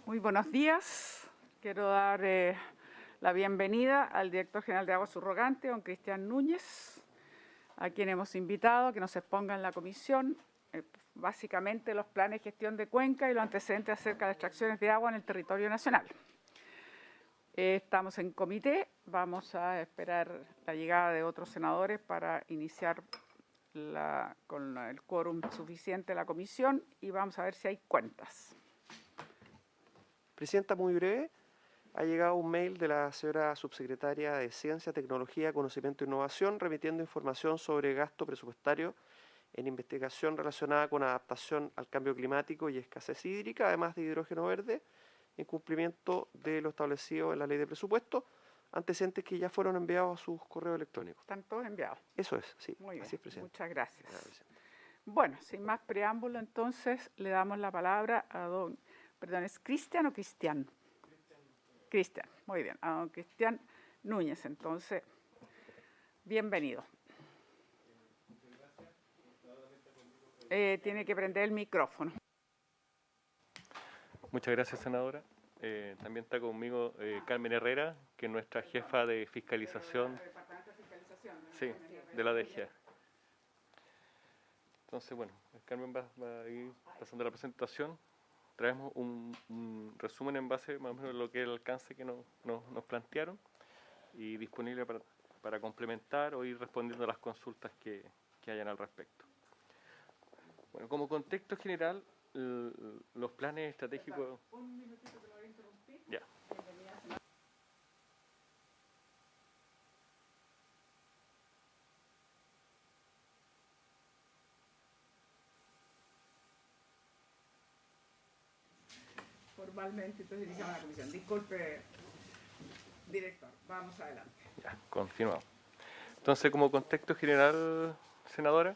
Muy buenos días. Quiero dar la bienvenida al director general de Aguas Subrogante, don Cristian Núñez, a quien hemos invitado a que nos exponga en la comisión básicamente los planes de gestión de cuenca y los antecedentes acerca de las extracciones de agua en el territorio nacional. Estamos en comité, vamos a esperar la llegada de otros senadores para iniciar con el quórum suficiente la comisión y vamos a ver si hay cuentas. Presidenta, muy breve. Ha llegado un mail de la señora subsecretaria de Ciencia, Tecnología, Conocimiento e Innovación remitiendo información sobre gasto presupuestario en investigación relacionada con adaptación al cambio climático y escasez hídrica, además de hidrógeno verde, en cumplimiento de lo establecido en la ley de presupuesto, antecedentes que ya fueron enviados a sus correos electrónicos. ¿Están todos enviados? Eso es, sí. Muy bien, así es, presidente. muchas gracias. Bueno, sin más preámbulo, entonces, le damos la palabra a don... Perdón, ¿es Cristian o Cristian? Cristian, muy bien, a don Cristian Núñez, entonces, bienvenido. Tiene que prender el micrófono. Muchas gracias, senadora. También está conmigo Carmen Herrera, que es nuestra jefa de fiscalización. Sí, de la DGA. Entonces, bueno, Carmen va a ir pasando la presentación. Traemos un resumen en base más o menos a lo que es el alcance que nos plantearon y disponible para complementar o ir respondiendo a las consultas que hayan al respecto. Bueno, como contexto general, los planes estratégicos... Un minutito que lo voy a interrumpir. Ya. Formalmente, entonces iniciamos la comisión. Disculpe, director, vamos adelante. Ya, continuamos. Entonces, como contexto general, senadora,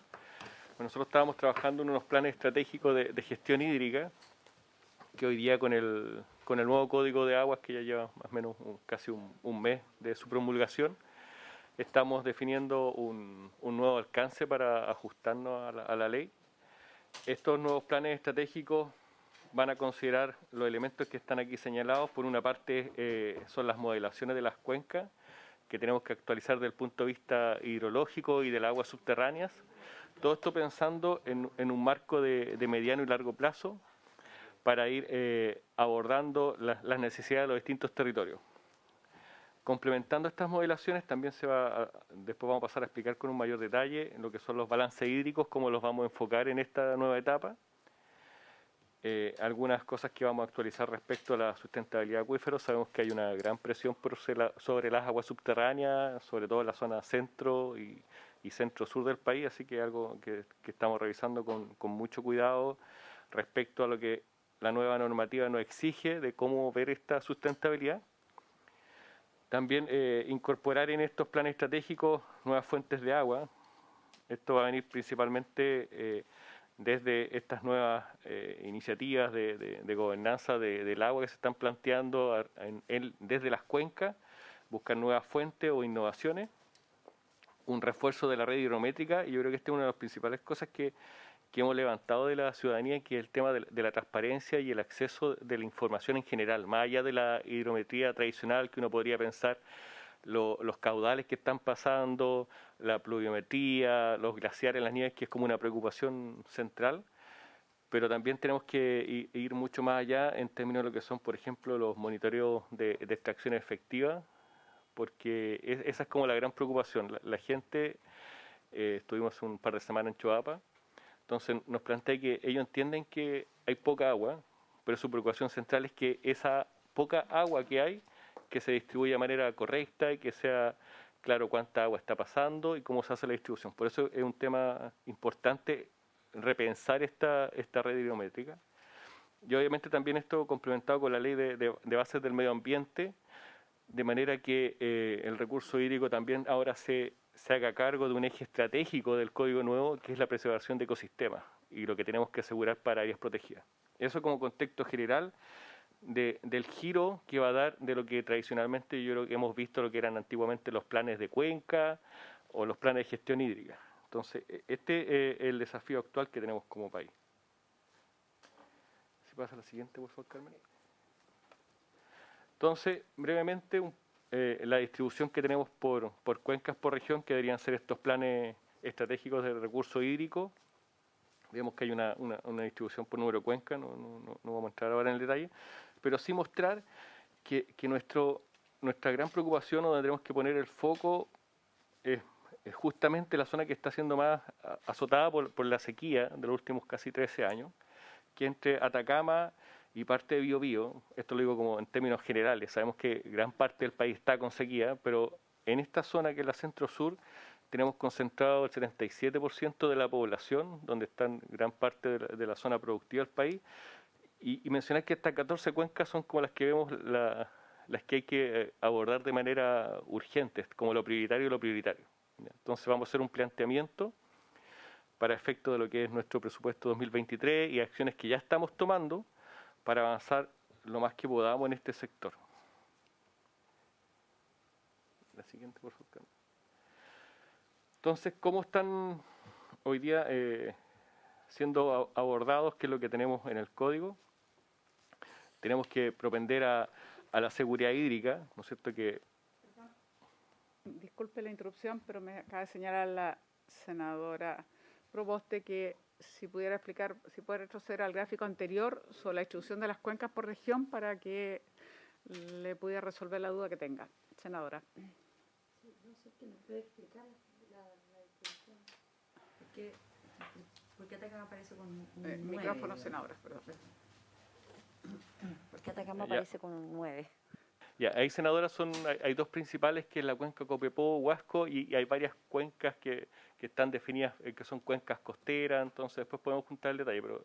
bueno, nosotros estábamos trabajando en unos planes estratégicos de gestión hídrica, que hoy día con el nuevo Código de Aguas, que ya lleva más o menos casi un mes de su promulgación, estamos definiendo un nuevo alcance para ajustarnos a la ley. Estos nuevos planes estratégicos van a considerar los elementos que están aquí señalados. Por una parte son las modelaciones de las cuencas, que tenemos que actualizar desde el punto de vista hidrológico y de las aguas subterráneas. Todo esto pensando en un marco de mediano y largo plazo para ir abordando las necesidades de los distintos territorios. Complementando estas modelaciones, también después vamos a pasar a explicar con un mayor detalle lo que son los balances hídricos, cómo los vamos a enfocar en esta nueva etapa. Algunas cosas que vamos a actualizar respecto a la sustentabilidad de acuíferos. Sabemos que hay una gran presión sobre las aguas subterráneas, sobre todo en la zona centro y centro-sur del país, así que es algo que estamos revisando con mucho cuidado respecto a lo que la nueva normativa nos exige de cómo ver esta sustentabilidad. También incorporar en estos planes estratégicos nuevas fuentes de agua. Esto va a venir principalmente desde estas nuevas iniciativas de gobernanza del agua que se están planteando desde las cuencas, buscar nuevas fuentes o innovaciones, un refuerzo de la red hidrométrica, y yo creo que esta es una de las principales cosas que hemos levantado de la ciudadanía, que es el tema de la transparencia y el acceso de la información en general, más allá de la hidrometría tradicional que uno podría pensar, los caudales que están pasando, la pluviometría, los glaciares, las nieves, que es como una preocupación central, pero también tenemos que ir mucho más allá en términos de lo que son, por ejemplo, los monitoreos de extracción efectiva, porque esa es como la gran preocupación. La gente, estuvimos un par de semanas en Choapa, entonces nos plantea que ellos entienden que hay poca agua, pero su preocupación central es que esa poca agua que hay, que se distribuya de manera correcta y que sea claro cuánta agua está pasando y cómo se hace la distribución. Por eso es un tema importante repensar esta red hidrométrica. Y obviamente también esto complementado con la ley de bases del medio ambiente, de manera que el recurso hídrico también ahora se haga cargo de un eje estratégico del Código Nuevo, que es la preservación de ecosistemas y lo que tenemos que asegurar para áreas protegidas. Eso como contexto general del giro que va a dar de lo que tradicionalmente yo creo que hemos visto, lo que eran antiguamente los planes de cuenca o los planes de gestión hídrica. Entonces, este es el desafío actual que tenemos como país. Si pasa a la siguiente, por favor, Carmen. Entonces, brevemente, la distribución que tenemos por cuencas por región, que deberían ser estos planes estratégicos de recursos hídricos. Vemos que hay una distribución por número de cuencas, no vamos a entrar ahora en el detalle, pero sí mostrar que nuestra gran preocupación, o donde tenemos que poner el foco, es justamente la zona que está siendo más azotada por la sequía de los últimos casi 13 años, que entre Atacama y parte de Biobío. Esto lo digo como en términos generales, sabemos que gran parte del país está con sequía, pero en esta zona que es la centro-sur, tenemos concentrado el 77% de la población, donde están gran parte de la zona productiva del país, y mencionar que estas 14 cuencas son como las que vemos, las que hay que abordar de manera urgente, como lo prioritario y lo prioritario. Entonces vamos a hacer un planteamiento para efecto de lo que es nuestro presupuesto 2023 y acciones que ya estamos tomando para avanzar lo más que podamos en este sector. La siguiente, por favor. Entonces, ¿cómo están hoy día siendo abordados? ¿Qué es lo que tenemos en el código? Tenemos que propender a la seguridad hídrica, ¿no es cierto? Disculpe la interrupción, pero me acaba de señalar la senadora Proboste que si pudiera explicar, si puede retroceder al gráfico anterior sobre la distribución de las cuencas por región para que le pudiera resolver la duda que tenga. Senadora. Sí, no sé qué me puede explicar la distribución. ¿Por qué Atacama aparece con un 9? Micrófono, senadora, perdón. ¿Por qué Atacama aparece con un 9? Ya, hay senadoras, hay dos principales, que es la cuenca Copiapó, Huasco, y hay varias cuencas que están definidas, que son cuencas costeras. Entonces después podemos juntar el detalle, pero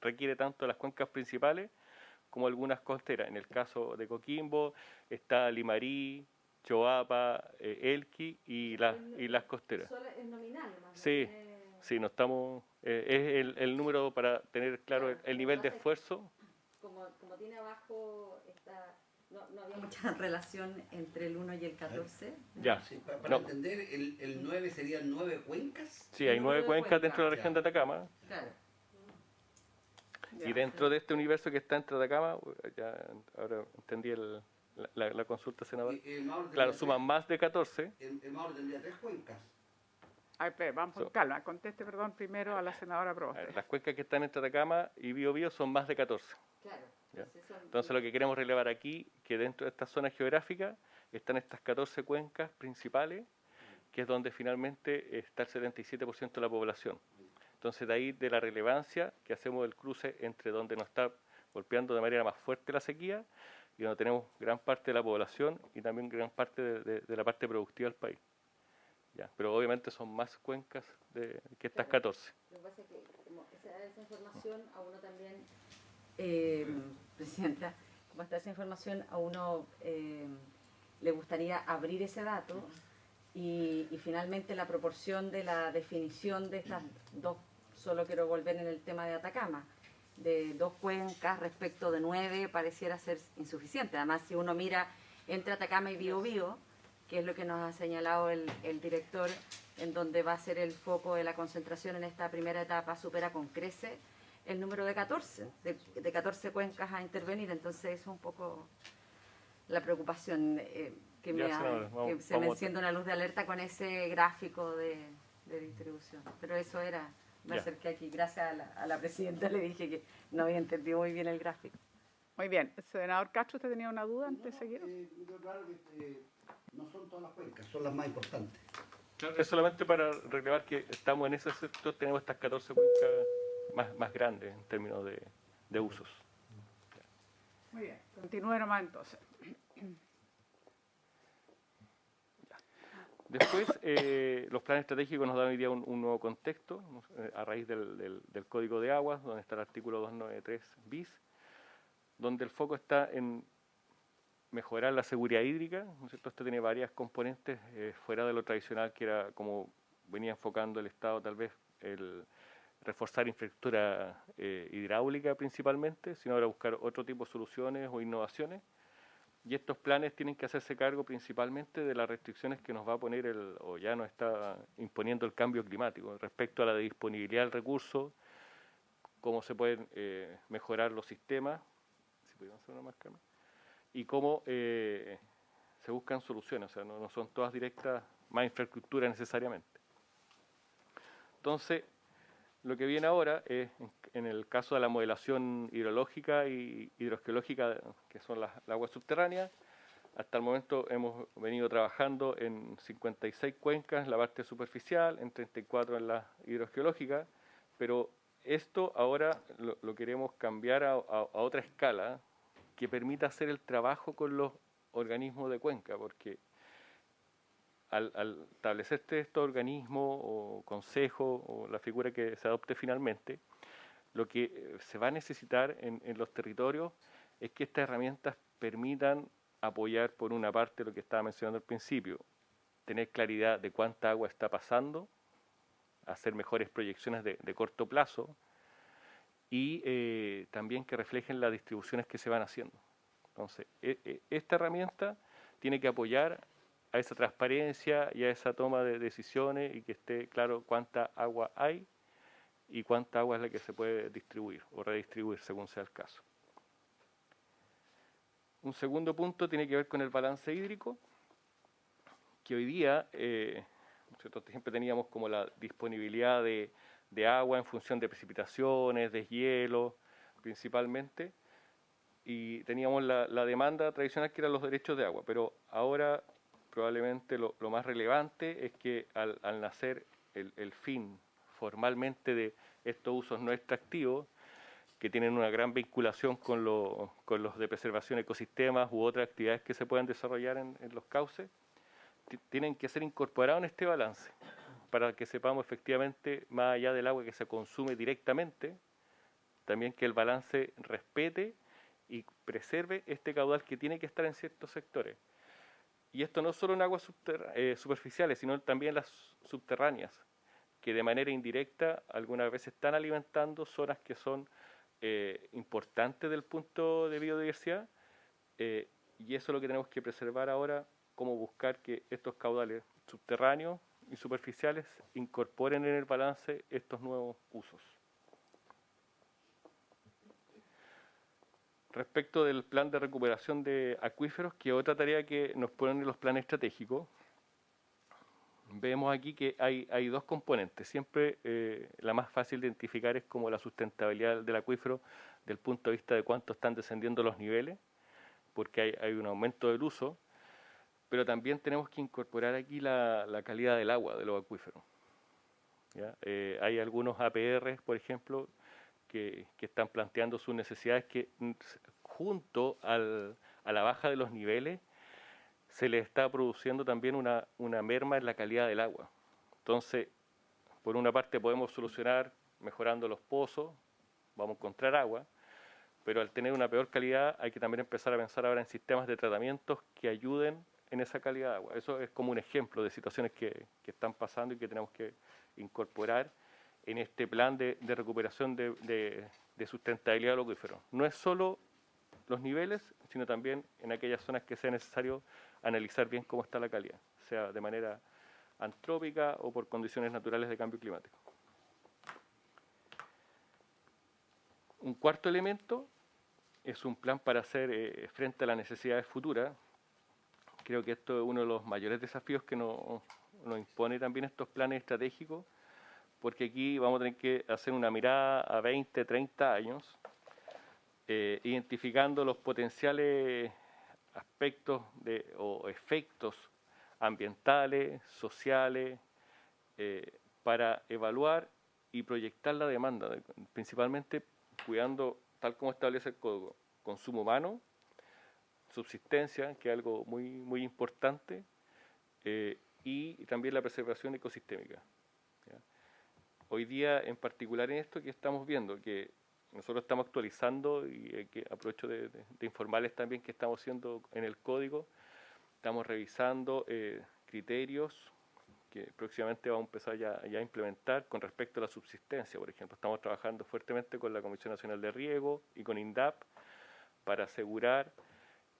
requiere tanto las cuencas principales como algunas costeras. En el caso de Coquimbo está Limarí, Choapa, Elqui y las costeras. Solo es nominal, ¿no? Sí, sí, no estamos, es el número para tener claro el nivel de esfuerzo. Como tiene abajo no había mucha relación entre el 1 y el 14. Ya. Sí, para entender, el 9 serían 9 cuencas. Sí, hay 9 cuencas dentro de la región de Atacama. Claro. Y dentro de este universo que está entre Atacama, ya ahora entendí la consulta, senador. Claro, suman más de 14. El Maule tendría 3 cuencas. Ay, vamos con calma. Conteste, perdón, primero a la senadora Proboste. Las cuencas que están entre Atacama y Biobío son más de 14. Claro. Entonces lo que queremos relevar aquí, que dentro de esta zona geográfica están estas 14 cuencas principales, que es donde finalmente está el 77% de la población. Entonces de ahí de la relevancia que hacemos el cruce entre donde nos está golpeando de manera más fuerte la sequía y donde tenemos gran parte de la población y también gran parte de la parte productiva del país. Ya, pero obviamente son más cuencas que estas 14. Lo que pasa es que como esa información a uno también, Presidenta, como está esa información a uno le gustaría abrir ese dato y finalmente la proporción de la definición de estas dos, solo quiero volver en el tema de Atacama, de 2 cuencas respecto de 9 pareciera ser insuficiente. Además, si uno mira entre Atacama y Biobío, que es lo que nos ha señalado el director, en donde va a ser el foco de la concentración en esta primera etapa, supera con creces el número de 14, de 14 cuencas a intervenir. Entonces es un poco la preocupación que se me enciende una luz de alerta con ese gráfico de distribución. Pero eso era, me acerqué aquí, gracias a la presidenta le dije que no había entendido muy bien el gráfico. Muy bien. Senador Castro, ¿usted tenía una duda antes de seguir? Claro que no son todas las cuencas, son las más importantes. Claro, es solamente para relevar que estamos en ese sector, tenemos estas 14 cuencas más grandes en términos de usos. Muy bien, continúe nomás entonces. Después, los planes estratégicos nos dan hoy día un nuevo contexto a raíz del Código de Aguas, donde está el artículo 293 bis, donde el foco está en mejorar la seguridad hídrica, ¿no es cierto? Esto tiene varias componentes fuera de lo tradicional, que era como venía enfocando el Estado, tal vez el reforzar infraestructura hidráulica principalmente, sino ahora buscar otro tipo de soluciones o innovaciones. Y estos planes tienen que hacerse cargo principalmente de las restricciones que nos va a poner o ya nos está imponiendo el cambio climático respecto a la disponibilidad del recurso, cómo se pueden mejorar los sistemas, si podemos hacer una más cámara, y cómo se buscan soluciones, o sea, no son todas directas, más infraestructura necesariamente. Entonces, lo que viene ahora es, en el caso de la modelación hidrológica y hidrogeológica, que son las aguas subterráneas, hasta el momento hemos venido trabajando en 56 cuencas en la parte superficial, en 34 en la hidrogeológica, pero esto ahora lo queremos cambiar a otra escala que permita hacer el trabajo con los organismos de cuenca, porque al establecer estos organismos o consejos o la figura que se adopte finalmente, lo que se va a necesitar en los territorios es que estas herramientas permitan apoyar por una parte lo que estaba mencionando al principio, tener claridad de cuánta agua está pasando, hacer mejores proyecciones de corto plazo y también que reflejen las distribuciones que se van haciendo. Entonces, esta herramienta tiene que apoyar a esa transparencia y a esa toma de decisiones y que esté claro cuánta agua hay y cuánta agua es la que se puede distribuir o redistribuir según sea el caso. Un segundo punto tiene que ver con el balance hídrico, que hoy día nosotros siempre teníamos como la disponibilidad de agua en función de precipitaciones, deshielo principalmente, y teníamos la demanda tradicional que eran los derechos de agua, pero ahora probablemente lo más relevante es que al nacer el fin formalmente de estos usos no extractivos, que tienen una gran vinculación con los de preservación de ecosistemas u otras actividades que se puedan desarrollar en los cauces, tienen que ser incorporados en este balance para que sepamos efectivamente, más allá del agua que se consume directamente, también que el balance respete y preserve este caudal que tiene que estar en ciertos sectores. Y esto no solo en aguas superficiales, sino también las subterráneas, que de manera indirecta algunas veces están alimentando zonas que son importantes del punto de biodiversidad, y eso es lo que tenemos que preservar ahora, cómo buscar que estos caudales subterráneos y superficiales incorporen en el balance estos nuevos usos. Respecto del plan de recuperación de acuíferos, que es otra tarea que nos ponen en los planes estratégicos, vemos aquí que hay dos componentes. Siempre la más fácil de identificar es como la sustentabilidad del acuífero desde el punto de vista de cuánto están descendiendo los niveles, porque hay un aumento del uso, pero también tenemos que incorporar aquí la calidad del agua de los acuíferos. ¿Ya? Hay algunos APR, por ejemplo, que están planteando sus necesidades que junto a la baja de los niveles se les está produciendo también una merma en la calidad del agua. Entonces, por una parte podemos solucionar mejorando los pozos, vamos a encontrar agua, pero al tener una peor calidad hay que también empezar a pensar ahora en sistemas de tratamientos que ayuden en esa calidad de agua. Eso es como un ejemplo de situaciones que están pasando y que tenemos que incorporar en este plan de recuperación de sustentabilidad del acuífero. No es solo los niveles, sino también en aquellas zonas que sea necesario analizar bien cómo está la calidad, sea de manera antrópica o por condiciones naturales de cambio climático. Un cuarto elemento es un plan para hacer frente a las necesidades futuras. Creo que esto es uno de los mayores desafíos que nos impone también estos planes estratégicos, porque aquí vamos a tener que hacer una mirada a 20, 30 años, identificando los potenciales aspectos o efectos ambientales, sociales, para evaluar y proyectar la demanda, principalmente cuidando, tal como establece el código, consumo humano, subsistencia, que es algo muy importante, y también la preservación ecosistémica. ¿Ya? Hoy día, en particular en esto que estamos viendo, que nosotros estamos actualizando y que aprovecho de informarles también que estamos haciendo en el código, estamos revisando criterios que próximamente vamos a empezar ya a implementar con respecto a la subsistencia. Por ejemplo, estamos trabajando fuertemente con la Comisión Nacional de Riego y con INDAP para asegurar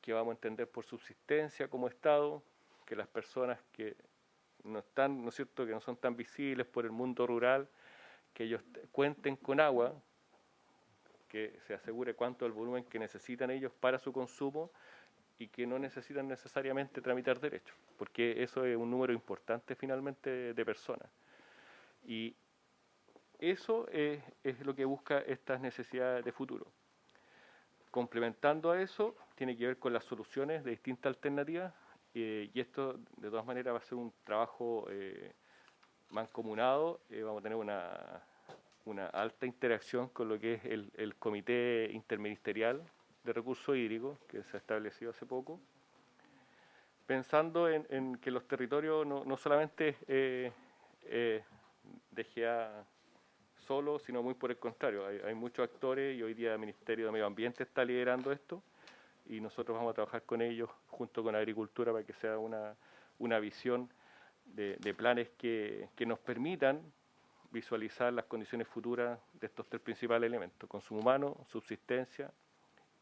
que vamos a entender por subsistencia como Estado que las personas que no están, ¿no es cierto?, que no son tan visibles por el mundo rural, que ellos cuenten con agua, que se asegure cuánto es el volumen que necesitan ellos para su consumo y que no necesitan necesariamente tramitar derechos, porque eso es un número importante finalmente de personas. Y eso es lo que busca estas necesidades de futuro. Complementando a eso, tiene que ver con las soluciones de distintas alternativas, y esto de todas maneras va a ser un trabajo mancomunado. Vamos a tener una alta interacción con lo que es el Comité Interministerial de Recursos Hídricos, que se ha establecido hace poco, pensando en que los territorios no solamente DGA solo, sino muy por el contrario. Hay muchos actores y hoy día el Ministerio de Medio Ambiente está liderando esto y nosotros vamos a trabajar con ellos junto con Agricultura para que sea una visión de planes que nos permitan visualizar las condiciones futuras de estos tres principales elementos: consumo humano, subsistencia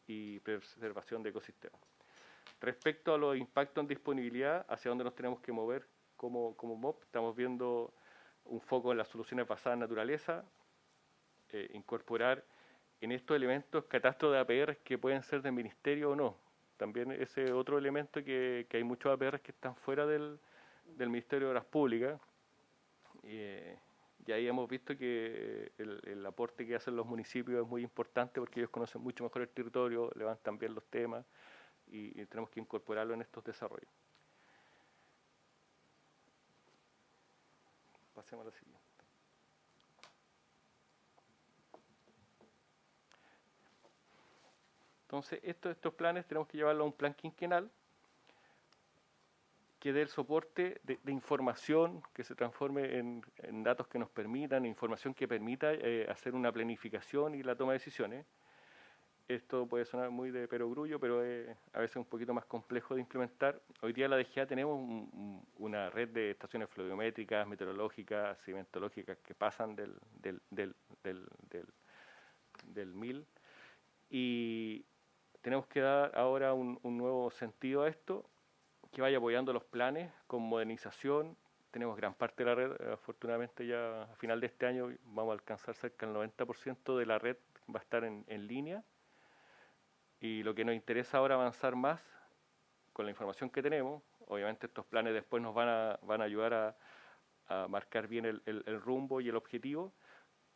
y preservación de ecosistemas. Respecto a los impactos en disponibilidad, hacia dónde nos tenemos que mover como MOP, estamos viendo un foco en las soluciones basadas en naturaleza, incorporar en estos elementos catastros de APR que pueden ser del ministerio o no. También ese otro elemento que hay muchos APR que están fuera del Ministerio de Obras Públicas, y ahí hemos visto que el aporte que hacen los municipios es muy importante porque ellos conocen mucho mejor el territorio, levantan bien los temas y tenemos que incorporarlo en estos desarrollos. Pasemos a la siguiente. Entonces, estos planes tenemos que llevarlos a un plan quinquenal que dé el soporte de información, que se transforme en datos que nos permitan, información que permita hacer una planificación y la toma de decisiones. Esto puede sonar muy de perogrullo, pero es a veces un poquito más complejo de implementar. Hoy día en la DGA tenemos una red de estaciones fluviométricas, meteorológicas, sedimentológicas que pasan del 1000, y tenemos que dar ahora un nuevo sentido a esto, que vaya apoyando los planes con modernización. Tenemos gran parte de la red, afortunadamente ya a final de este año vamos a alcanzar cerca del 90% de la red, va a estar en línea. Y lo que nos interesa ahora avanzar más con la información que tenemos. Obviamente estos planes después nos van a ayudar a marcar bien el rumbo y el objetivo,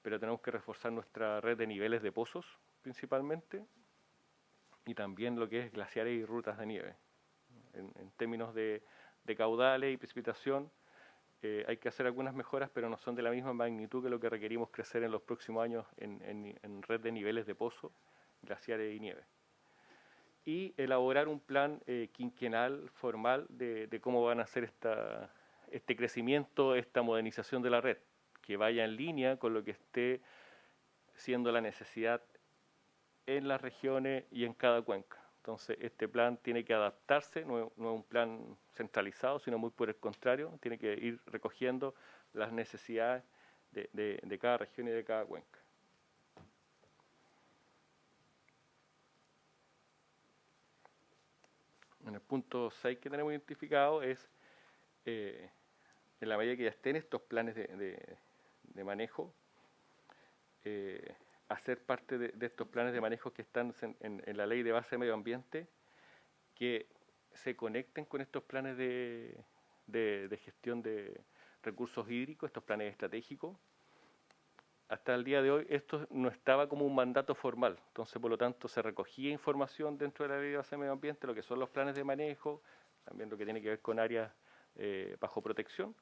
pero tenemos que reforzar nuestra red de niveles de pozos principalmente, y también lo que es glaciares y rutas de nieve. En términos de caudales y precipitación, hay que hacer algunas mejoras, pero no son de la misma magnitud que lo que requerimos crecer en los próximos años en red de niveles de pozo, glaciares y nieve. Y elaborar un plan quinquenal formal de cómo van a hacer este crecimiento, esta modernización de la red, que vaya en línea con lo que esté siendo la necesidad en las regiones y en cada cuenca. Entonces, este plan tiene que adaptarse, no es un plan centralizado, sino muy por el contrario, tiene que ir recogiendo las necesidades de cada región y de cada cuenca. En el punto 6 que tenemos identificado es, en la medida que ya estén estos planes de manejo, hacer parte de estos planes de manejo que están en la ley de base de medio ambiente, que se conecten con estos planes de gestión de recursos hídricos, estos planes estratégicos. Hasta el día de hoy esto no estaba como un mandato formal, entonces por lo tanto se recogía información dentro de la ley de base de medio ambiente, lo que son los planes de manejo, también lo que tiene que ver con áreas bajo protección,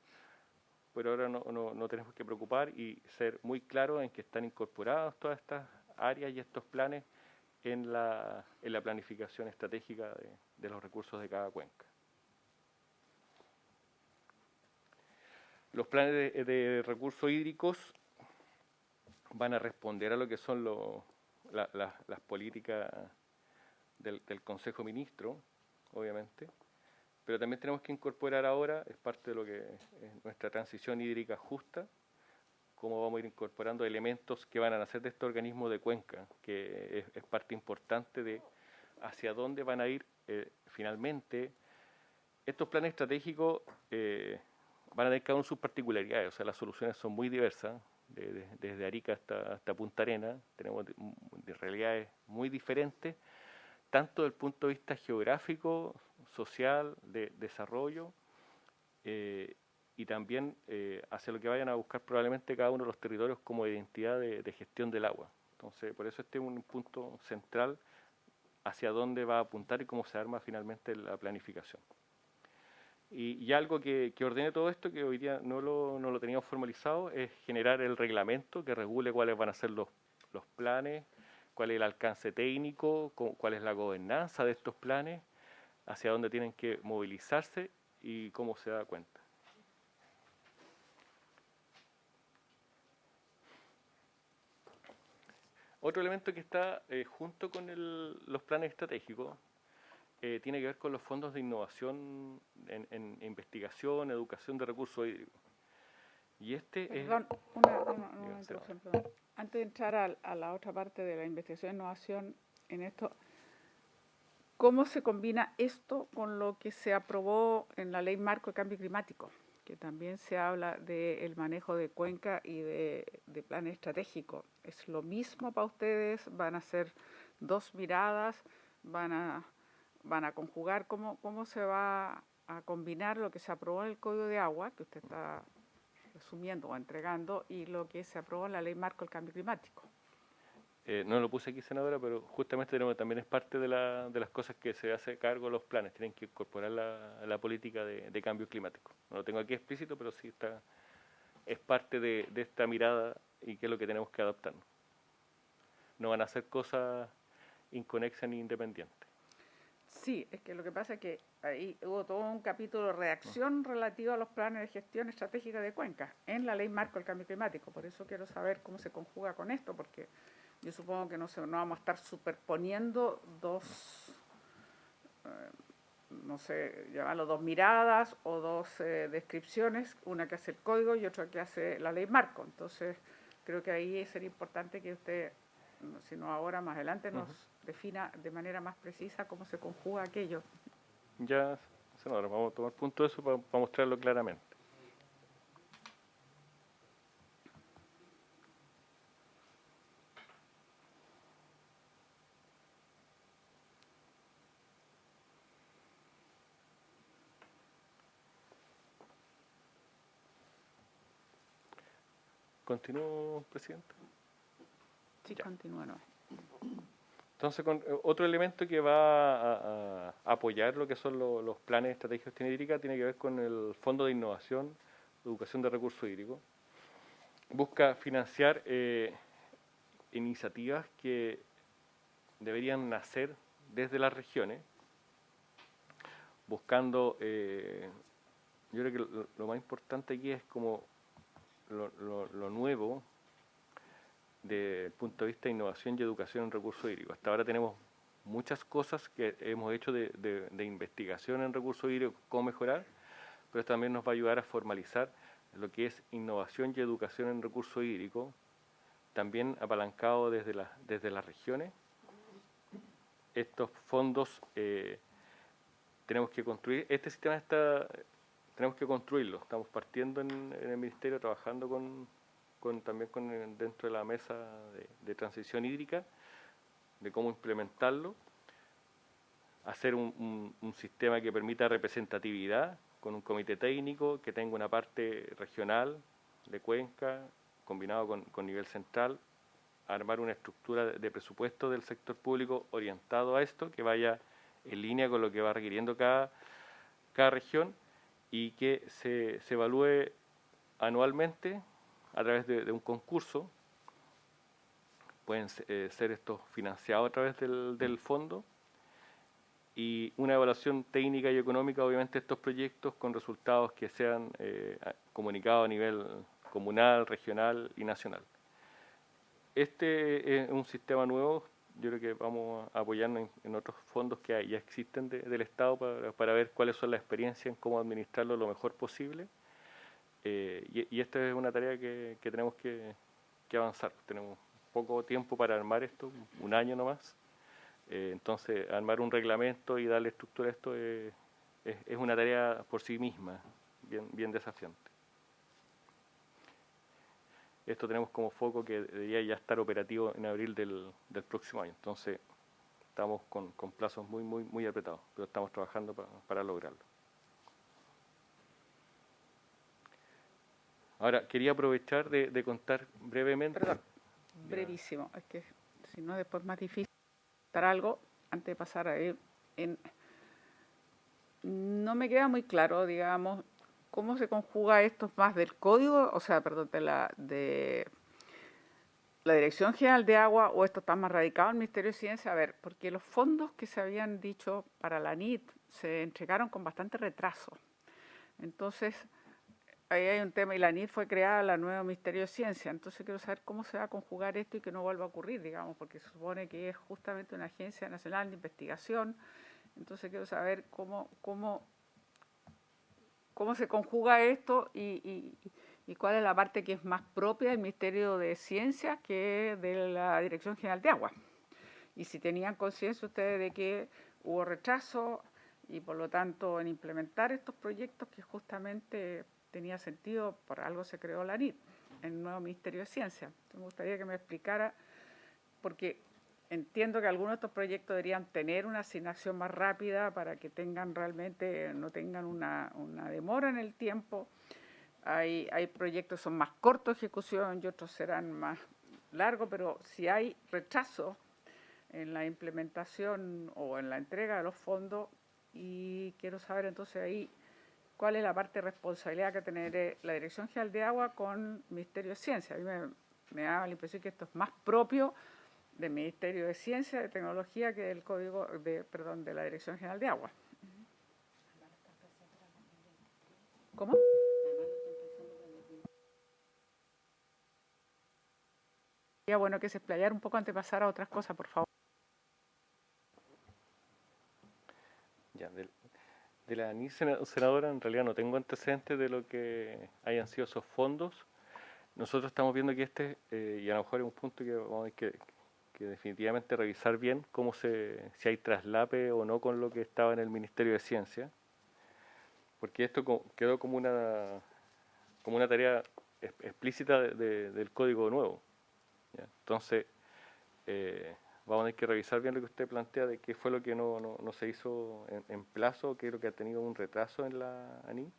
pero ahora no tenemos que preocupar y ser muy claros en que están incorporadas todas estas áreas y estos planes en la planificación estratégica de los recursos de cada cuenca. Los planes de recursos hídricos van a responder a lo que son las políticas del Consejo Ministro, obviamente, pero también tenemos que incorporar ahora, es parte de lo que es nuestra transición hídrica justa, cómo vamos a ir incorporando elementos que van a nacer de este organismo de cuenca, que es parte importante de hacia dónde van a ir finalmente. Estos planes estratégicos van a tener cada uno sus particularidades, o sea, las soluciones son muy diversas, desde Arica hasta Punta Arenas, tenemos realidades muy diferentes, tanto desde el punto de vista geográfico, social, de desarrollo, y también hacia lo que vayan a buscar probablemente cada uno de los territorios como identidad de gestión del agua. Entonces, por eso este es un punto central hacia dónde va a apuntar y cómo se arma finalmente la planificación. Y algo que ordene todo esto, que hoy día no lo teníamos formalizado, es generar el reglamento que regule cuáles van a ser los planes, cuál es el alcance técnico, cuál es la gobernanza de estos planes, hacia dónde tienen que movilizarse y cómo se da cuenta. Otro elemento que está junto con los planes estratégicos tiene que ver con los fondos de innovación en investigación, educación de recursos hídricos. Y Perdón, una interrupción, perdón. Antes de entrar a la otra parte de la investigación e innovación en esto, ¿cómo se combina esto con lo que se aprobó en la Ley Marco de Cambio Climático? Que también se habla del manejo de cuenca y de planes estratégicos. ¿Es lo mismo para ustedes? ¿Van a ser dos miradas? ¿Van a conjugar? ¿Cómo se va a combinar lo que se aprobó en el Código de Agua, que usted está resumiendo o entregando, y lo que se aprobó en la Ley Marco del Cambio Climático? No lo puse aquí, senadora, pero justamente también es parte de las cosas que se hace cargo los planes. Tienen que incorporar la política de cambio climático. No lo tengo aquí explícito, pero sí es parte de esta mirada y que es lo que tenemos que adaptarnos. No van a ser cosas inconexas ni independientes. Sí, es que lo que pasa es que ahí hubo todo un capítulo de reacción relativo a los planes de gestión estratégica de cuencas en la Ley Marco del Cambio Climático. Por eso quiero saber cómo se conjuga con esto, porque yo supongo que no vamos a estar superponiendo dos, no sé, llamarlo dos miradas o dos descripciones, una que hace el código y otra que hace la Ley Marco. Entonces, creo que ahí sería importante que usted, si no ahora, más adelante, nos defina de manera más precisa cómo se conjuga aquello. Ya, senadora, vamos a tomar punto de eso para mostrarlo claramente. ¿Continúo, presidente? Sí, continúa. No. Entonces, otro elemento que va a apoyar lo que son los planes estratégicos de gestión hídrica tiene que ver con el Fondo de Innovación, Educación de Recursos Hídricos. Busca financiar iniciativas que deberían nacer desde las regiones, buscando, yo creo que lo más importante aquí es como lo nuevo desde el punto de vista de innovación y educación en recursos hídricos. Hasta ahora tenemos muchas cosas que hemos hecho de investigación en recursos hídricos, cómo mejorar, pero esto también nos va a ayudar a formalizar lo que es innovación y educación en recursos hídricos, también apalancado desde las regiones. Estos fondos tenemos que construir, este sistema tenemos que construirlo. Estamos partiendo en el Ministerio, trabajando también dentro de la mesa de transición hídrica, de cómo implementarlo, hacer un sistema que permita representatividad con un comité técnico que tenga una parte regional de cuenca, combinado con nivel central, armar una estructura de presupuesto del sector público orientado a esto, que vaya en línea con lo que va requiriendo cada región y que se evalúe anualmente a través de un concurso. Pueden ser estos financiados a través del fondo, y una evaluación técnica y económica, obviamente, de estos proyectos con resultados que sean comunicados a nivel comunal, regional y nacional. Este es un sistema nuevo. Yo creo que vamos a apoyarnos en otros fondos que ya existen del Estado para ver cuáles son las experiencias en cómo administrarlo lo mejor posible. Y esta es una tarea que tenemos que avanzar. Tenemos poco tiempo para armar esto, un año nomás. Entonces, armar un reglamento y darle estructura a esto es una tarea por sí misma, bien desafiante. Esto tenemos como foco que debería ya estar operativo en abril del próximo año. Entonces, estamos con plazos muy apretados, pero estamos trabajando para lograrlo. Ahora, quería aprovechar de contar brevemente. Perdón, brevísimo, es que si no después es más difícil contar algo antes de pasar a él. No me queda muy claro, digamos, cómo se conjuga esto más del código, o sea, perdón, de la Dirección General de Agua, o esto está más radicado en el Ministerio de Ciencia. A ver, porque los fondos que se habían dicho para la NIT se entregaron con bastante retraso. Entonces, ahí hay un tema, y la NIT fue creada la nueva Ministerio de Ciencia. Entonces quiero saber cómo se va a conjugar esto y que no vuelva a ocurrir, digamos, porque se supone que es justamente una agencia nacional de investigación. Entonces quiero saber cómo se conjuga esto y cuál es la parte que es más propia del Ministerio de Ciencia que de la Dirección General de Agua. Y si tenían conciencia ustedes de que hubo retraso y por lo tanto en implementar estos proyectos que justamente tenía sentido, por algo se creó la NIT, el nuevo Ministerio de Ciencia. Entonces me gustaría que me explicara, porque entiendo que algunos de estos proyectos deberían tener una asignación más rápida para que tengan realmente, no tengan una demora en el tiempo. Hay proyectos que son más cortos de ejecución y otros serán más largos, pero si hay retraso en la implementación o en la entrega de los fondos, y quiero saber entonces ahí cuál es la parte de responsabilidad que tiene la Dirección General de Agua con el Ministerio de Ciencia. A mí me da la impresión que esto es más propio del Ministerio de Ciencia, de Tecnología, que del de la Dirección General de Agua. ¿Cómo? Sería bueno que se explayara un poco antes de pasar a otras cosas, por favor. Ya, de la NIT, senadora, en realidad no tengo antecedentes de lo que hayan sido esos fondos. Nosotros estamos viendo que y a lo mejor es un punto que vamos a ver que definitivamente revisar bien si hay traslape o no con lo que estaba en el Ministerio de Ciencia, porque esto quedó como una tarea explícita del código nuevo, ¿ya? Entonces, vamos a tener que revisar bien lo que usted plantea de qué fue lo que no se hizo en plazo, qué es lo que ha tenido un retraso en la ANI,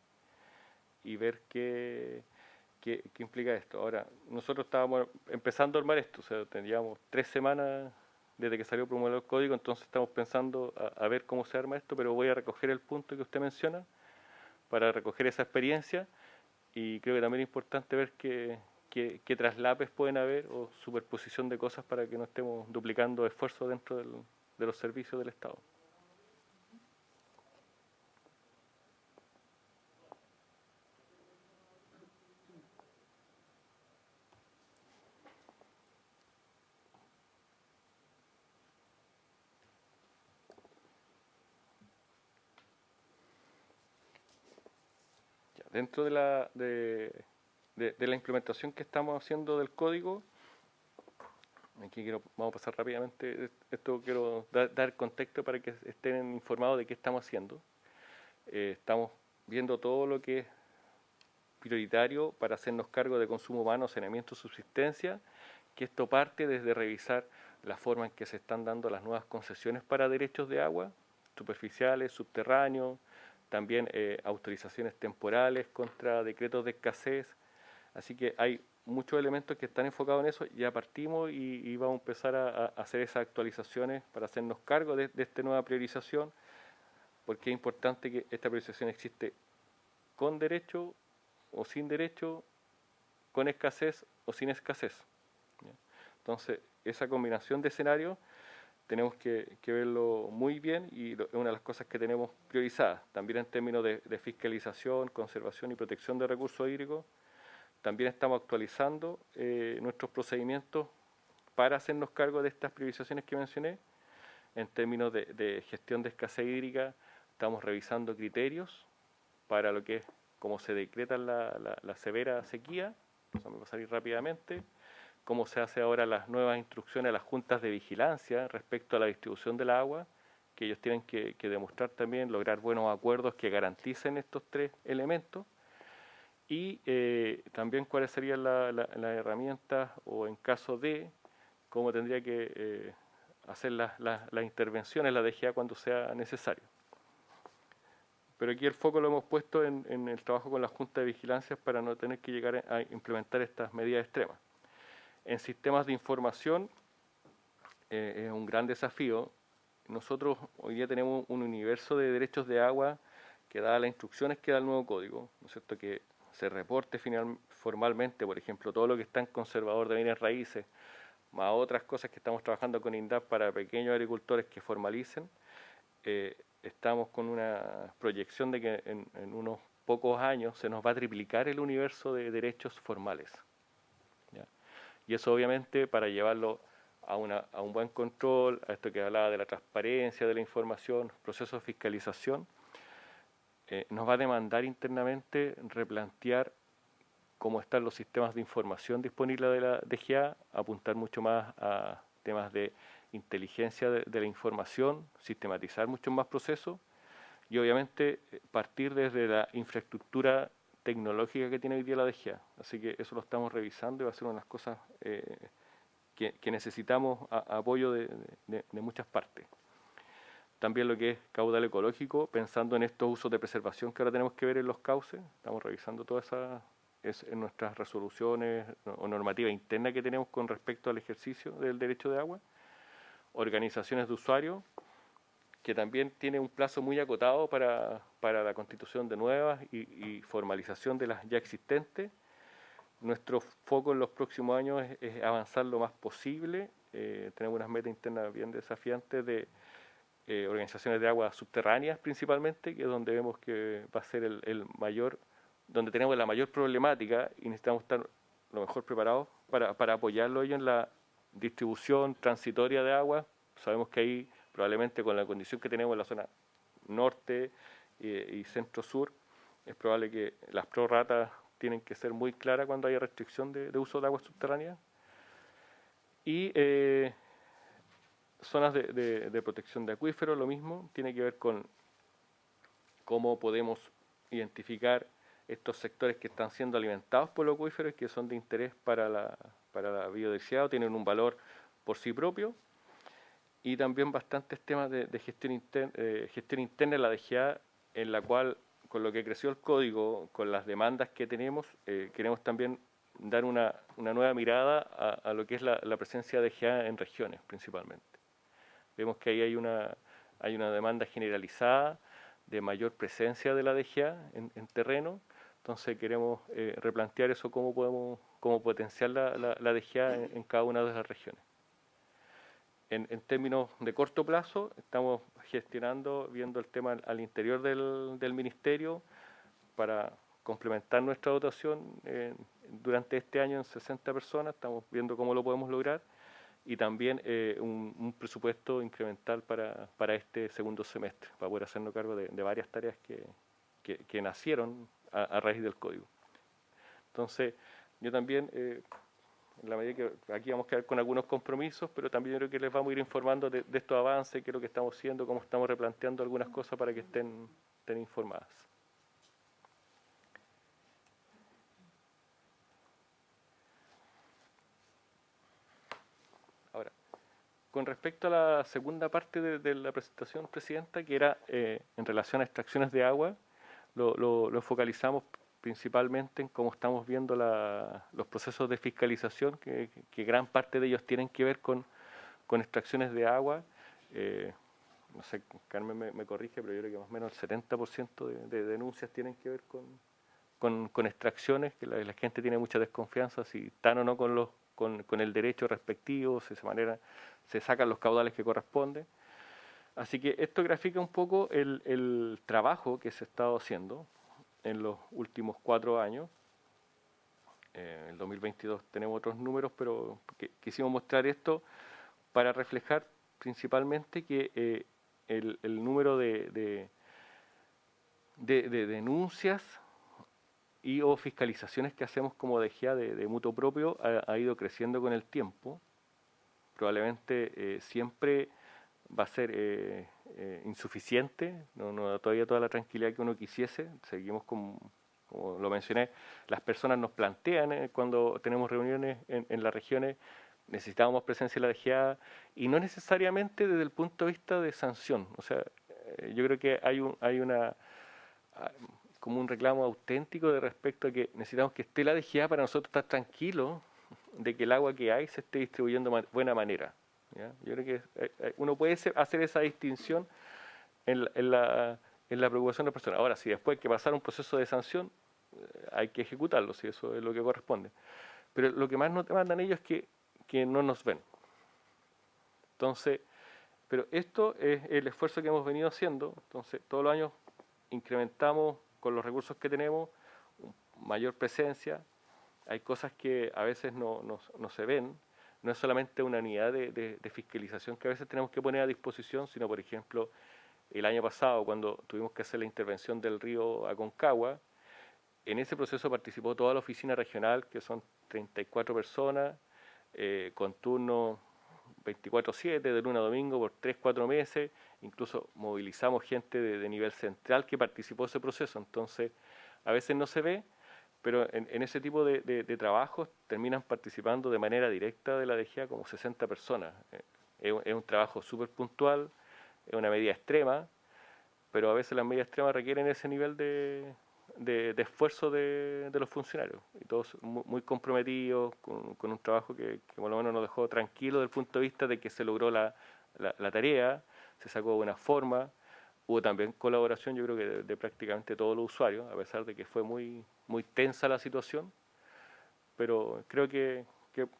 y ver qué implica esto. Ahora, nosotros estábamos empezando a armar esto, o sea, teníamos 3 semanas desde que salió promulgado el código, entonces estamos pensando a ver cómo se arma esto, pero voy a recoger el punto que usted menciona para recoger esa experiencia, y creo que también es importante ver qué traslapes pueden haber o superposición de cosas para que no estemos duplicando esfuerzos dentro de los servicios del Estado. Dentro de la implementación que estamos haciendo del código, aquí vamos a pasar rápidamente, esto quiero dar contexto para que estén informados de qué estamos haciendo. Estamos viendo todo lo que es prioritario para hacernos cargo de consumo humano, saneamiento, subsistencia, que esto parte desde revisar la forma en que se están dando las nuevas concesiones para derechos de agua, superficiales, subterráneos, también autorizaciones temporales contra decretos de escasez. Así que hay muchos elementos que están enfocados en eso. Ya partimos y vamos a empezar a hacer esas actualizaciones para hacernos cargo de esta nueva priorización, porque es importante que esta priorización existe con derecho o sin derecho, con escasez o sin escasez. Entonces, esa combinación de escenarios tenemos que verlo muy bien, y es una de las cosas que tenemos priorizadas, también en términos de fiscalización, conservación y protección de recursos hídricos. También estamos actualizando nuestros procedimientos para hacernos cargo de estas priorizaciones que mencioné. En términos de gestión de escasez hídrica, estamos revisando criterios para lo que es cómo se decreta la severa sequía. Vamos a pasar rápidamente. Cómo se hace ahora las nuevas instrucciones a las juntas de vigilancia respecto a la distribución del agua, que ellos tienen que demostrar también, lograr buenos acuerdos que garanticen estos 3 elementos, y también cuáles serían las herramientas, o en caso de cómo tendría que hacer las intervenciones, la DGA, cuando sea necesario. Pero aquí el foco lo hemos puesto en el trabajo con la Junta de Vigilancia para no tener que llegar a implementar estas medidas extremas. En sistemas de información es un gran desafío. Nosotros hoy día tenemos un universo de derechos de agua que da las instrucciones que da el nuevo código, ¿no es cierto?, que se reporte formalmente, por ejemplo, todo lo que está en conservador de bienes raíces, más otras cosas que estamos trabajando con INDAP para pequeños agricultores que formalicen. Estamos con una proyección de que en unos pocos años se nos va a triplicar el universo de derechos formales, ¿ya? Y eso obviamente, para llevarlo a un buen control, a esto que hablaba de la transparencia de la información, procesos de fiscalización, nos va a demandar internamente replantear cómo están los sistemas de información disponibles de la DGA, apuntar mucho más a temas de inteligencia de la información, sistematizar muchos más procesos y obviamente partir desde la infraestructura tecnológica que tiene hoy día la DGA. Así que eso lo estamos revisando y va a ser una de las cosas que necesitamos apoyo de muchas partes. También lo que es caudal ecológico, pensando en estos usos de preservación que ahora tenemos que ver en los cauces, estamos revisando todas esas en nuestras resoluciones o normativa interna que tenemos con respecto al ejercicio del derecho de agua. Organizaciones de usuarios, que también tiene un plazo muy acotado para la constitución de nuevas y formalización de las ya existentes. Nuestro foco en los próximos años es avanzar lo más posible. Tenemos unas metas internas bien desafiantes de organizaciones de aguas subterráneas principalmente, que es donde vemos que va a ser el mayor, donde tenemos la mayor problemática y necesitamos estar lo mejor preparados para apoyarlo ello en la distribución transitoria de agua. Sabemos que ahí probablemente con la condición que tenemos en la zona norte y centro-sur, es probable que las prorratas tienen que ser muy claras cuando haya restricción de uso de agua subterránea. Y zonas de protección de acuíferos, lo mismo, tiene que ver con cómo podemos identificar estos sectores que están siendo alimentados por los acuíferos y que son de interés para la biodiversidad o tienen un valor por sí propio. Y también bastantes temas de gestión interna de la DGA, en la cual, con lo que creció el código, con las demandas que tenemos, queremos también dar una nueva mirada a lo que es la presencia de DGA en regiones principalmente. Vemos que ahí hay una demanda generalizada de mayor presencia de la DGA en terreno, entonces queremos replantear eso, cómo potenciar la DGA en cada una de las regiones. En términos de corto plazo, estamos viendo el tema al interior del Ministerio para complementar nuestra dotación durante este año en 60 personas, estamos viendo cómo lo podemos lograr, y también un presupuesto incremental para este segundo semestre, para poder hacernos cargo de varias tareas que nacieron a raíz del código. Entonces, yo también... en la medida que aquí vamos a quedar con algunos compromisos, pero también creo que les vamos a ir informando de estos avances, qué es lo que estamos haciendo, cómo estamos replanteando algunas cosas para que estén informadas. Ahora, con respecto a la segunda parte de la presentación, Presidenta, que era en relación a extracciones de agua, lo focalizamos principalmente en cómo estamos viendo los procesos de fiscalización, que gran parte de ellos tienen que ver con extracciones de agua. No sé, Carmen me corrige, pero yo creo que más o menos el 70% de denuncias tienen que ver con extracciones, que la gente tiene mucha desconfianza si están o no con el derecho respectivo, si de esa manera se sacan los caudales que corresponden. Así que esto grafica un poco el trabajo que se ha estado haciendo en los últimos 4 años. En el 2022 tenemos otros números, pero quisimos mostrar esto para reflejar principalmente que el número de denuncias y o fiscalizaciones que hacemos como DGA de mutuo propio ha ido creciendo con el tiempo. Probablemente siempre va a ser insuficiente, no da todavía toda la tranquilidad que uno quisiese. Seguimos como lo mencioné, las personas nos plantean cuando tenemos reuniones en las regiones, necesitábamos presencia de la DGA, y no necesariamente desde el punto de vista de sanción. O sea, yo creo que hay una como un reclamo auténtico de respecto a que necesitamos que esté la DGA para nosotros estar tranquilos de que el agua que hay se esté distribuyendo de buena manera, ¿ya? Yo creo que uno puede hacer esa distinción en la preocupación de las personas. Ahora, si después hay que pasar un proceso de sanción, hay que ejecutarlo, si eso es lo que corresponde. Pero lo que más nos demandan ellos es que no nos ven. Entonces, pero esto es el esfuerzo que hemos venido haciendo. Entonces, todos los años incrementamos con los recursos que tenemos mayor presencia. Hay cosas que a veces no se ven. No es solamente una unidad de fiscalización que a veces tenemos que poner a disposición, sino, por ejemplo, el año pasado, cuando tuvimos que hacer la intervención del río Aconcagua, en ese proceso participó toda la oficina regional, que son 34 personas, con turno 24/7, de lunes a domingo, por 3-4 meses. Incluso movilizamos gente de nivel central que participó de ese proceso. Entonces, a veces no se ve, pero en ese tipo de trabajos terminan participando de manera directa de la DGA como 60 personas. Es un trabajo súper puntual, es una medida extrema, pero a veces las medidas extremas requieren ese nivel de esfuerzo de los funcionarios, y todos muy comprometidos con un trabajo que por lo menos nos dejó tranquilos desde el punto de vista de que se logró la tarea, se sacó de buena forma. Hubo también colaboración, yo creo que de prácticamente todos los usuarios, a pesar de que fue muy tensa la situación, pero creo que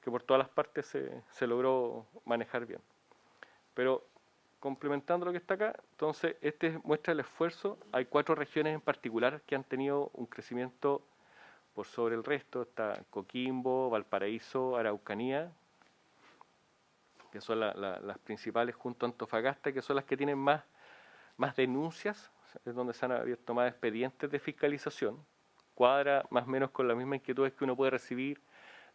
por todas las partes se logró manejar bien. Pero complementando lo que está acá, entonces muestra el esfuerzo. Hay 4 regiones en particular que han tenido un crecimiento por sobre el resto. Está Coquimbo, Valparaíso, Araucanía, que son las principales, junto a Antofagasta, que son las que tienen más denuncias, es donde se han abierto más expedientes de fiscalización. Cuadra más o menos con las mismas inquietudes que uno puede recibir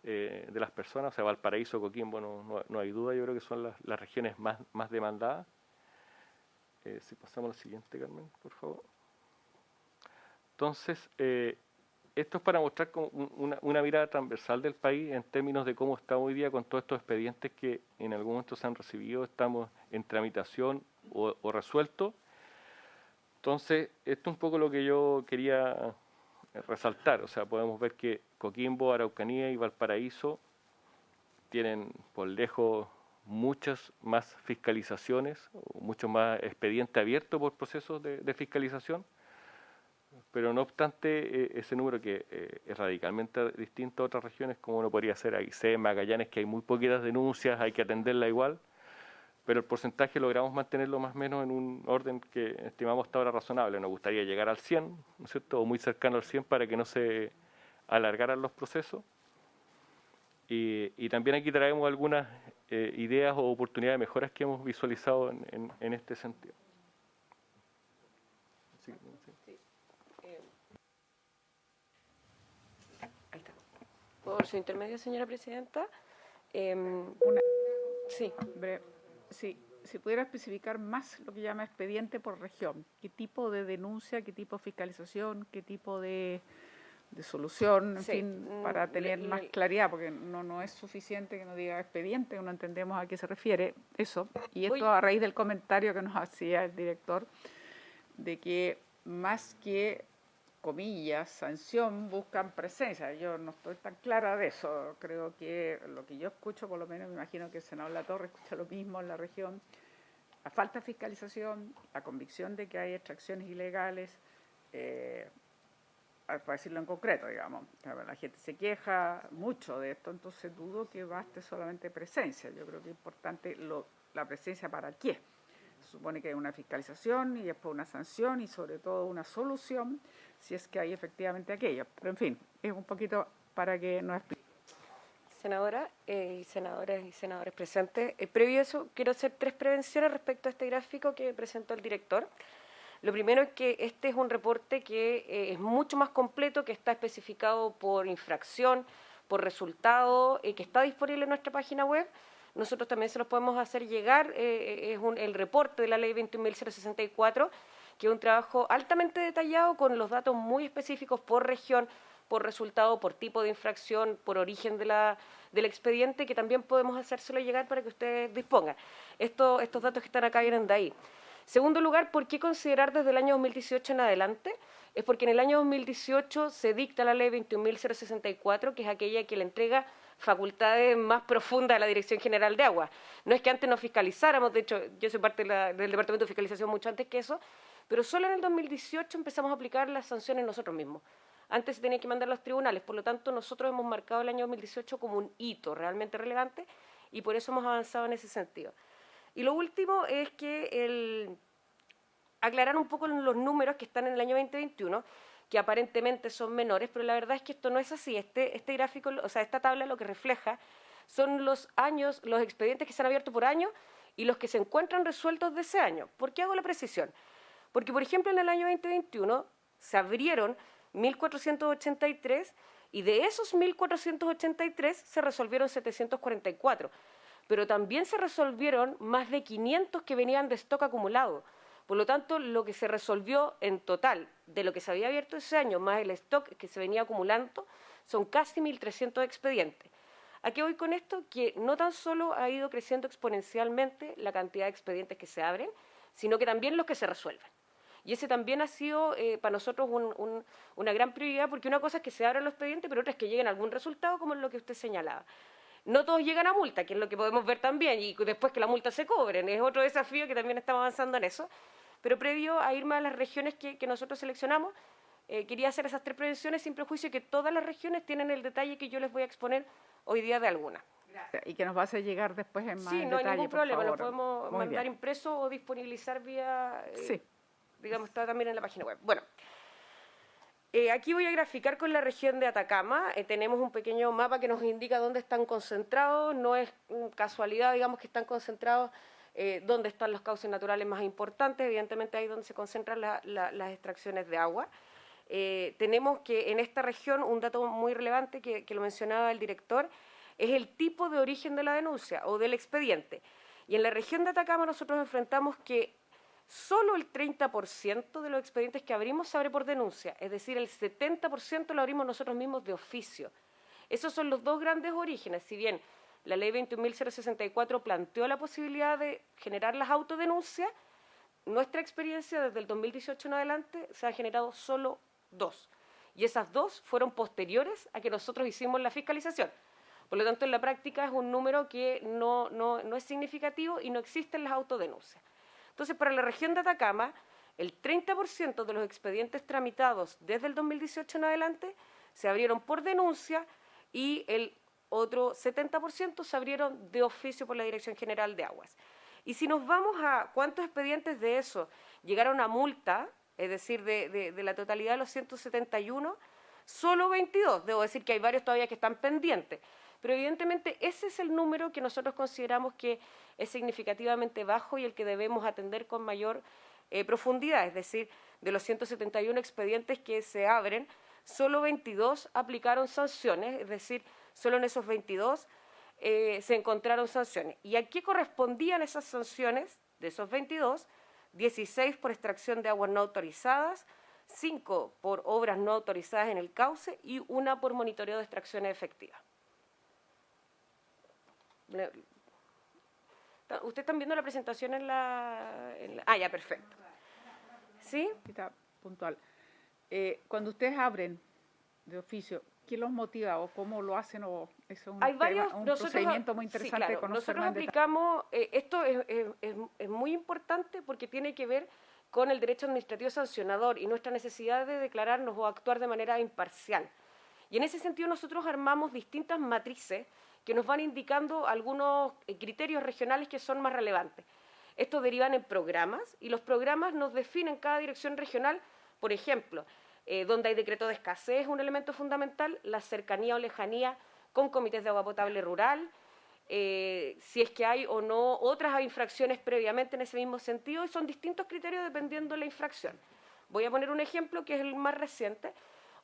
de las personas. O sea, Valparaíso, Coquimbo, no hay duda, yo creo que son las regiones más demandadas. Si pasamos a la siguiente, Carmen, por favor. Entonces, esto es para mostrar como una mirada transversal del país en términos de cómo está hoy día con todos estos expedientes que en algún momento se han recibido, estamos en tramitación o resueltos. Entonces, esto es un poco lo que yo quería resaltar. O sea, podemos ver que Coquimbo, Araucanía y Valparaíso tienen por lejos muchas más fiscalizaciones, mucho más expediente abierto por procesos de fiscalización, pero no obstante ese número que es radicalmente distinto a otras regiones, como uno podría ser Aysén, Magallanes, que hay muy poquitas denuncias, hay que atenderla igual, pero el porcentaje logramos mantenerlo más o menos en un orden que estimamos hasta ahora razonable. Nos gustaría llegar al 100, ¿no es cierto?, o muy cercano al 100 para que no se alargaran los procesos. Y también aquí traemos algunas ideas o oportunidades de mejoras que hemos visualizado en este sentido. Sí. Ahí está. Por su intermedio, señora presidenta. Sí. Si pudiera especificar más lo que llama expediente por región, qué tipo de denuncia, qué tipo de fiscalización, qué tipo de solución, en fin, para tener más claridad, porque no es suficiente que nos diga expediente, no entendemos a qué se refiere eso. Y esto a raíz del comentario que nos hacía el director, de que más que, comillas, sanción, buscan presencia. Yo no estoy tan clara de eso. Creo que lo que yo escucho, por lo menos me imagino que el senador Latorre escucha lo mismo en la región, la falta de fiscalización, la convicción de que hay extracciones ilegales, para decirlo en concreto, digamos. La gente se queja mucho de esto, entonces dudo que baste solamente presencia. Yo creo que es importante la presencia para qué. Se supone que hay una fiscalización y después una sanción y sobre todo una solución si es que hay efectivamente aquello. Pero en fin, es un poquito para que nos explique. Senadora y senadores presentes, previo a eso quiero hacer 3 prevenciones respecto a este gráfico que presentó el director. Lo primero es que este es un reporte que es mucho más completo, que está especificado por infracción, por resultado, que está disponible en nuestra página web. Nosotros también se los podemos hacer llegar, es el reporte de la ley 21.064, que es un trabajo altamente detallado con los datos muy específicos por región, por resultado, por tipo de infracción, por origen de del expediente, que también podemos hacérselo llegar para que ustedes dispongan. Estos datos que están acá vienen de ahí. Segundo lugar, ¿por qué considerar desde el año 2018 en adelante? Es porque en el año 2018 se dicta la ley 21.064, que es aquella que le entrega facultades más profundas a la Dirección General de Agua. No es que antes no fiscalizáramos, de hecho, yo soy parte del Departamento de Fiscalización mucho antes que eso, pero solo en el 2018 empezamos a aplicar las sanciones nosotros mismos. Antes se tenía que mandar a los tribunales, por lo tanto nosotros hemos marcado el año 2018 como un hito realmente relevante y por eso hemos avanzado en ese sentido. Y lo último es que aclarar un poco los números que están en el año 2021, que aparentemente son menores, pero la verdad es que esto no es así. Este gráfico, o sea, esta tabla lo que refleja son los años, los expedientes que se han abierto por año y los que se encuentran resueltos de ese año. ¿Por qué hago la precisión? Porque, por ejemplo, en el año 2021 se abrieron 1.483 y de esos 1.483 se resolvieron 744, pero también se resolvieron más de 500 que venían de stock acumulado. Por lo tanto, lo que se resolvió en total de lo que se había abierto ese año, más el stock que se venía acumulando, son casi 1.300 expedientes. ¿A qué voy con esto? Que no tan solo ha ido creciendo exponencialmente la cantidad de expedientes que se abren, sino que también los que se resuelven. Y ese también ha sido para nosotros una gran prioridad, porque una cosa es que se abran los expedientes, pero otra es que lleguen a algún resultado, como es lo que usted señalaba. No todos llegan a multa, que es lo que podemos ver también, y después que la multa se cobren. Es otro desafío que también estamos avanzando en eso. Pero previo a irme a las regiones que nosotros seleccionamos, quería hacer esas 3 prevenciones sin prejuicio que todas las regiones tienen el detalle que yo les voy a exponer hoy día de algunas. Gracias. Y que nos va a hacer llegar después en más sí, no detalle, hay ningún problema, por lo favor. podemos Muy mandar bien. impreso o disponibilizar vía, Sí. digamos, está también en la página web. Bueno, aquí voy a graficar con la región de Atacama. Tenemos un pequeño mapa que nos indica dónde están concentrados. No es casualidad, digamos, que están concentrados dónde están los cauces naturales más importantes. Evidentemente ahí es donde se concentran las extracciones de agua. Tenemos que en esta región, un dato muy relevante que lo mencionaba el director, es el tipo de origen de la denuncia o del expediente. Y en la región de Atacama nosotros enfrentamos que solo el 30% de los expedientes que abrimos se abre por denuncia, es decir, el 70% lo abrimos nosotros mismos de oficio. Esos son los 2 grandes orígenes. Si bien la ley 21.064 planteó la posibilidad de generar las autodenuncias, nuestra experiencia desde el 2018 en adelante se han generado solo 2. Y esas 2 fueron posteriores a que nosotros hicimos la fiscalización. Por lo tanto, en la práctica es un número que no es significativo y no existen las autodenuncias. Entonces, para la región de Atacama, el 30% de los expedientes tramitados desde el 2018 en adelante se abrieron por denuncia y el otro 70% se abrieron de oficio por la Dirección General de Aguas. Y si nos vamos a cuántos expedientes de eso llegaron a multa, es decir, de la totalidad de los 171, solo 22. Debo decir que hay varios todavía que están pendientes. Pero evidentemente ese es el número que nosotros consideramos que es significativamente bajo y el que debemos atender con mayor profundidad. Es decir, de los 171 expedientes que se abren, solo 22 aplicaron sanciones, es decir, solo en esos 22 se encontraron sanciones. ¿Y a qué correspondían esas sanciones? De esos 22, 16 por extracción de aguas no autorizadas, 5 por obras no autorizadas en el cauce y 1 por monitoreo de extracciones efectivas. ¿Ustedes están viendo la presentación en la...? Ah, ya, perfecto. ¿Sí? Está puntual. Cuando ustedes abren de oficio, ¿qué los motiva o cómo lo hacen? O eso es un procedimiento muy interesante. Sí, claro, conocer nosotros más en detalle. aplicamos, esto es muy importante porque tiene que ver con el derecho administrativo sancionador y nuestra necesidad de declararnos o actuar de manera imparcial. Y en ese sentido nosotros armamos distintas matrices que nos van indicando algunos criterios regionales que son más relevantes. Estos derivan en programas y los programas nos definen cada dirección regional, por ejemplo, donde hay decreto de escasez, un elemento fundamental, la cercanía o lejanía con comités de agua potable rural, si es que hay o no otras infracciones previamente en ese mismo sentido, y son distintos criterios dependiendo de la infracción. Voy a poner un ejemplo que es el más reciente.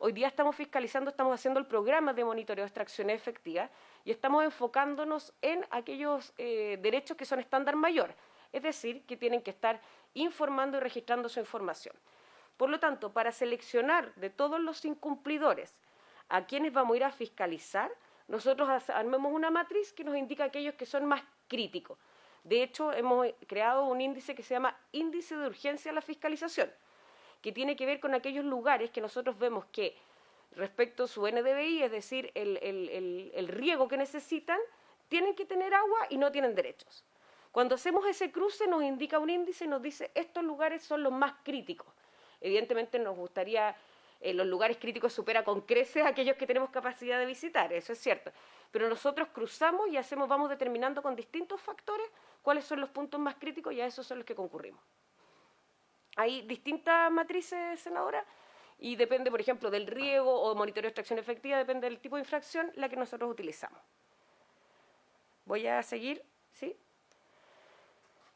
Hoy día estamos fiscalizando, estamos haciendo el programa de monitoreo de extracciones efectivas y estamos enfocándonos en aquellos derechos que son estándar mayor, es decir, que tienen que estar informando y registrando su información. Por lo tanto, para seleccionar de todos los incumplidores a quienes vamos a ir a fiscalizar, nosotros armemos una matriz que nos indica aquellos que son más críticos. De hecho, hemos creado un índice que se llama Índice de Urgencia a la Fiscalización, que tiene que ver con aquellos lugares que nosotros vemos que respecto a su NDVI, es decir, el riego que necesitan, tienen que tener agua y no tienen derechos. Cuando hacemos ese cruce nos indica un índice y nos dice estos lugares son los más críticos. Evidentemente nos gustaría, los lugares críticos supera con creces aquellos que tenemos capacidad de visitar, eso es cierto. Pero nosotros cruzamos y vamos determinando con distintos factores cuáles son los puntos más críticos y a esos son los que concurrimos. Hay distintas matrices, senadora, y depende, por ejemplo, del riego o monitoreo de extracción efectiva, depende del tipo de infracción la que nosotros utilizamos. Voy a seguir, ¿sí?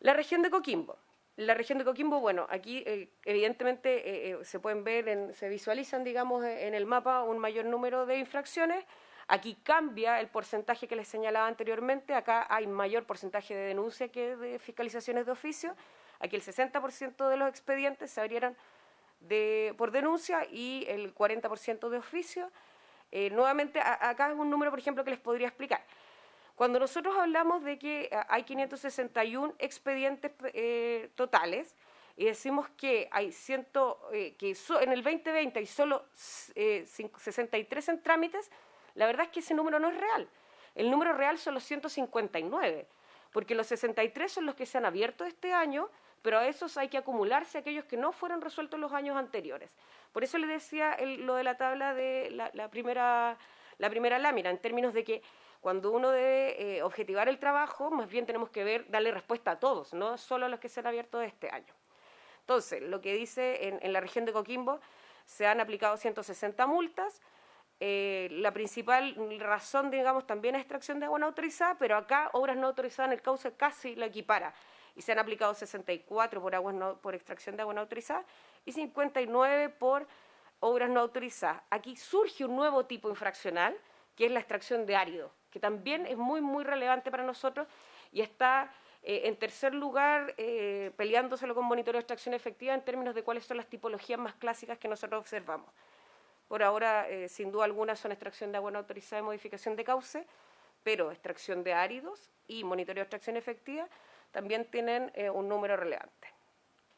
La región de Coquimbo. La región de Coquimbo, bueno, aquí evidentemente se pueden ver, se visualizan, digamos, en el mapa un mayor número de infracciones. Aquí cambia el porcentaje que les señalaba anteriormente. Acá hay mayor porcentaje de denuncia que de fiscalizaciones de oficio. Aquí el 60% de los expedientes se abrieron por denuncia y el 40% de oficio. Nuevamente, acá es un número, por ejemplo, que les podría explicar. Cuando nosotros hablamos de que hay 561 expedientes totales y decimos que hay en el 2020 hay solo 63 en trámites, la verdad es que ese número no es real. El número real son los 159, porque los 63 son los que se han abierto este año, pero a esos hay que acumularse aquellos que no fueron resueltos los años anteriores. Por eso le decía lo de la tabla de la primera lámina, en términos de que cuando uno debe objetivar el trabajo, más bien tenemos que darle respuesta a todos, no solo a los que se han abierto este año. Entonces, lo que dice en la región de Coquimbo, se han aplicado 160 multas. La principal razón, digamos, también es extracción de agua no autorizada, pero acá obras no autorizadas en el cauce casi la equipara. Y se han aplicado 64 por extracción de agua no autorizada y 59 por obras no autorizadas. Aquí surge un nuevo tipo infraccional, que es la extracción de árido, que también es muy, muy relevante para nosotros y está en tercer lugar peleándoselo con monitoreo de extracción efectiva en términos de cuáles son las tipologías más clásicas que nosotros observamos. Por ahora, sin duda alguna, son extracción de agua no autorizada y modificación de cauce, pero extracción de áridos y monitoreo de extracción efectiva también tienen un número relevante.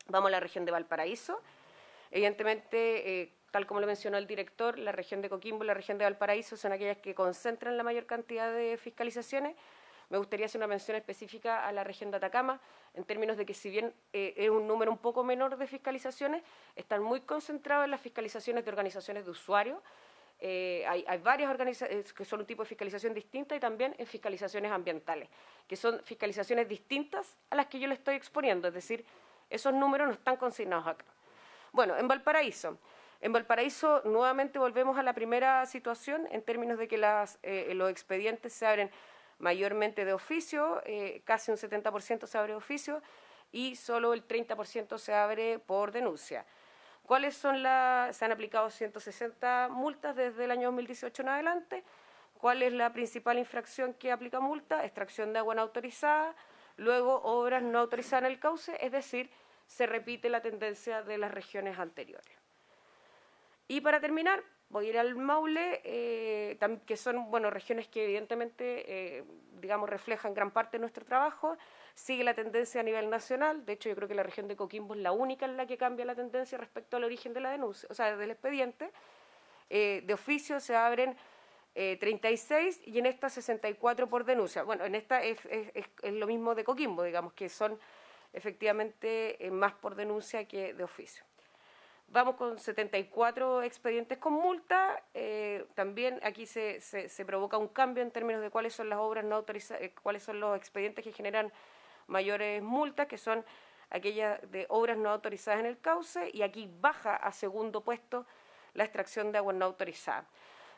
Vamos a la región de Valparaíso. Evidentemente, tal como lo mencionó el director, la región de Coquimbo y la región de Valparaíso son aquellas que concentran la mayor cantidad de fiscalizaciones. Me gustaría hacer una mención específica a la región de Atacama, en términos de que si bien es un número un poco menor de fiscalizaciones, están muy concentrados en las fiscalizaciones de organizaciones de usuarios. Hay varias organizaciones que son un tipo de fiscalización distinta y también en fiscalizaciones ambientales, que son fiscalizaciones distintas a las que yo le estoy exponiendo, es decir, esos números no están consignados acá. Bueno, en Valparaíso nuevamente volvemos a la primera situación en términos de que los expedientes se abren mayormente de oficio, casi un 70% se abre de oficio y solo el 30% se abre por denuncia. ¿Cuáles son se han aplicado 160 multas desde el año 2018 en adelante? ¿Cuál es la principal infracción que aplica multa? Extracción de agua no autorizada, luego obras no autorizadas en el cauce, es decir, se repite la tendencia de las regiones anteriores. Y para terminar, voy a ir al Maule, que son regiones que evidentemente digamos, reflejan gran parte de nuestro trabajo. Sigue la tendencia a nivel nacional. De hecho, yo creo que la región de Coquimbo es la única en la que cambia la tendencia respecto al origen de la denuncia, o sea, del expediente. De oficio se abren 36 y en esta 64 por denuncia. Bueno, en esta es lo mismo de Coquimbo, digamos, que son efectivamente más por denuncia que de oficio. Vamos con 74 expedientes con multa. También aquí se provoca un cambio en términos de cuáles son las obras no autorizadas, cuáles son los expedientes que generan mayores multas, que son aquellas de obras no autorizadas en el cauce, y aquí baja a segundo puesto la extracción de agua no autorizada.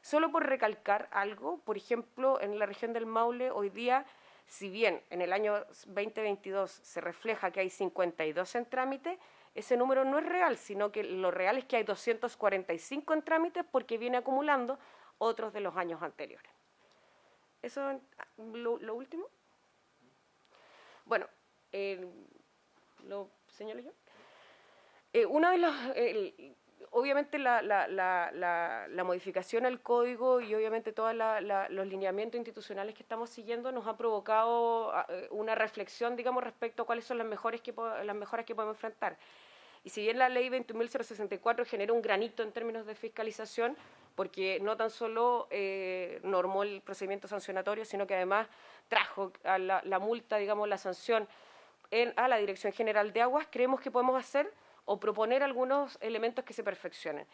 Solo por recalcar algo, por ejemplo, en la región del Maule hoy día, si bien en el año 2022 se refleja que hay 52 en trámite, ese número no es real, sino que lo real es que hay 245 en trámite porque viene acumulando otros de los años anteriores. ¿Eso es lo último? Bueno, ¿lo señalo yo? obviamente la modificación al código y obviamente todos los lineamientos institucionales que estamos siguiendo nos ha provocado una reflexión, digamos, respecto a cuáles son las mejoras que podemos enfrentar. Y si bien la ley 21.064 genera un granito en términos de fiscalización, porque no tan solo normó el procedimiento sancionatorio, sino que además trajo a la multa, digamos, la sanción a la Dirección General de Aguas, creemos que podemos hacer o proponer algunos elementos que se perfeccionen.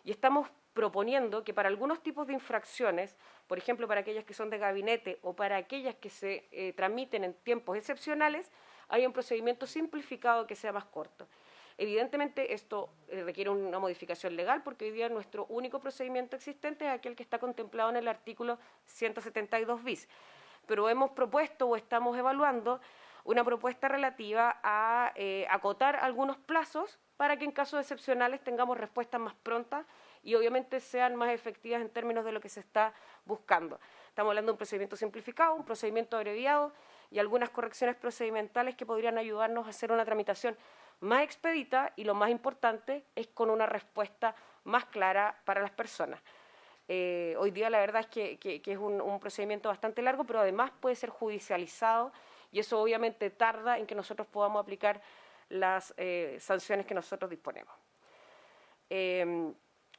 Y estamos proponiendo que para algunos tipos de infracciones, por ejemplo, para aquellas que son de gabinete o para aquellas que se tramiten en tiempos excepcionales, haya un procedimiento simplificado que sea más corto. Evidentemente, esto requiere una modificación legal porque hoy día nuestro único procedimiento existente es aquel que está contemplado en el artículo 172 bis. Pero hemos propuesto o estamos evaluando una propuesta relativa a acotar algunos plazos para que en casos excepcionales tengamos respuestas más prontas y obviamente sean más efectivas en términos de lo que se está buscando. Estamos hablando de un procedimiento simplificado, un procedimiento abreviado y algunas correcciones procedimentales que podrían ayudarnos a hacer una tramitación más expedita y lo más importante es con una respuesta más clara para las personas. Hoy día la verdad es que es un procedimiento bastante largo, pero además puede ser judicializado y eso obviamente tarda en que nosotros podamos aplicar las sanciones que nosotros disponemos.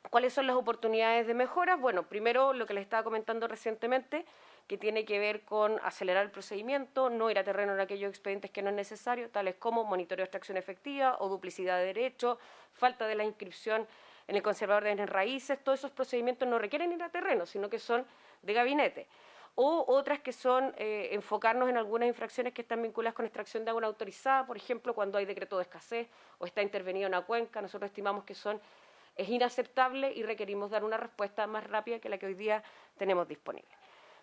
¿Cuáles son las oportunidades de mejora? Bueno, primero lo que les estaba comentando recientemente, que tiene que ver con acelerar el procedimiento, no ir a terreno en aquellos expedientes que no es necesario, tales como monitoreo de extracción efectiva o duplicidad de derechos, falta de la inscripción en el conservador de bienes raíces. Todos esos procedimientos no requieren ir a terreno, sino que son de gabinete. O otras que son enfocarnos en algunas infracciones que están vinculadas con extracción de agua no autorizada, por ejemplo, cuando hay decreto de escasez o está intervenida una cuenca, nosotros estimamos que es inaceptable y requerimos dar una respuesta más rápida que la que hoy día tenemos disponible.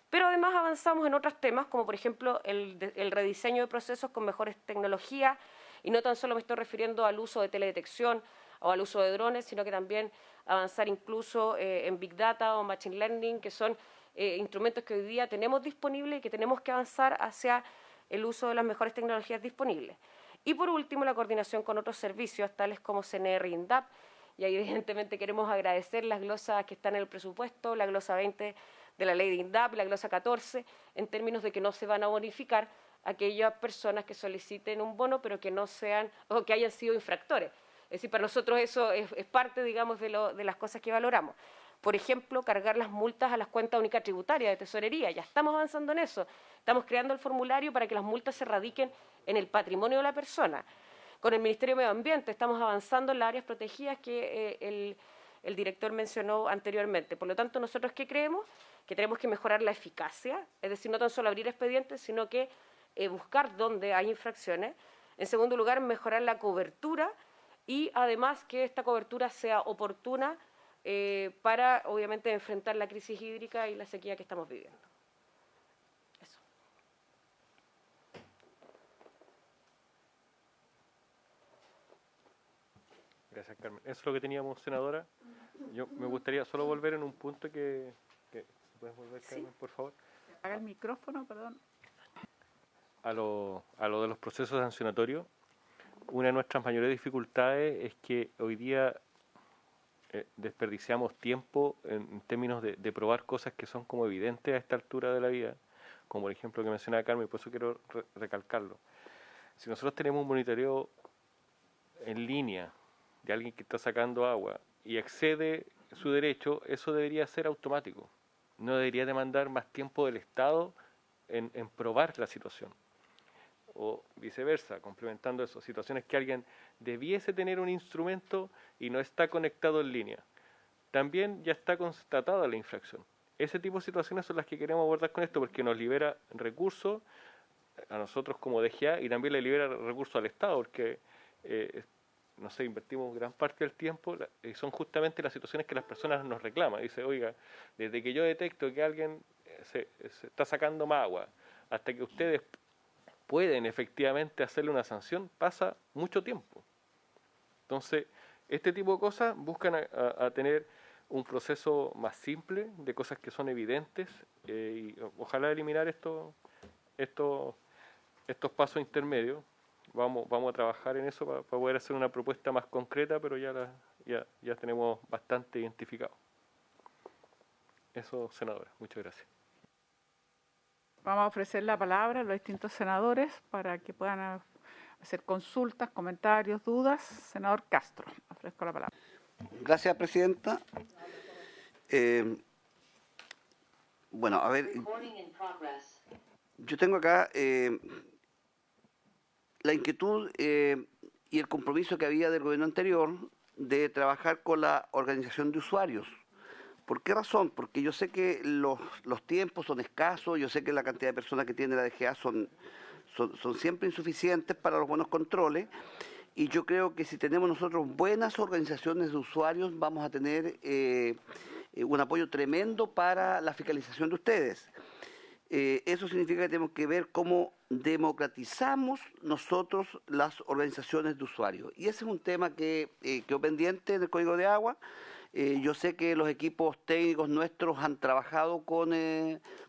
Pero además avanzamos en otros temas, como por ejemplo el rediseño de procesos con mejores tecnologías, y no tan solo me estoy refiriendo al uso de teledetección o al uso de drones, sino que también avanzar incluso en Big Data o Machine Learning, que son instrumentos que hoy día tenemos disponibles y que tenemos que avanzar hacia el uso de las mejores tecnologías disponibles. Y por último, la coordinación con otros servicios, tales como CNR y INDAP, y ahí evidentemente queremos agradecer las glosas que están en el presupuesto, la glosa 20 de la ley de INDAP, la glosa 14, en términos de que no se van a bonificar aquellas personas que soliciten un bono, pero que no sean, o que hayan sido infractores. Es decir, para nosotros eso es parte, digamos, de las cosas que valoramos. Por ejemplo, cargar las multas a las cuentas únicas tributarias de tesorería. Ya estamos avanzando en eso. Estamos creando el formulario para que las multas se radiquen en el patrimonio de la persona. Con el Ministerio de Medio Ambiente estamos avanzando en las áreas protegidas que el director mencionó anteriormente. Por lo tanto, nosotros ¿qué creemos? Que tenemos que mejorar la eficacia, es decir, no tan solo abrir expedientes, sino que buscar dónde hay infracciones. En segundo lugar, mejorar la cobertura y además que esta cobertura sea oportuna para, obviamente, enfrentar la crisis hídrica y la sequía que estamos viviendo. Eso. Gracias, Carmen. Eso es lo que teníamos, senadora. Yo me gustaría solo volver en un punto que ¿puedes volver, Carmen, por favor? Apaga el micrófono, perdón. A lo de los procesos sancionatorios. Una de nuestras mayores dificultades es que hoy día desperdiciamos tiempo en términos de probar cosas que son como evidentes a esta altura de la vida, como por ejemplo lo que mencionaba Carmen, y por eso quiero recalcarlo. Si nosotros tenemos un monitoreo en línea de alguien que está sacando agua y excede su derecho, eso debería ser automático. No debería demandar más tiempo del Estado en probar la situación. O viceversa, complementando eso, situaciones que alguien debiese tener un instrumento y no está conectado en línea. También ya está constatada la infracción. Ese tipo de situaciones son las que queremos abordar con esto, porque nos libera recursos a nosotros como DGA y también le libera recursos al Estado, porque no sé, invertimos gran parte del tiempo y son justamente las situaciones que las personas nos reclaman. Dice, oiga, desde que yo detecto que alguien se está sacando más agua hasta que ustedes pueden efectivamente hacerle una sanción, pasa mucho tiempo. Entonces, este tipo de cosas buscan a tener un proceso más simple, de cosas que son evidentes, y ojalá eliminar estos pasos intermedios. Vamos a trabajar en eso para poder hacer una propuesta más concreta, pero ya ya tenemos bastante identificado. Eso, senadora, muchas gracias. Vamos a ofrecer la palabra a los distintos senadores para que puedan hacer consultas, comentarios, dudas. Senador Castro, ofrezco la palabra. Gracias, presidenta. Bueno, a ver, yo tengo acá la inquietud y el compromiso que había del gobierno anterior de trabajar con la organización de usuarios. ¿Por qué razón? Porque yo sé que los tiempos son escasos, yo sé que la cantidad de personas que tiene la DGA son siempre insuficientes para los buenos controles, y yo creo que si tenemos nosotros buenas organizaciones de usuarios vamos a tener un apoyo tremendo para la fiscalización de ustedes. Eso significa que tenemos que ver cómo democratizamos nosotros las organizaciones de usuarios. Y ese es un tema que quedó pendiente del Código de Agua. Yo sé que los equipos técnicos nuestros han trabajado con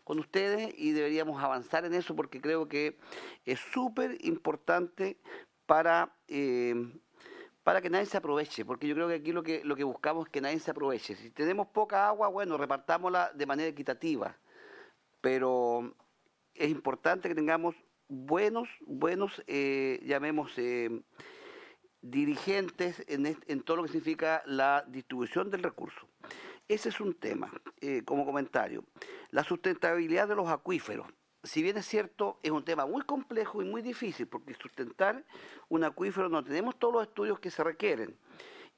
ustedes y deberíamos avanzar en eso porque creo que es súper importante para que nadie se aproveche, porque yo creo que aquí lo que buscamos es que nadie se aproveche. Si tenemos poca agua, bueno, repartámosla de manera equitativa, pero es importante que tengamos buenos llamemos, dirigentes en todo lo que significa la distribución del recurso. Ese es un tema, como comentario. La sustentabilidad de los acuíferos. Si bien es cierto, es un tema muy complejo y muy difícil, porque sustentar un acuífero no tenemos todos los estudios que se requieren.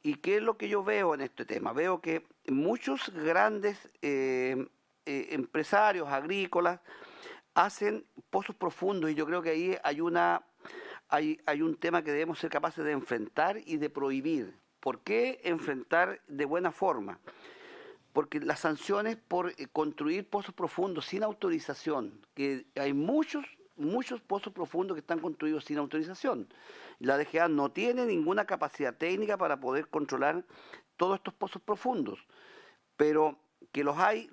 ¿Y qué es lo que yo veo en este tema? Veo que muchos grandes empresarios agrícolas hacen pozos profundos y yo creo que ahí hay un tema que debemos ser capaces de enfrentar y de prohibir. ¿Por qué enfrentar de buena forma? Porque las sanciones por construir pozos profundos sin autorización, que hay muchos pozos profundos que están construidos sin autorización. La DGA no tiene ninguna capacidad técnica para poder controlar todos estos pozos profundos, pero que los hay.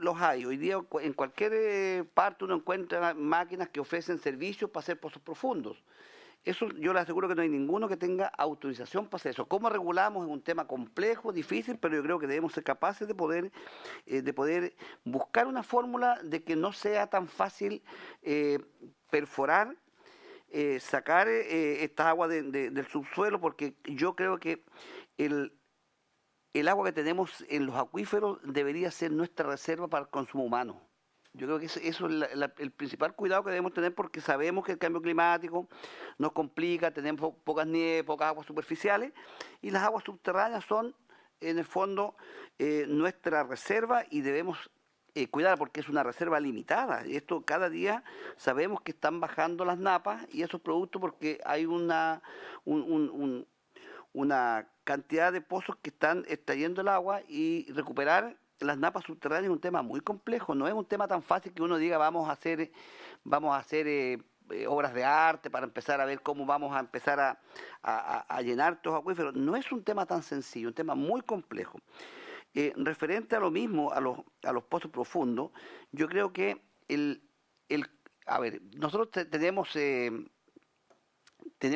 Hoy día en cualquier parte uno encuentra máquinas que ofrecen servicios para hacer pozos profundos. Eso yo le aseguro que no hay ninguno que tenga autorización para hacer eso. ¿Cómo regulamos? Es un tema complejo, difícil, pero yo creo que debemos ser capaces de poder buscar una fórmula de que no sea tan fácil perforar, sacar esta agua del subsuelo, porque yo creo que el agua que tenemos en los acuíferos debería ser nuestra reserva para el consumo humano. Yo creo que eso es el principal cuidado que debemos tener porque sabemos que el cambio climático nos complica, tenemos pocas nieves, pocas aguas superficiales y las aguas subterráneas son en el fondo nuestra reserva y debemos cuidarla porque es una reserva limitada. Y esto cada día sabemos que están bajando las napas y eso es producto porque hay una cantidad de pozos que están extrayendo el agua y recuperar las napas subterráneas es un tema muy complejo, no es un tema tan fácil que uno diga vamos a hacer obras de arte para empezar a ver cómo vamos a empezar a llenar estos acuíferos. No es un tema tan sencillo, un tema muy complejo. Referente a lo mismo, a los pozos profundos, yo creo que nosotros tenemos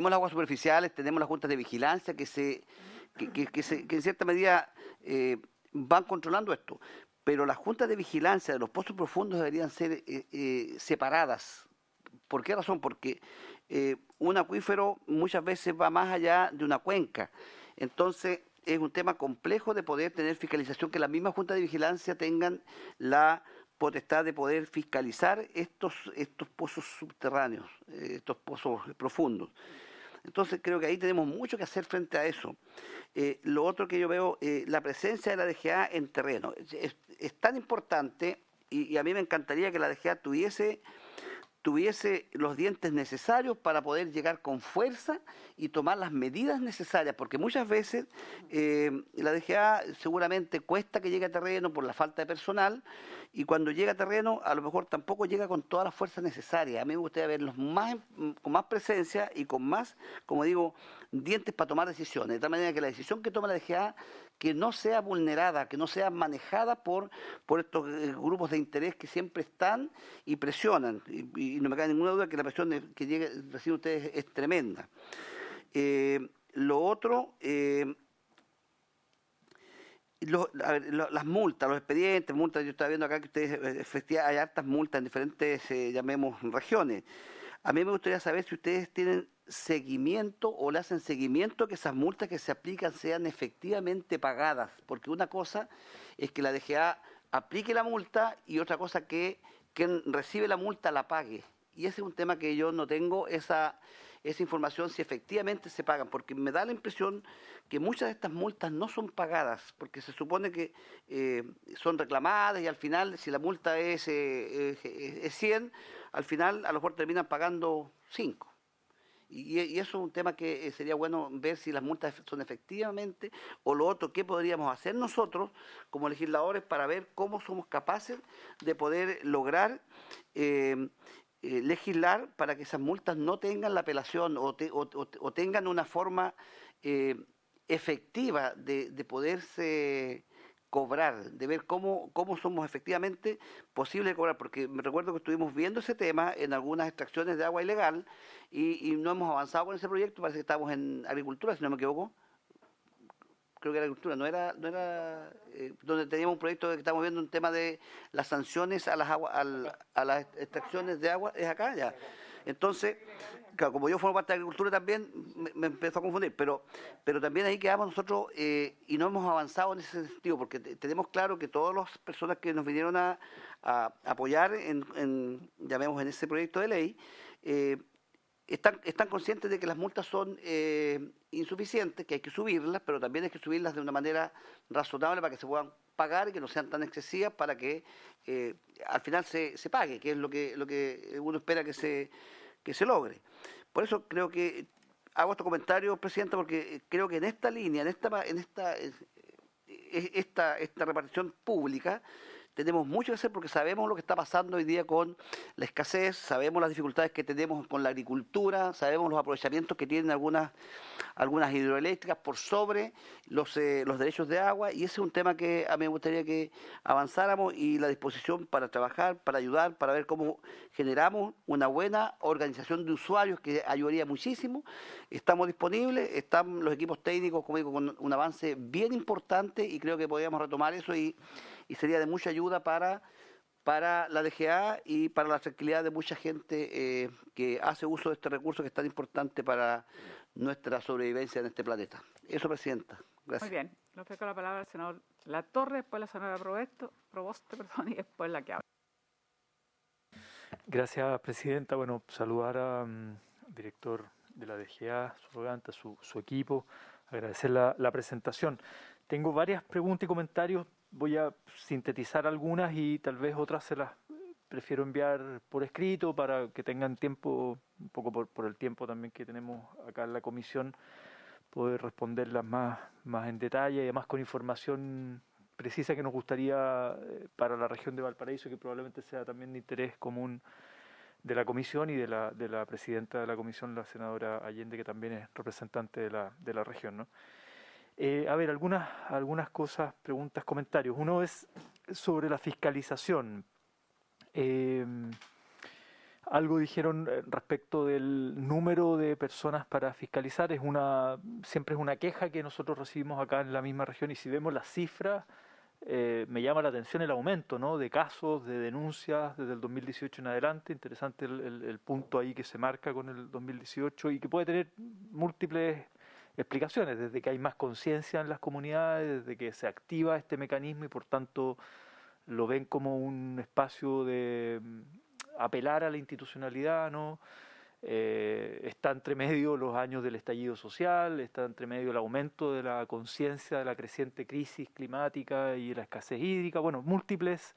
las aguas superficiales, tenemos las juntas de vigilancia que en cierta medida van controlando esto, pero las juntas de vigilancia de los pozos profundos deberían ser separadas. ¿Por qué razón? Porque un acuífero muchas veces va más allá de una cuenca, entonces es un tema complejo de poder tener fiscalización, que las mismas juntas de vigilancia tengan la potestad de poder fiscalizar estos pozos subterráneos, estos pozos profundos. Entonces creo que ahí tenemos mucho que hacer frente a eso. Lo otro que yo veo, la presencia de la DGA en terreno. Es tan importante y a mí me encantaría que la DGA tuviese los dientes necesarios para poder llegar con fuerza y tomar las medidas necesarias, porque muchas veces la DGA seguramente cuesta que llegue a terreno por la falta de personal y cuando llega a terreno a lo mejor tampoco llega con toda la fuerza necesaria. A mí me gustaría verlos con más presencia y con más, como digo, dientes para tomar decisiones, de tal manera que la decisión que toma la DGA que no sea vulnerada, que no sea manejada por estos grupos de interés que siempre están y presionan. Y no me cabe ninguna duda que la presión que reciben ustedes es tremenda. Lo otro, las multas, los expedientes, multas, yo estaba viendo acá que ustedes, efectivamente, hay hartas multas en diferentes, llamemos, regiones. A mí me gustaría saber si ustedes tienen seguimiento o le hacen seguimiento que esas multas que se aplican sean efectivamente pagadas, porque una cosa es que la DGA aplique la multa y otra cosa que quien recibe la multa la pague. Y ese es un tema que yo no tengo esa información si efectivamente se pagan, porque me da la impresión que muchas de estas multas no son pagadas, porque se supone que son reclamadas y al final, si la multa es 100, al final a lo mejor terminan pagando 5. Y eso es un tema que sería bueno ver si las multas son efectivamente, o lo otro, qué podríamos hacer nosotros como legisladores para ver cómo somos capaces de poder lograr legislar para que esas multas no tengan la apelación o tengan una forma efectiva de poderse cobrar, de ver cómo somos efectivamente posibles de cobrar, porque me recuerdo que estuvimos viendo ese tema en algunas extracciones de agua ilegal y no hemos avanzado con ese proyecto, parece que estamos en agricultura, si no me equivoco. Creo que era agricultura, no era donde teníamos un proyecto que estamos viendo un tema de las sanciones a las extracciones de agua, es acá ya. Entonces, claro, como yo formo parte de agricultura también, me empezó a confundir, pero también ahí quedamos nosotros y no hemos avanzado en ese sentido, porque tenemos claro que todas las personas que nos vinieron a apoyar llamemos, en ese proyecto de ley, están conscientes de que las multas son insuficientes, que hay que subirlas, pero también hay que subirlas de una manera razonable para que se puedan pagar y que no sean tan excesivas para que al final se pague, que es lo que uno espera que se logre. Por eso creo que hago este comentario, Presidenta, porque creo que en esta línea, esta repartición pública, tenemos mucho que hacer porque sabemos lo que está pasando hoy día con la escasez, sabemos las dificultades que tenemos con la agricultura, sabemos los aprovechamientos que tienen algunas hidroeléctricas por sobre los derechos de agua, y ese es un tema que a mí me gustaría que avanzáramos, y la disposición para trabajar, para ayudar, para ver cómo generamos una buena organización de usuarios que ayudaría muchísimo. Estamos disponibles, están los equipos técnicos, como digo, con un avance bien importante, y creo que podríamos retomar eso y sería de mucha ayuda para la DGA y para la tranquilidad de mucha gente que hace uso de este recurso que es tan importante para nuestra sobrevivencia en este planeta. Eso, Presidenta. Gracias. Muy bien. Le ofrezco la palabra al senador Latorre, después la senadora Proboste, y después la que habla. Gracias, Presidenta. Bueno, saludar al director de la DGA, subrogante, a su equipo, agradecer la presentación. Tengo varias preguntas y comentarios. Voy a sintetizar algunas y tal vez otras se las prefiero enviar por escrito para que tengan tiempo, un poco por el tiempo también que tenemos acá en la comisión, poder responderlas más en detalle y además con información precisa que nos gustaría para la región de Valparaíso, que probablemente sea también de interés común de la comisión y de la presidenta de la comisión, la senadora Allende, que también es representante de la región, ¿no? A ver, algunas cosas, preguntas, comentarios. Uno es sobre la fiscalización. Algo dijeron respecto del número de personas para fiscalizar. Siempre es una queja que nosotros recibimos acá en la misma región, y si vemos las cifras, me llama la atención el aumento, ¿no?, de casos, de denuncias desde el 2018 en adelante. Interesante el punto ahí que se marca con el 2018 y que puede tener múltiples explicaciones, desde que hay más conciencia en las comunidades, desde que se activa este mecanismo y por tanto lo ven como un espacio de apelar a la institucionalidad, ¿no? Está entre medio los años del estallido social, está entre medio el aumento de la conciencia de la creciente crisis climática y la escasez hídrica, bueno, múltiples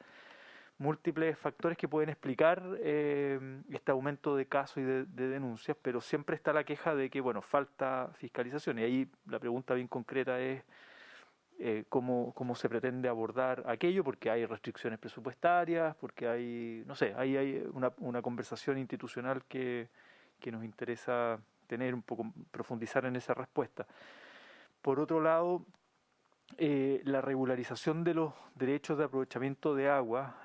factores que pueden explicar este aumento de casos y de denuncias, pero siempre está la queja de que, bueno, falta fiscalización, y ahí la pregunta bien concreta es cómo se pretende abordar aquello, porque hay restricciones presupuestarias, porque hay, no sé, hay una conversación institucional que nos interesa tener un poco, profundizar en esa respuesta. Por otro lado, la regularización de los derechos de aprovechamiento de agua,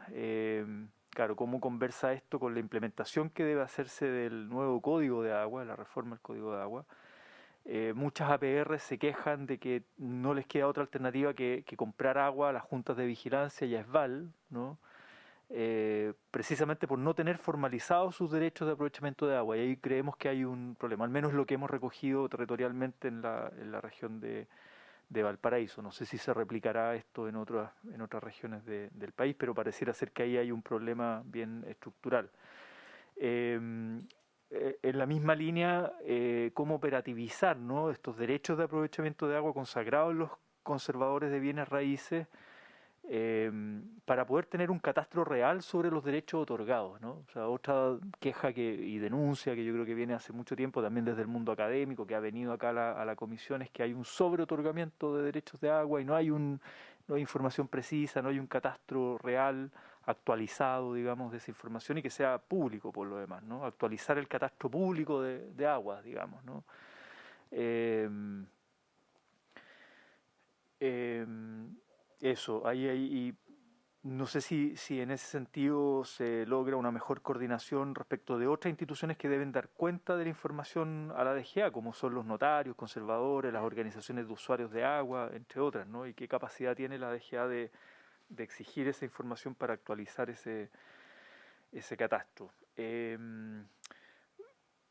claro, cómo conversa esto con la implementación que debe hacerse del nuevo Código de Agua, la reforma del Código de Agua, Muchas APR se quejan de que no les queda otra alternativa que comprar agua a las juntas de vigilancia y a ESVAL, ¿no? Precisamente por no tener formalizados sus derechos de aprovechamiento de agua. Y ahí creemos que hay un problema, al menos lo que hemos recogido territorialmente en la región de Valparaíso. No sé si se replicará esto en otras regiones del país, pero pareciera ser que ahí hay un problema bien estructural. En la misma línea, cómo operativizar, ¿no?, estos derechos de aprovechamiento de agua consagrados en los conservadores de bienes raíces, para poder tener un catastro real sobre los derechos otorgados, ¿no? O sea, otra queja y denuncia que yo creo que viene hace mucho tiempo también desde el mundo académico, que ha venido acá a la comisión, es que hay un sobreotorgamiento de derechos de agua y no hay información precisa, no hay un catastro real actualizado, digamos, de esa información y que sea público por lo demás, ¿no? Actualizar el catastro público de aguas, digamos, ¿no? Eso, y no sé si en ese sentido se logra una mejor coordinación respecto de otras instituciones que deben dar cuenta de la información a la DGA, como son los notarios, conservadores, las organizaciones de usuarios de agua, entre otras, ¿no? Y qué capacidad tiene la DGA de exigir esa información para actualizar ese catastro.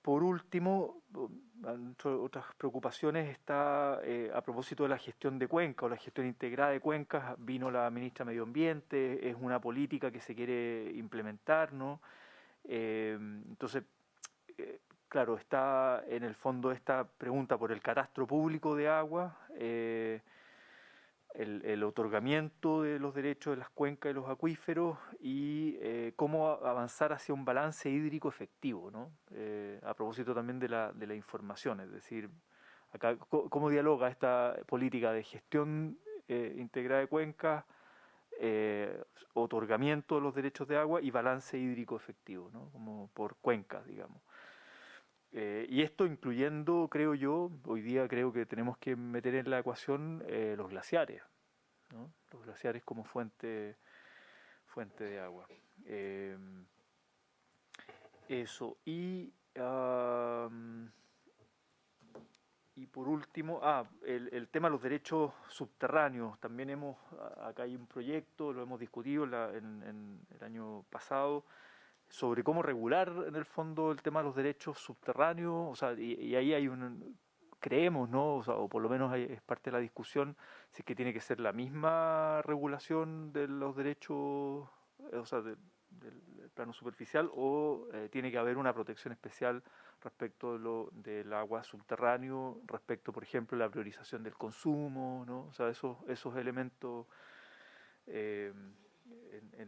Por último, entre otras preocupaciones, está a propósito de la gestión de cuencas o la gestión integrada de cuencas. Vino la ministra de Medio Ambiente, es una política que se quiere implementar, ¿no? Entonces, claro, está en el fondo esta pregunta por el catastro público de agua, el otorgamiento de los derechos de las cuencas y los acuíferos y cómo avanzar hacia un balance hídrico efectivo, ¿no? A propósito también de la información, es decir, acá cómo dialoga esta política de gestión integrada de cuencas, otorgamiento de los derechos de agua y balance hídrico efectivo, ¿no? Como por cuencas, digamos. Y esto incluyendo, creo yo, hoy día creo que tenemos que meter en la ecuación los glaciares, ¿no? Los glaciares como fuente de agua. Eso. Y por último, el tema de los derechos subterráneos. También acá hay un proyecto, lo hemos discutido en el año pasado, sobre cómo regular en el fondo el tema de los derechos subterráneos, o sea, y ahí creemos, ¿no? O por lo menos es parte de la discusión, si es que tiene que ser la misma regulación de los derechos, o sea, del plano superficial, o tiene que haber una protección especial respecto del agua subterráneo, respecto, por ejemplo, la priorización del consumo, ¿no? O sea, esos elementos en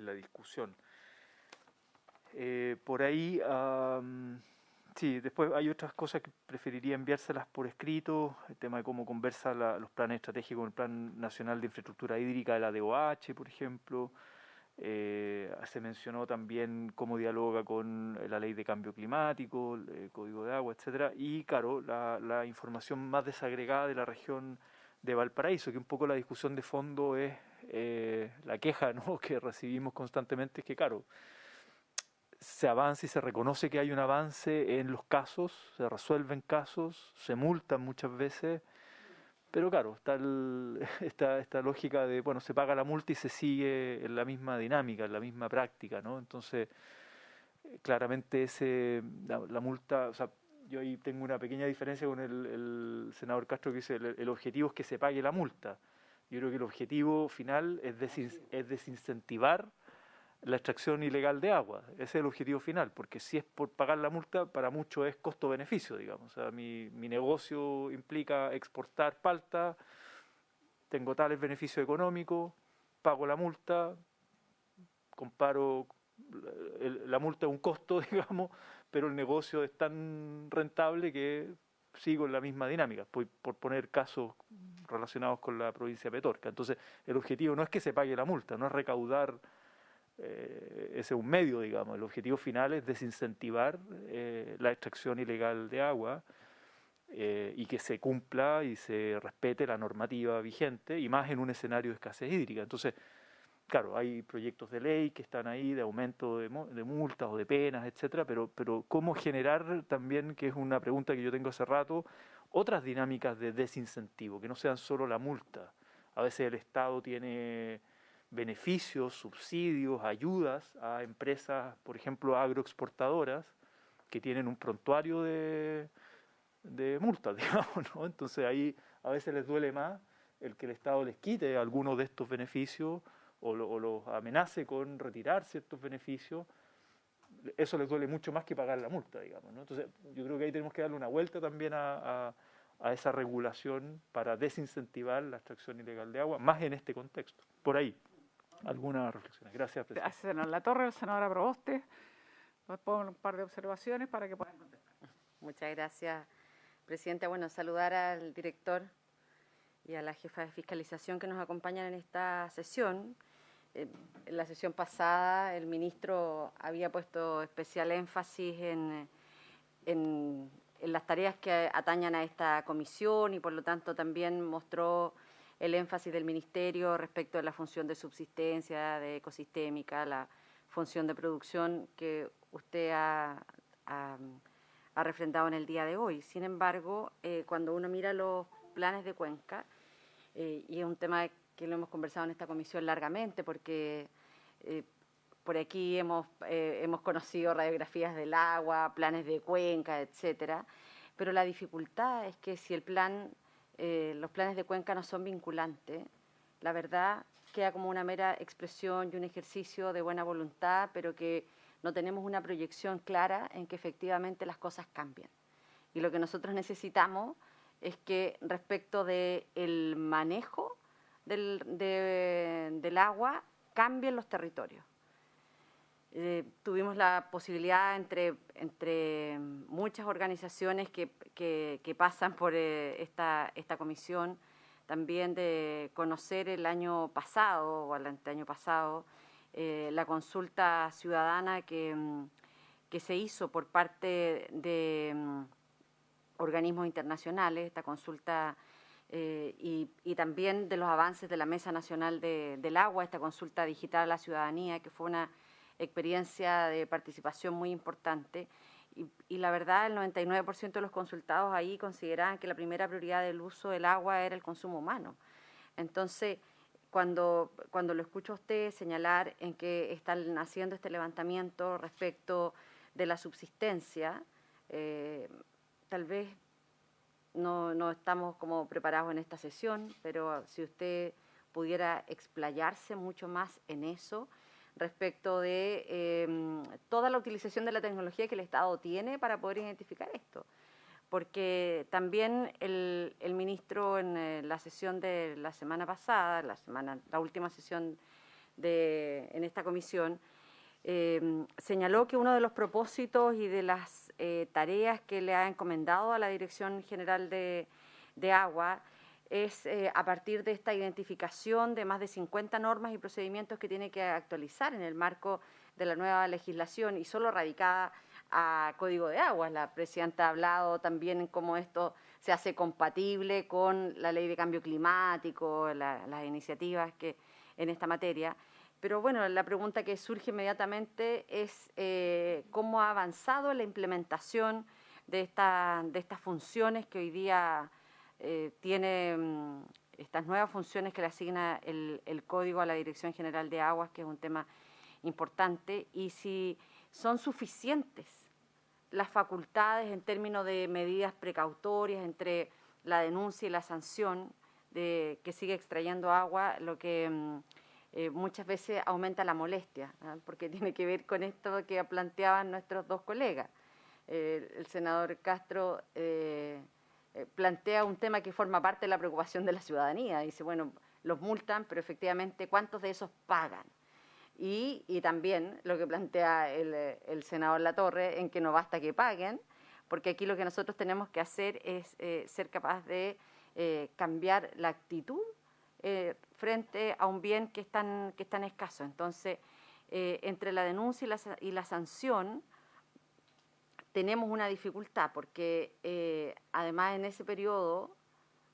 la discusión. Por ahí, sí, después hay otras cosas que preferiría enviárselas por escrito, el tema de cómo conversa los planes estratégicos, el Plan Nacional de Infraestructura Hídrica de la DOH, por ejemplo. Se mencionó también cómo dialoga con la Ley de Cambio Climático, el Código de Agua, etcétera, y claro, la información más desagregada de la región de Valparaíso, que un poco la discusión de fondo es la queja, ¿no?, que recibimos constantemente, es que claro, se avanza y se reconoce que hay un avance en los casos, se resuelven casos, se multan muchas veces, pero claro, está esta lógica de, bueno, se paga la multa y se sigue en la misma dinámica, en la misma práctica, ¿no? Entonces, claramente la multa, o sea, yo ahí tengo una pequeña diferencia con el senador Castro, que dice el objetivo es que se pague la multa. Yo creo que el objetivo final es desincentivar la extracción ilegal de agua. Ese es el objetivo final, porque si es por pagar la multa, para muchos es costo-beneficio, digamos. O sea, mi negocio implica exportar palta, tengo tales beneficios económicos, pago la multa, comparo, la multa es un costo, digamos, pero el negocio es tan rentable que sigo en la misma dinámica, por poner casos relacionados con la provincia de Petorca. Entonces, el objetivo no es que se pague la multa, no es recaudar. Ese es un medio, digamos. El objetivo final es desincentivar la extracción ilegal de agua y que se cumpla y se respete la normativa vigente, y más en un escenario de escasez hídrica. Entonces, claro, hay proyectos de ley que están ahí de aumento de multas o de penas, etcétera, pero cómo generar también, que es una pregunta que yo tengo hace rato, otras dinámicas de desincentivo, que no sean solo la multa. A veces el Estado tiene beneficios, subsidios, ayudas a empresas, por ejemplo, agroexportadoras, que tienen un prontuario de multas, digamos, ¿no? Entonces ahí a veces les duele más el que el Estado les quite algunos de estos beneficios o los amenace con retirar ciertos beneficios. Eso les duele mucho más que pagar la multa, digamos, ¿no? Entonces yo creo que ahí tenemos que darle una vuelta también a esa regulación para desincentivar la extracción ilegal de agua, más en este contexto. Por ahí, algunas reflexiones. Gracias, presidente. Gracias, senador Latorre. Senadora Proboste, nos pongo un par de observaciones para que puedan contestar. Muchas gracias, presidenta. Bueno, saludar al director y a la jefa de fiscalización que nos acompañan en esta sesión. En la sesión pasada el ministro había puesto especial énfasis en las tareas que atañan a esta comisión y por lo tanto también mostró el énfasis del ministerio respecto de la función de subsistencia, de ecosistémica, la función de producción que usted ha refrendado en el día de hoy. Sin embargo, cuando uno mira los planes de cuenca, y es un tema que lo hemos conversado en esta comisión largamente, porque por aquí hemos conocido radiografías del agua, planes de cuenca, etcétera, pero la dificultad es que si los planes de cuenca no son vinculantes, la verdad queda como una mera expresión y un ejercicio de buena voluntad, pero que no tenemos una proyección clara en que efectivamente las cosas cambien. Y lo que nosotros necesitamos es que respecto del manejo del agua cambien los territorios. Tuvimos la posibilidad entre muchas organizaciones que pasan por esta comisión también de conocer el año pasado o el anteaño pasado la consulta ciudadana que se hizo por parte de organismos internacionales, esta consulta y también de los avances de la Mesa Nacional del Agua, esta consulta digital a la ciudadanía, que fue una experiencia de participación muy importante. Y la verdad, el 99% de los consultados ahí consideraban que la primera prioridad del uso del agua era el consumo humano. Entonces, cuando lo escucho a usted señalar en que están haciendo este levantamiento respecto de la subsistencia, tal vez no estamos como preparados en esta sesión, pero si usted pudiera explayarse mucho más en eso, respecto de toda la utilización de la tecnología que el Estado tiene para poder identificar esto. Porque también el ministro en la sesión de la semana pasada, la última sesión en esta comisión, señaló que uno de los propósitos y de las tareas que le ha encomendado a la Dirección General de Agua es a partir de esta identificación de más de 50 normas y procedimientos que tiene que actualizar en el marco de la nueva legislación y solo radicada a Código de Aguas. La presidenta ha hablado también en cómo esto se hace compatible con la Ley de Cambio Climático, las iniciativas que en esta materia. Pero bueno, la pregunta que surge inmediatamente es cómo ha avanzado la implementación de estas funciones que hoy día tiene estas nuevas funciones que le asigna el Código a la Dirección General de Aguas, que es un tema importante, y si son suficientes las facultades en términos de medidas precautorias entre la denuncia y la sanción de que sigue extrayendo agua, lo que muchas veces aumenta la molestia, ¿no? Porque tiene que ver con esto que planteaban nuestros dos colegas. El senador Castro plantea un tema que forma parte de la preocupación de la ciudadanía. Dice, bueno, los multan, pero efectivamente, ¿cuántos de esos pagan? Y también lo que plantea el senador Latorre, en que no basta que paguen, porque aquí lo que nosotros tenemos que hacer es ser capaz de cambiar la actitud frente a un bien que es tan escaso. Entonces, entre la denuncia y la sanción, tenemos una dificultad, porque además en ese periodo,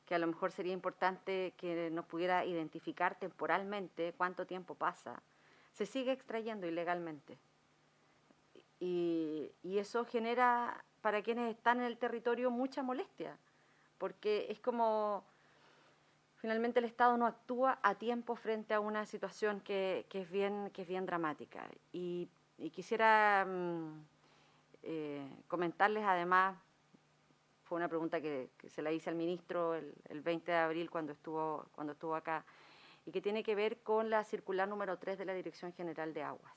que a lo mejor sería importante que nos pudiera identificar temporalmente cuánto tiempo pasa, se sigue extrayendo ilegalmente. Y eso genera para quienes están en el territorio mucha molestia, porque es como finalmente el Estado no actúa a tiempo frente a una situación que es bien dramática. Y quisiera comentarles además, fue una pregunta que se la hice al ministro el 20 de abril cuando estuvo acá, y que tiene que ver con la circular número 3 de la Dirección General de Aguas.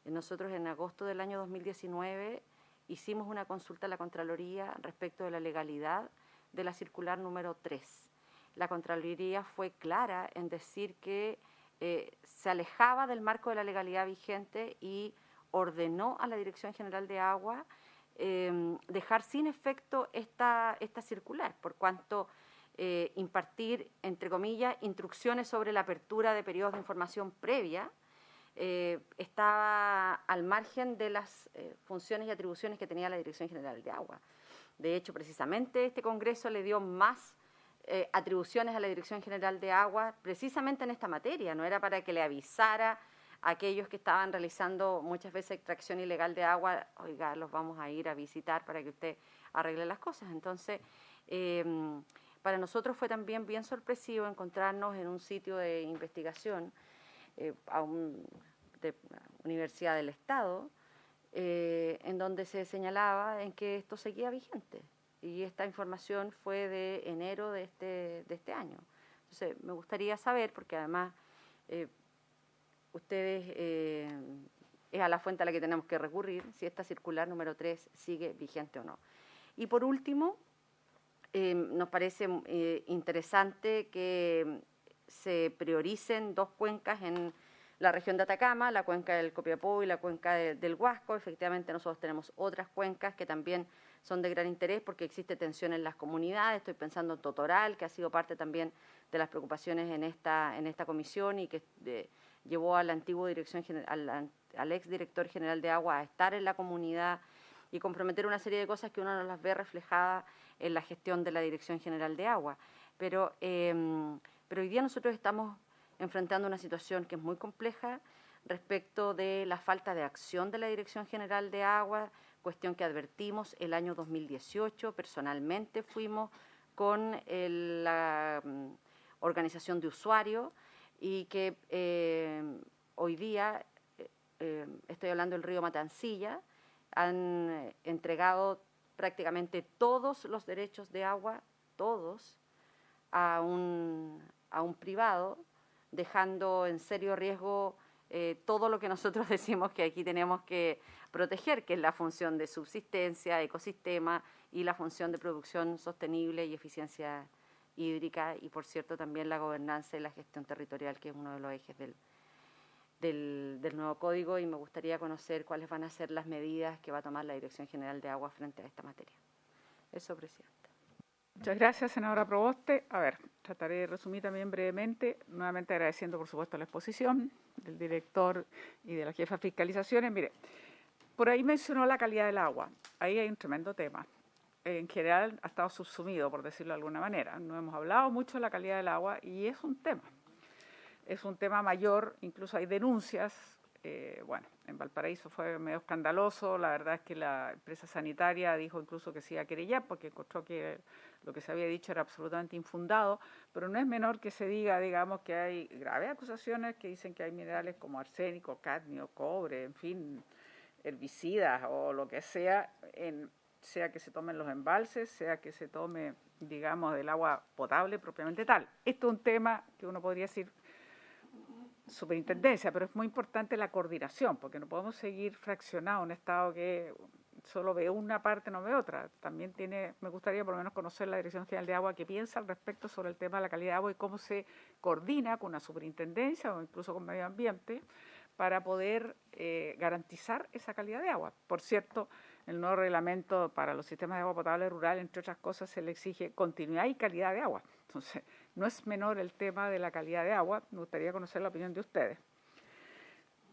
Nosotros en agosto del año 2019 hicimos una consulta a la Contraloría respecto de la legalidad de la circular número 3. La Contraloría fue clara en decir que se alejaba del marco de la legalidad vigente y ordenó a la Dirección General de Agua dejar sin efecto esta circular, por cuanto impartir, entre comillas, instrucciones sobre la apertura de periodos de información previa estaba al margen de las funciones y atribuciones que tenía la Dirección General de Agua. De hecho, precisamente este Congreso le dio más atribuciones a la Dirección General de Agua precisamente en esta materia. No era para que le avisara a aquellos que estaban realizando muchas veces extracción ilegal de agua, oiga, los vamos a ir a visitar para que usted arregle las cosas. Entonces, para nosotros fue también bien sorpresivo encontrarnos en un sitio de investigación de Universidad del Estado, en donde se señalaba en que esto seguía vigente. Y esta información fue de enero de este año. Entonces, me gustaría saber, porque además ustedes es a la fuente a la que tenemos que recurrir, si esta circular número 3 sigue vigente o no. Y por último, nos parece interesante que se prioricen dos cuencas en la región de Atacama, la cuenca del Copiapó y la cuenca del Huasco. Efectivamente, nosotros tenemos otras cuencas que también son de gran interés porque existe tensión en las comunidades. Estoy pensando en Totoral, que ha sido parte también de las preocupaciones en esta comisión y que llevó al antiguo al ex director general de Agua a estar en la comunidad y comprometer una serie de cosas que uno no las ve reflejadas en la gestión de la Dirección General de Agua. Pero hoy día nosotros estamos enfrentando una situación que es muy compleja respecto de la falta de acción de la Dirección General de Agua, cuestión que advertimos el año 2018. Personalmente fuimos con la organización de usuarios y que hoy día, estoy hablando del río Matancilla, han entregado prácticamente todos los derechos de agua, todos, a un privado, dejando en serio riesgo todo lo que nosotros decimos que aquí tenemos que proteger, que es la función de subsistencia, ecosistema y la función de producción sostenible y eficiencia hídrica y, por cierto, también la gobernanza y la gestión territorial, que es uno de los ejes del nuevo código, y me gustaría conocer cuáles van a ser las medidas que va a tomar la Dirección General de Agua frente a esta materia. Eso, Presidenta. Muchas gracias, senadora Proboste. A ver, trataré de resumir también brevemente, nuevamente agradeciendo, por supuesto, la exposición del director y de la jefa de fiscalizaciones. Mire, por ahí mencionó la calidad del agua. Ahí hay un tremendo tema. En general ha estado subsumido, por decirlo de alguna manera. No hemos hablado mucho de la calidad del agua y es un tema. Es un tema mayor, incluso hay denuncias. Bueno, en Valparaíso fue medio escandaloso. La verdad es que la empresa sanitaria dijo incluso que se iba a querellar porque encontró que lo que se había dicho era absolutamente infundado, pero no es menor que se diga, digamos, que hay graves acusaciones que dicen que hay minerales como arsénico, cadmio, cobre, en fin, herbicidas o lo que sea, sea que se tomen los embalses, sea que se tome, digamos, del agua potable propiamente tal. Esto es un tema que uno podría decir superintendencia, pero es muy importante la coordinación, porque no podemos seguir fraccionados, un Estado que solo ve una parte, no ve otra. También me gustaría por lo menos conocer la Dirección General de Agua qué piensa al respecto sobre el tema de la calidad de agua y cómo se coordina con una superintendencia o incluso con medio ambiente para poder garantizar esa calidad de agua. Por cierto, el nuevo reglamento para los sistemas de agua potable rural, entre otras cosas, se le exige continuidad y calidad de agua. Entonces, no es menor el tema de la calidad de agua. Me gustaría conocer la opinión de ustedes.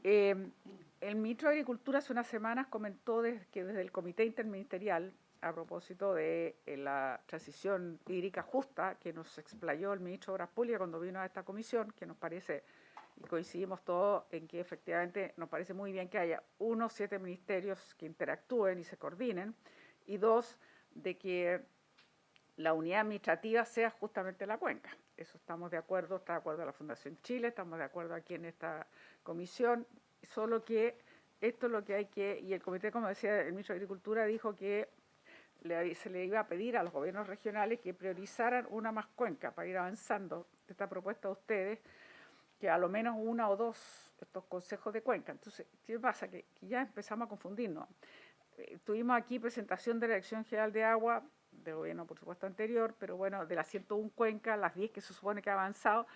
El ministro de Agricultura hace unas semanas comentó que desde el Comité Interministerial, a propósito de la transición hídrica justa, que nos explayó el ministro de Obras Públicas cuando vino a esta comisión, que nos parece, y coincidimos todos en que efectivamente nos parece muy bien que haya 7 ministerios que interactúen y se coordinen, y 2, de que la unidad administrativa sea justamente la cuenca. Eso estamos de acuerdo, está de acuerdo la Fundación Chile, estamos de acuerdo aquí en esta comisión, solo que esto es lo que hay que, y el comité, como decía el ministro de Agricultura, dijo que se le iba a pedir a los gobiernos regionales que priorizaran una más cuenca para ir avanzando esta propuesta de ustedes, que a lo menos una o dos estos consejos de cuenca. Entonces, ¿qué pasa? Que ya empezamos a confundirnos. Tuvimos aquí presentación de la Dirección General de Agua, del gobierno por supuesto anterior, pero bueno, de las 101 cuencas, las 10 que se supone que ha avanzado,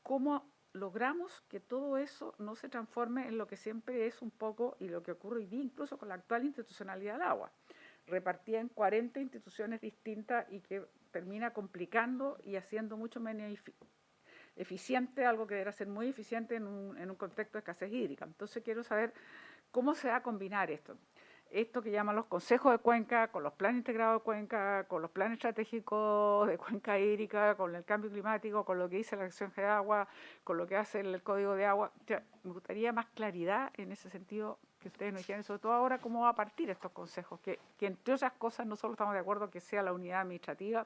¿cómo logramos que todo eso no se transforme en lo que siempre es un poco, y lo que ocurre hoy día incluso con la actual institucionalidad del agua, repartida en 40 instituciones distintas y que termina complicando y haciendo mucho menos eficiente algo que debería ser muy eficiente en un contexto de escasez hídrica? Entonces quiero saber cómo se va a combinar esto que llaman los consejos de cuenca, con los planes integrados de cuenca, con los planes estratégicos de cuenca hídrica, con el cambio climático, con lo que dice la Dirección General de Agua, con lo que hace el Código de Agua. Ya, me gustaría más claridad en ese sentido, que ustedes nos dijeran, sobre todo ahora, cómo va a partir estos consejos, que entre otras cosas no solo estamos de acuerdo que sea la unidad administrativa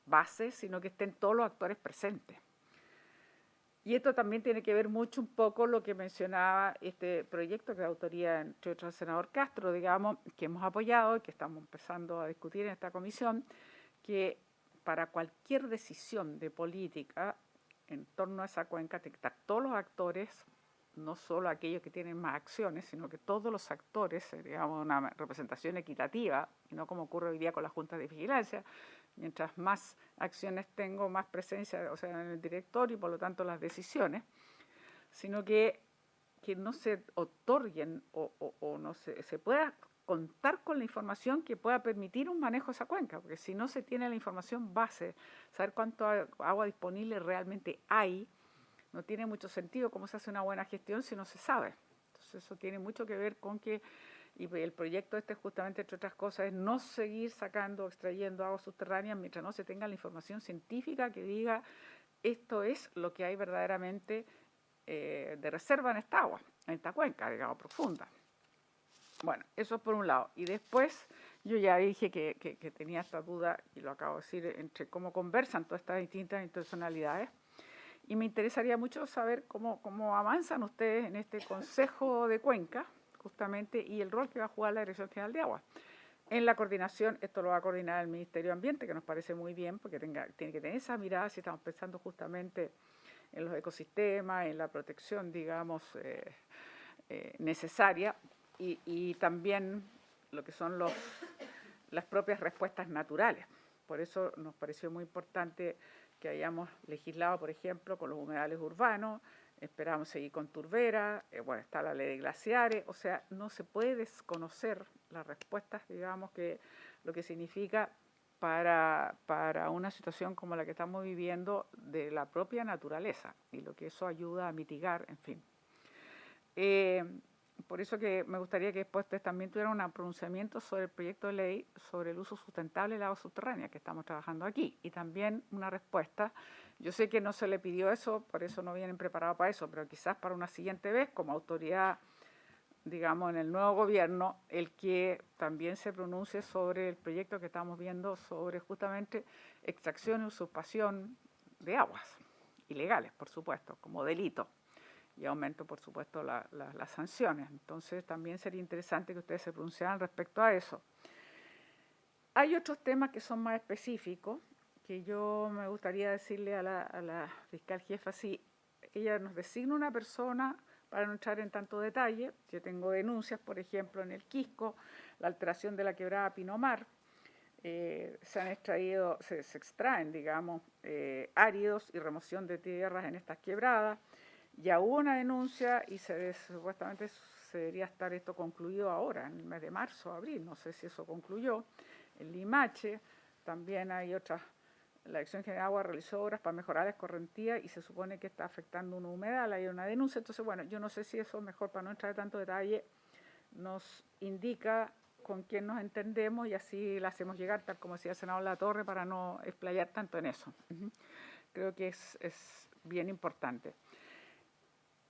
base, sino que estén todos los actores presentes. Y esto también tiene que ver mucho un poco lo que mencionaba este proyecto que de autoría, entre otros, el senador Castro, digamos, que hemos apoyado y que estamos empezando a discutir en esta comisión, que para cualquier decisión de política en torno a esa cuenca, tienen que estar todos los actores, no solo aquellos que tienen más acciones, sino que todos los actores, digamos, una representación equitativa, y no como ocurre hoy día con las juntas de vigilancia. Mientras más acciones tengo, más presencia, o sea, en el directorio y por lo tanto las decisiones, sino que no se otorguen o no se pueda contar con la información que pueda permitir un manejo de esa cuenca, porque si no se tiene la información base, saber cuánto agua disponible realmente hay, no tiene mucho sentido cómo se hace una buena gestión si no se sabe. Entonces eso tiene mucho que ver con que, y el proyecto justamente, entre otras cosas, es no seguir sacando, extrayendo aguas subterráneas mientras no se tenga la información científica que diga esto es lo que hay verdaderamente de reserva en esta agua, en esta cuenca, digamos, profunda. Bueno, eso por un lado. Y después yo ya dije que tenía esta duda, y lo acabo de decir, entre cómo conversan todas estas distintas institucionalidades. Y me interesaría mucho saber cómo avanzan ustedes en este Consejo de Cuenca, justamente, y el rol que va a jugar la Dirección General de Agua. En la coordinación, esto lo va a coordinar el Ministerio de Ambiente, que nos parece muy bien, porque tiene que tener esa mirada si estamos pensando justamente en los ecosistemas, en la protección, digamos, necesaria, y también lo que son las propias respuestas naturales. Por eso nos pareció muy importante que hayamos legislado, por ejemplo, con los humedales urbanos. Esperamos seguir con turberas, bueno, está la ley de glaciares, o sea, no se puede desconocer las respuestas, digamos, que lo que significa para una situación como la que estamos viviendo de la propia naturaleza y lo que eso ayuda a mitigar, en fin. Por eso que me gustaría que después ustedes también tuvieran un pronunciamiento sobre el proyecto de ley sobre el uso sustentable del agua subterránea que estamos trabajando aquí, y también una respuesta. Yo sé que no se le pidió eso, por eso no vienen preparados para eso, pero quizás para una siguiente vez, como autoridad, digamos, en el nuevo gobierno, el que también se pronuncie sobre el proyecto que estamos viendo sobre justamente extracción y usurpación de aguas, ilegales, por supuesto, como delito. Y aumento, por supuesto, las sanciones. Entonces, también sería interesante que ustedes se pronunciaran respecto a eso. Hay otros temas que son más específicos, que yo me gustaría decirle a la fiscal jefa, si ella nos designa una persona, para no entrar en tanto detalle. Yo tengo denuncias, por ejemplo, en el Quisco, la alteración de la quebrada Pinomar, se han extraído, se extraen, digamos, áridos y remoción de tierras en estas quebradas. Ya hubo una denuncia y supuestamente se debería estar esto concluido ahora, en el mes de marzo, abril, no sé si eso concluyó. En Limache también hay otras, la Dirección General de Agua realizó obras para mejorar la escorrentía y se supone que está afectando una humedal, hay una denuncia. Entonces, bueno, yo no sé si eso, mejor para no entrar en tanto detalle, nos indica con quién nos entendemos y así la hacemos llegar, tal como decía el senador Latorre, para no explayar tanto en eso. Creo que es bien importante.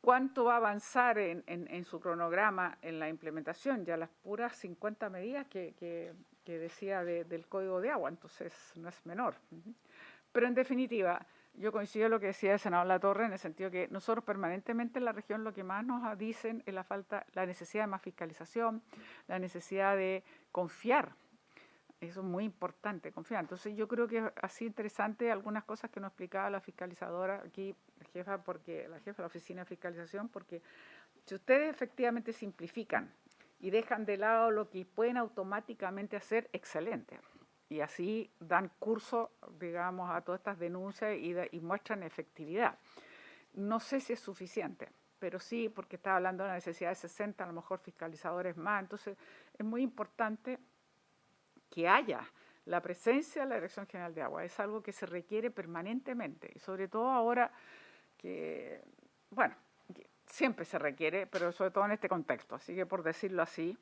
¿Cuánto va a avanzar en su cronograma en la implementación? Ya las puras 50 medidas que que decía del Código de Agua, entonces no es menor. Pero en definitiva, yo coincido en lo que decía el senador Latorre, en el sentido que nosotros permanentemente en la región lo que más nos dicen es la necesidad de más fiscalización, la necesidad de confiar. Eso es muy importante, confiar. Entonces yo creo que ha sido interesante algunas cosas que nos explicaba la fiscalizadora aquí, la jefa de la oficina de fiscalización, porque si ustedes efectivamente simplifican y dejan de lado lo que pueden automáticamente hacer, excelente. Y así dan curso, digamos, a todas estas denuncias y muestran efectividad. No sé si es suficiente, pero sí, porque estaba hablando de la necesidad de 60, a lo mejor fiscalizadores más. Entonces es muy importante que haya la presencia de la Dirección General de Agua. Es algo que se requiere permanentemente y sobre todo ahora que, bueno, siempre se requiere, pero sobre todo en este contexto. Así que por decirlo así,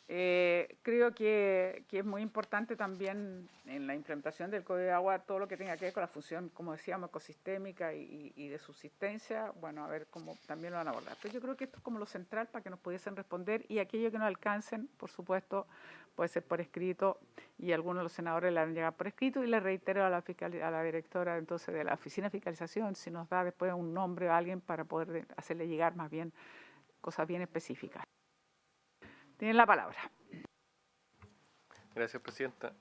creo que es muy importante también en la implementación del Código de Agua todo lo que tenga que ver con la función, como decíamos, ecosistémica y de subsistencia. Bueno, a ver cómo también lo van a abordar. Pero yo creo que esto es como lo central para que nos pudiesen responder y aquello que no alcancen, por supuesto, puede ser por escrito y algunos de los senadores le han llegado por escrito y le reitero a la directora entonces de la Oficina de Fiscalización si nos da después un nombre o alguien para poder hacerle llegar más bien cosas bien específicas. Tienen la palabra. Gracias, presidenta.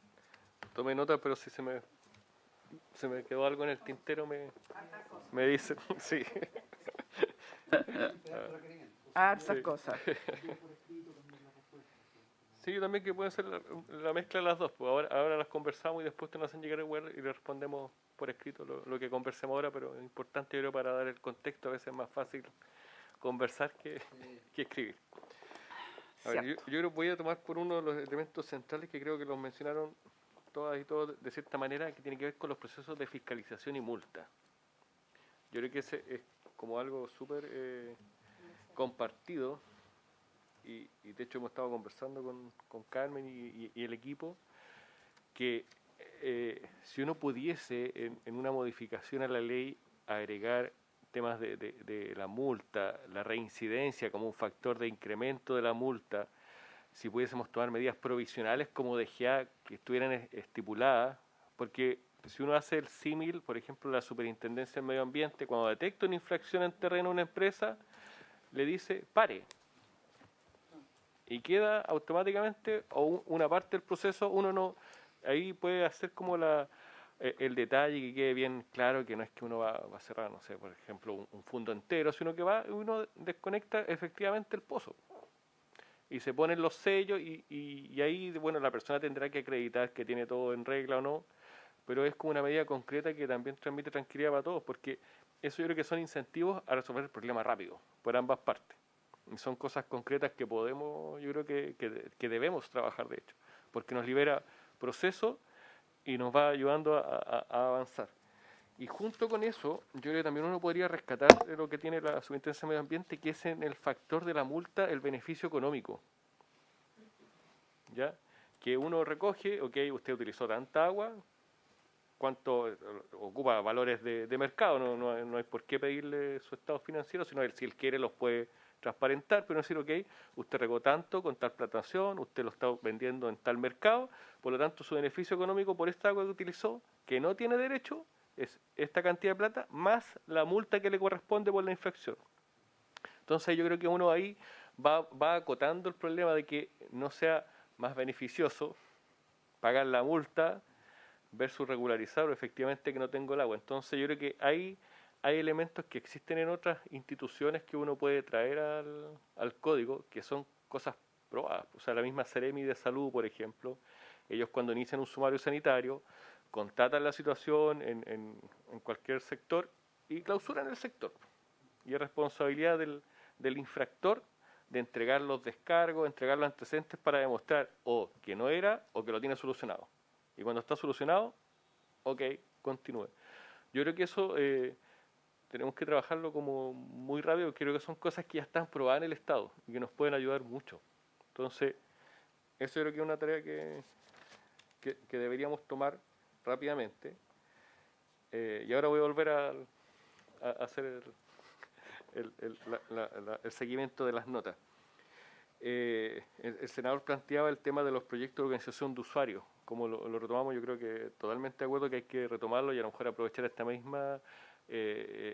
Tomé nota, pero si se me quedó algo en el tintero, me dicen. Sí. Hartas Sí. cosas. Sí, yo también que puede ser la mezcla de las dos. Pues ahora las conversamos y después te nos hacen llegar el web y le respondemos por escrito lo que conversemos ahora, pero es importante, yo creo, para dar el contexto. A veces es más fácil conversar que escribir. A ver, yo creo que voy a tomar por uno de los elementos centrales que creo que los mencionaron todas y todos de cierta manera, que tiene que ver con los procesos de fiscalización y multa. Yo creo que ese es como algo súper compartido y de hecho hemos estado conversando con Carmen y el equipo que si uno pudiese en una modificación a la ley agregar temas de la multa, la reincidencia como un factor de incremento de la multa, si pudiésemos tomar medidas provisionales como DGA que estuvieran estipuladas, porque si uno hace el símil, por ejemplo, la Superintendencia del Medio Ambiente, cuando detecta una infracción en terreno de una empresa, le dice pare. Y queda automáticamente, o una parte del proceso, uno no, ahí puede hacer como el detalle que quede bien claro, que no es que uno va a cerrar, no sé, por ejemplo, un fondo entero, sino que uno desconecta efectivamente el pozo. Y se ponen los sellos y ahí, bueno, la persona tendrá que acreditar que tiene todo en regla o no, pero es como una medida concreta que también transmite tranquilidad para todos, porque eso yo creo que son incentivos a resolver el problema rápido, por ambas partes. Y son cosas concretas que podemos, yo creo que debemos trabajar, de hecho, porque nos libera proceso y nos va ayudando a avanzar. Y junto con eso, yo creo que también uno podría rescatar de lo que tiene la Superintendencia de Medio Ambiente, que es en el factor de la multa el beneficio económico. ¿Ya? Que uno recoge, ok, usted utilizó tanta agua, cuánto ocupa valores de mercado, no hay por qué pedirle su estado financiero, sino si él quiere los puede transparentar, pero decir, ok, usted regó tanto con tal plantación, usted lo está vendiendo en tal mercado, por lo tanto su beneficio económico por esta agua que utilizó, que no tiene derecho, es esta cantidad de plata más la multa que le corresponde por la infracción. Entonces yo creo que uno ahí va acotando el problema de que no sea más beneficioso pagar la multa versus regularizar o efectivamente que no tengo el agua. Entonces yo creo que hay elementos que existen en otras instituciones que uno puede traer al código, que son cosas probadas. O sea, la misma Seremi de Salud, por ejemplo, ellos cuando inician un sumario sanitario, constatan la situación en cualquier sector y clausuran el sector. Y es responsabilidad del infractor de entregar los descargos, entregar los antecedentes para demostrar o que no era o que lo tiene solucionado. Y cuando está solucionado, ok, continúe. Yo creo que eso tenemos que trabajarlo como muy rápido, creo que son cosas que ya están probadas en el Estado y que nos pueden ayudar mucho. Entonces, eso creo que es una tarea que deberíamos tomar rápidamente. Y ahora voy a volver a hacer el seguimiento de las notas. el senador planteaba el tema de los proyectos de organización de usuarios. Como lo retomamos, yo creo que totalmente de acuerdo que hay que retomarlo y a lo mejor aprovechar esta misma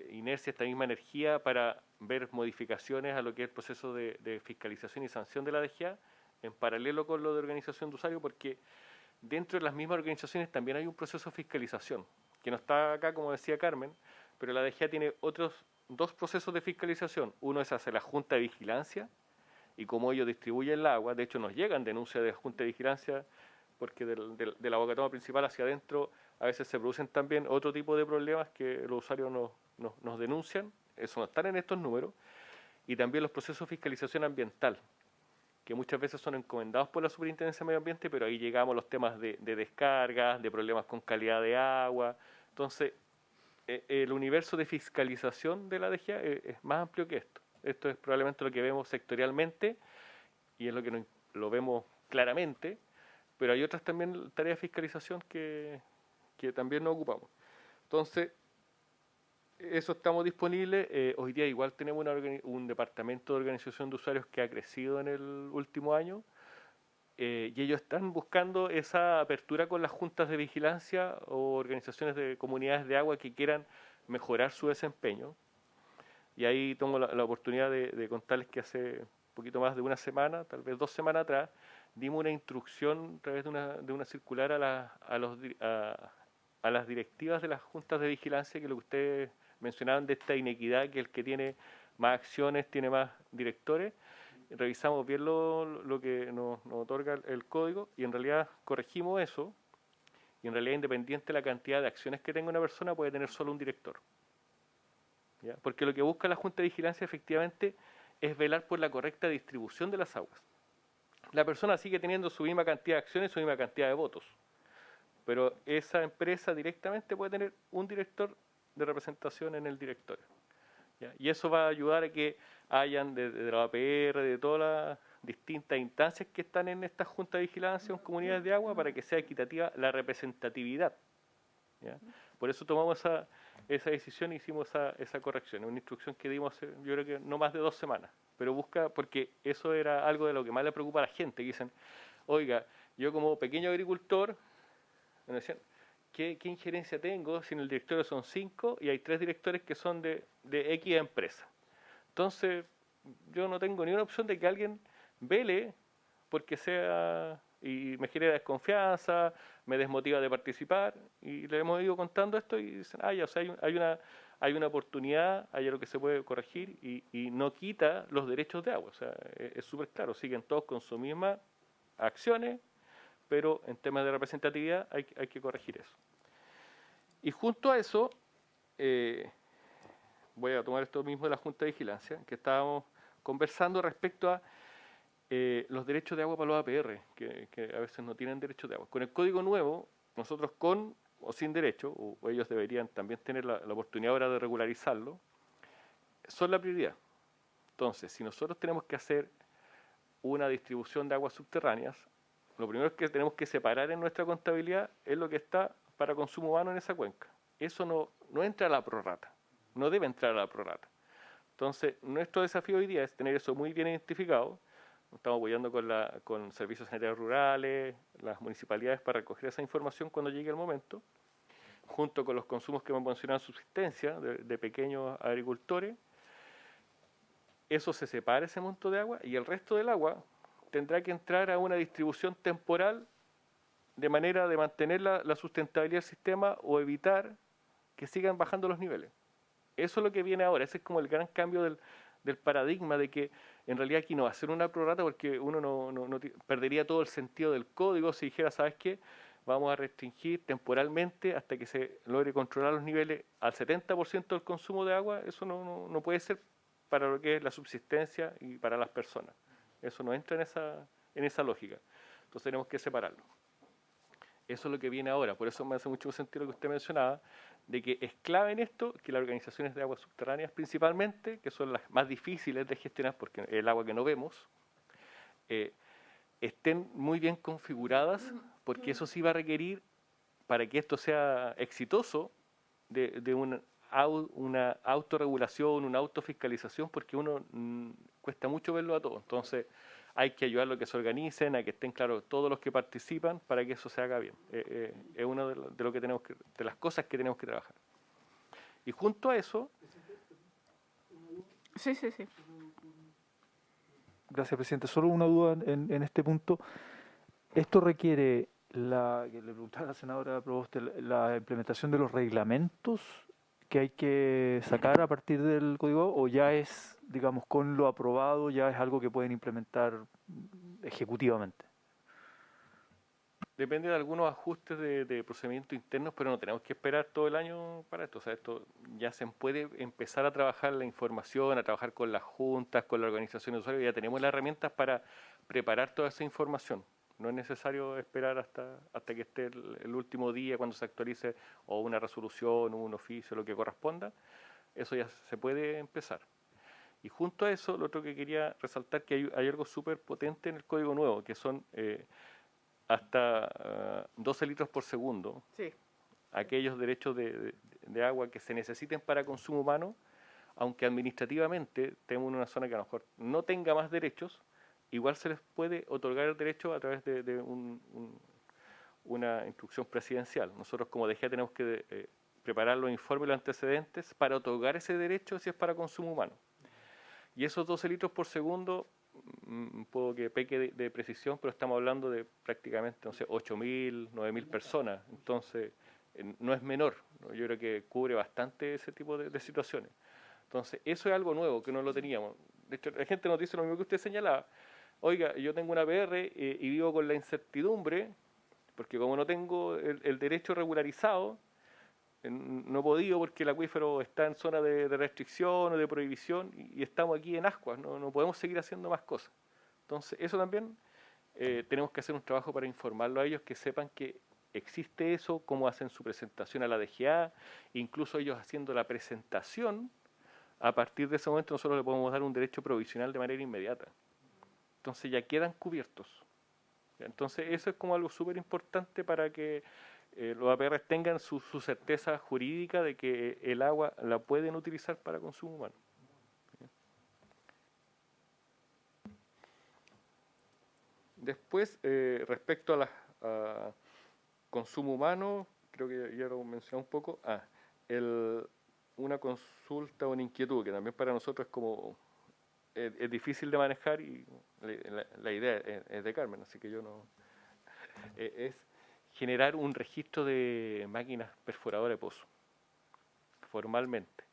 inercia, esta misma energía para ver modificaciones a lo que es el proceso de fiscalización y sanción de la DGA en paralelo con lo de organización de usuarios, porque dentro de las mismas organizaciones también hay un proceso de fiscalización, que no está acá, como decía Carmen, pero la DGA tiene otros dos procesos de fiscalización. Uno es hacia la Junta de Vigilancia, y cómo ellos distribuyen el agua. De hecho, nos llegan denuncias de la Junta de Vigilancia, porque de la bocatoma principal hacia adentro a veces se producen también otro tipo de problemas que los usuarios nos denuncian. Eso no está en estos números. Y también los procesos de fiscalización ambiental, que muchas veces son encomendados por la Superintendencia de Medio Ambiente, pero ahí llegamos a los temas de descargas, de problemas con calidad de agua. Entonces, el universo de fiscalización de la DGA es más amplio que esto. Esto es probablemente lo que vemos sectorialmente y es lo que lo vemos claramente, pero hay otras también tareas de fiscalización que también nos ocupamos. Entonces, eso estamos disponibles. Hoy día igual tenemos un departamento de organización de usuarios que ha crecido en el último año y ellos están buscando esa apertura con las juntas de vigilancia o organizaciones de comunidades de agua que quieran mejorar su desempeño. Y ahí tengo la oportunidad de contarles que hace un poquito más de una semana, tal vez 2 semanas atrás, dimos una instrucción a través de una circular a las directivas de las juntas de vigilancia, que lo que ustedes mencionaban de esta inequidad, que el que tiene más acciones tiene más directores. Revisamos bien lo que nos otorga el código y en realidad corregimos eso. Y en realidad, independiente de la cantidad de acciones que tenga una persona, puede tener solo un director. ¿Ya? Porque lo que busca la Junta de Vigilancia efectivamente es velar por la correcta distribución de las aguas. La persona sigue teniendo su misma cantidad de acciones, su misma cantidad de votos, pero esa empresa directamente puede tener un director de representación en el directorio. ¿Ya? Y eso va a ayudar a que hayan de la APR, de todas las distintas instancias que están en esta Junta de Vigilancia en comunidades de agua, para que sea equitativa la representatividad. ¿Ya? Por eso tomamos esa decisión e hicimos esa corrección. Es una instrucción que dimos hace, yo creo que no más de 2 semanas. Pero busca, porque eso era algo de lo que más le preocupa a la gente, que dicen, oiga, yo como pequeño agricultor, me decían, ¿qué injerencia tengo si en el directorio son 5 y hay 3 directores que son de X empresa? Entonces, yo no tengo ni una opción de que alguien vele porque sea y me genera desconfianza, me desmotiva de participar, y le hemos ido contando esto y dicen, ya, o sea, hay una oportunidad, hay algo que se puede corregir y no quita los derechos de agua. O sea, es súper claro, siguen todos con sus mismas acciones, pero en temas de representatividad hay que corregir eso. Y junto a eso, voy a tomar esto mismo de la Junta de Vigilancia, que estábamos conversando respecto a los derechos de agua para los APR, que a veces no tienen derechos de agua. Con el código nuevo, nosotros con o sin derecho, o ellos deberían también tener la oportunidad ahora de regularizarlo, son la prioridad. Entonces, si nosotros tenemos que hacer una distribución de aguas subterráneas, lo primero que tenemos que separar en nuestra contabilidad es lo que está para consumo humano en esa cuenca. Eso no entra a la prorrata, no debe entrar a la prorrata. Entonces, nuestro desafío hoy día es tener eso muy bien identificado. Estamos apoyando con servicios sanitarios rurales, las municipalidades, para recoger esa información cuando llegue el momento, junto con los consumos que hemos mencionado en subsistencia de pequeños agricultores. Eso se separa, ese monto de agua, y el resto del agua tendrá que entrar a una distribución temporal de manera de mantener la sustentabilidad del sistema o evitar que sigan bajando los niveles. Eso es lo que viene ahora. Ese es como el gran cambio del paradigma, de que en realidad aquí no va a ser una prorrata, porque uno no perdería todo el sentido del código si dijera, ¿sabes qué? Vamos a restringir temporalmente hasta que se logre controlar los niveles al 70% del consumo de agua. Eso no puede ser para lo que es la subsistencia y para las personas. Eso no entra en esa lógica. Entonces tenemos que separarlo. Eso es lo que viene ahora. Por eso me hace mucho sentido lo que usted mencionaba, de que es clave en esto que las organizaciones de aguas subterráneas principalmente, que son las más difíciles de gestionar porque es el agua que no vemos, estén muy bien configuradas, porque eso sí va a requerir, para que esto sea exitoso, de una autorregulación, una autofiscalización, porque cuesta mucho verlo a todos. Entonces, hay que ayudarlo a que se organicen, a que estén claros todos los que participan para que eso se haga bien. Es una de las cosas que tenemos que trabajar. Y junto a eso... Sí. Gracias, presidente. Solo una duda en este punto. ¿Esto requiere, que le preguntaba a la senadora Proboste, la implementación de los reglamentos que hay que sacar a partir del código, o ya es, digamos, con lo aprobado, ya es algo que pueden implementar ejecutivamente? Depende de algunos ajustes de procedimientos internos, pero no tenemos que esperar todo el año para esto. O sea, esto ya se puede empezar a trabajar la información, a trabajar con las juntas, con la organización de usuarios. Ya tenemos las herramientas para preparar toda esa información. No es necesario esperar hasta que esté el último día cuando se actualice o una resolución o un oficio, lo que corresponda. Eso ya se puede empezar. Y junto a eso, lo otro que quería resaltar que hay algo súper potente en el código nuevo, que son hasta 12 litros por segundo. Sí. Aquellos derechos de agua que se necesiten para consumo humano, aunque administrativamente tenemos una zona que a lo mejor no tenga más derechos, igual se les puede otorgar el derecho a través de una instrucción presidencial. Nosotros como DGA tenemos que preparar los informes, los antecedentes para otorgar ese derecho si es para consumo humano. Y esos 12 litros por segundo, puedo que peque de precisión, pero estamos hablando de prácticamente, no sé, 8.000, 9.000 personas. Entonces, no es menor, ¿no? Yo creo que cubre bastante ese tipo de situaciones. Entonces, eso es algo nuevo que no lo teníamos. De hecho, la gente nos dice lo mismo que usted señalaba. Oiga, yo tengo una PR y vivo con la incertidumbre, porque como no tengo el derecho regularizado, no he podido porque el acuífero está en zona de restricción o de prohibición y estamos aquí en ascuas, no podemos seguir haciendo más cosas. Entonces, eso también tenemos que hacer un trabajo para informarlo a ellos, que sepan que existe eso, cómo hacen su presentación a la DGA, incluso ellos haciendo la presentación, a partir de ese momento nosotros le podemos dar un derecho provisional de manera inmediata. Entonces ya quedan cubiertos. Entonces eso es como algo súper importante para que los APR tengan su certeza jurídica de que el agua la pueden utilizar para consumo humano. Después, respecto a consumo humano, creo que ya lo mencioné un poco, una consulta o una inquietud que también para nosotros es como es difícil de manejar y la idea es de Carmen, así que yo no... es generar un registro de máquinas perforadoras de pozo, formalmente.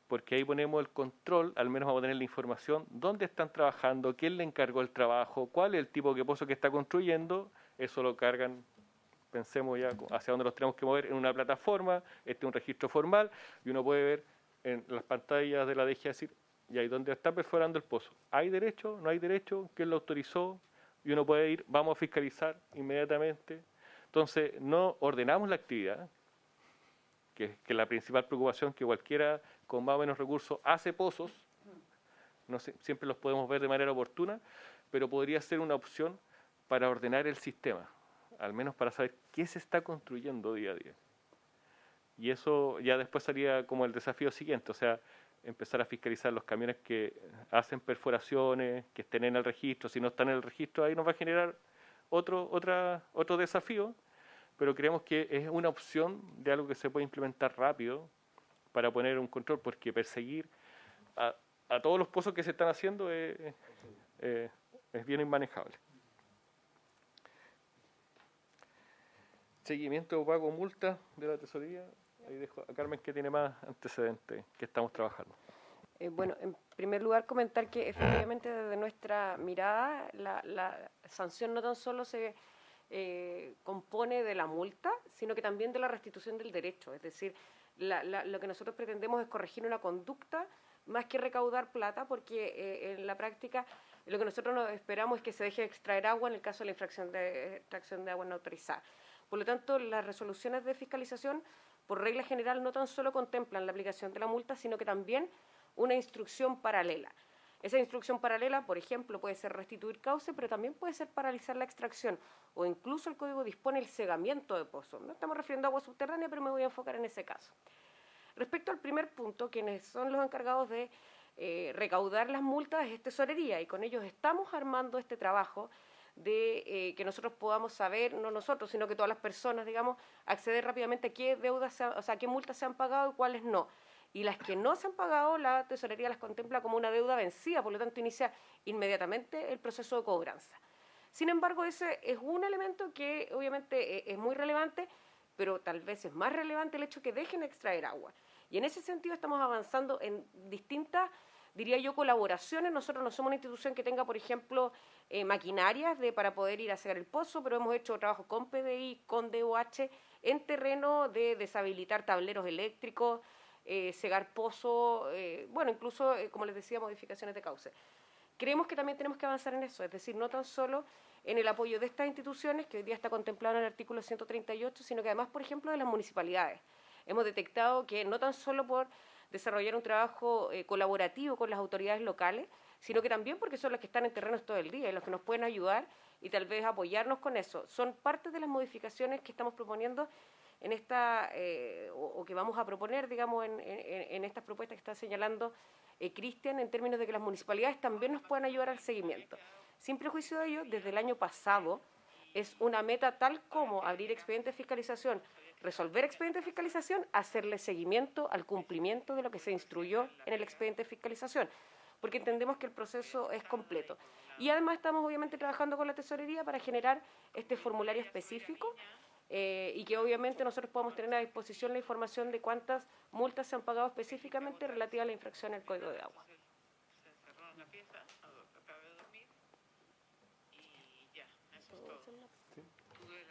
Porque ahí ponemos el control, al menos vamos a tener la información, dónde están trabajando, quién le encargó el trabajo, cuál es el tipo de pozo que está construyendo, eso lo cargan, pensemos ya hacia dónde los tenemos que mover en una plataforma, este es un registro formal, y uno puede ver en las pantallas de la DGA decir, y ahí donde está perforando el pozo, ¿hay derecho? ¿No hay derecho? ¿Quién lo autorizó? Y uno puede ir, vamos a fiscalizar inmediatamente. Entonces, no ordenamos la actividad, que es la principal preocupación, que cualquiera con más o menos recursos hace pozos, no sé, siempre los podemos ver de manera oportuna, pero podría ser una opción para ordenar el sistema, al menos para saber qué se está construyendo día a día. Y eso ya después sería como el desafío siguiente, o sea, empezar a fiscalizar los camiones que hacen perforaciones, que estén en el registro. Si no están en el registro, ahí nos va a generar otro desafío, pero creemos que es una opción de algo que se puede implementar rápido para poner un control, porque perseguir a todos los pozos que se están haciendo es bien inmanejable. Seguimiento de pago multa de la tesorería. Ahí dejo a Carmen, que tiene más antecedentes que estamos trabajando. Bueno, en primer lugar comentar que efectivamente desde nuestra mirada la sanción no tan solo se compone de la multa, sino que también de la restitución del derecho. Es decir, lo que nosotros pretendemos es corregir una conducta más que recaudar plata, porque en la práctica lo que nosotros nos esperamos es que se deje de extraer agua en el caso de la infracción de extracción de agua no autorizada. Por lo tanto, las resoluciones de fiscalización, por regla general, no tan solo contemplan la aplicación de la multa, sino que también una instrucción paralela. Esa instrucción paralela, por ejemplo, puede ser restituir cauce, pero también puede ser paralizar la extracción, o incluso el código dispone el cegamiento de pozos. No estamos refiriendo a agua subterránea, pero me voy a enfocar en ese caso. Respecto al primer punto, quienes son los encargados de recaudar las multas es tesorería, y con ellos estamos armando este trabajo de que nosotros podamos saber, no nosotros, sino que todas las personas, digamos, acceder rápidamente a qué deudas, o sea, qué multas se han pagado y cuáles no. Y las que no se han pagado, la tesorería las contempla como una deuda vencida, por lo tanto inicia inmediatamente el proceso de cobranza. Sin embargo, ese es un elemento que obviamente es muy relevante, pero tal vez es más relevante el hecho que dejen extraer agua. Y en ese sentido estamos avanzando en distintas, diría yo, colaboraciones. Nosotros no somos una institución que tenga, por ejemplo, maquinarias para poder ir a cegar el pozo, pero hemos hecho trabajo con PDI, con DOH, en terreno de deshabilitar tableros eléctricos, cegar pozo, bueno, incluso, como les decía, modificaciones de cauce. Creemos que también tenemos que avanzar en eso, es decir, no tan solo en el apoyo de estas instituciones, que hoy día está contemplado en el artículo 138, sino que además, por ejemplo, de las municipalidades. Hemos detectado que no tan solo por desarrollar un trabajo colaborativo con las autoridades locales, sino que también porque son los que están en terrenos todo el día y los que nos pueden ayudar y tal vez apoyarnos con eso. Son parte de las modificaciones que estamos proponiendo en esta, o que vamos a proponer, digamos, en estas propuestas que está señalando Cristian, en términos de que las municipalidades también nos puedan ayudar al seguimiento. Sin prejuicio de ello, desde el año pasado es una meta tal como abrir expedientes de fiscalización, resolver expedientes de fiscalización, hacerle seguimiento al cumplimiento de lo que se instruyó en el expediente de fiscalización, porque entendemos que el proceso es completo. Y además estamos obviamente trabajando con la tesorería para generar este formulario específico y que obviamente nosotros podamos tener a disposición la información de cuántas multas se han pagado específicamente relativas a la infracción al Código de Agua.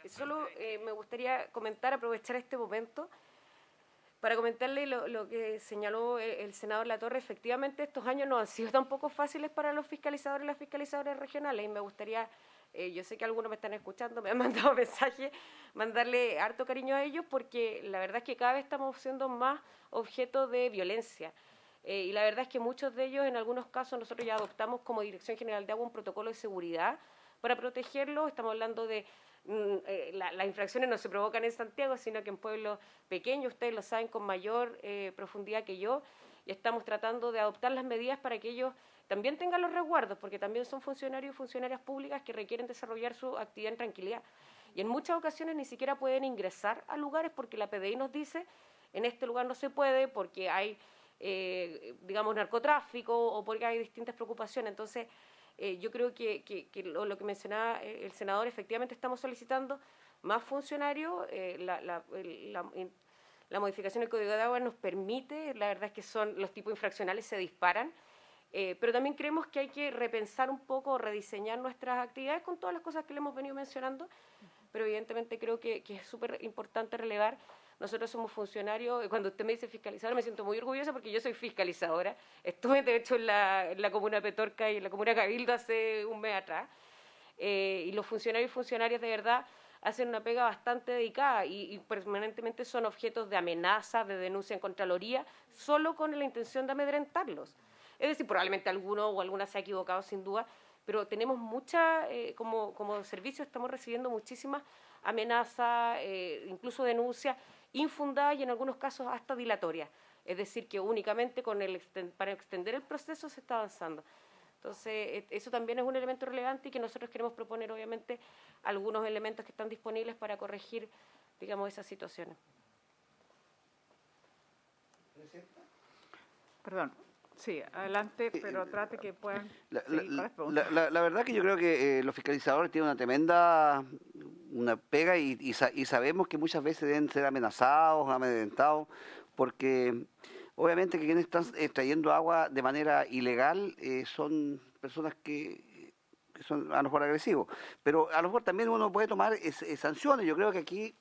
Solo me gustaría comentar, aprovechar este momento para comentarle lo que señaló el senador Latorre. Efectivamente, estos años no han sido tampoco fáciles para los fiscalizadores y las fiscalizadoras regionales, y me gustaría, yo sé que algunos me están escuchando, me han mandado mensajes, mandarle harto cariño a ellos, porque la verdad es que cada vez estamos siendo más objeto de violencia. Y la verdad es que muchos de ellos, en algunos casos, nosotros ya adoptamos como Dirección General de Agua un protocolo de seguridad para protegerlos. Estamos hablando de las infracciones no se provocan en Santiago, sino que en pueblos pequeños, ustedes lo saben con mayor profundidad que yo, y estamos tratando de adoptar las medidas para que ellos también tengan los resguardos, porque también son funcionarios y funcionarias públicas que requieren desarrollar su actividad en tranquilidad. Y en muchas ocasiones ni siquiera pueden ingresar a lugares porque la PDI nos dice, en este lugar no se puede porque hay, digamos, narcotráfico o porque hay distintas preocupaciones. Entonces, yo creo que lo que mencionaba el senador, efectivamente estamos solicitando más funcionarios. La modificación del Código de Agua nos permite, la verdad es que los tipos infraccionales se disparan, pero también creemos que hay que repensar un poco, rediseñar nuestras actividades con todas las cosas que le hemos venido mencionando, pero evidentemente creo que es súper importante relevar. Nosotros somos funcionarios, cuando usted me dice fiscalizadora me siento muy orgullosa porque yo soy fiscalizadora. Estuve de hecho en la comuna de Petorca y en la comuna de Cabildo hace un mes atrás. Y los funcionarios y funcionarias de verdad hacen una pega bastante dedicada y permanentemente son objetos de amenaza, de denuncia en Contraloría, solo con la intención de amedrentarlos. Es decir, probablemente alguno o alguna se ha equivocado sin duda, pero tenemos como servicio estamos recibiendo muchísimas amenazas, incluso denuncias infundadas y en algunos casos hasta dilatorias. Es decir, que únicamente para extender el proceso se está avanzando. Entonces, eso también es un elemento relevante y que nosotros queremos proponer, obviamente, algunos elementos que están disponibles para corregir, digamos, esas situaciones. Perdón. Sí, adelante, pero trate que puedan la verdad que yo creo que los fiscalizadores tienen una pega y sabemos que muchas veces deben ser amenazados, amedrentados, porque obviamente que quienes están extrayendo agua de manera ilegal son personas que son a lo mejor agresivos, pero a lo mejor también uno puede tomar sanciones. Yo creo que aquí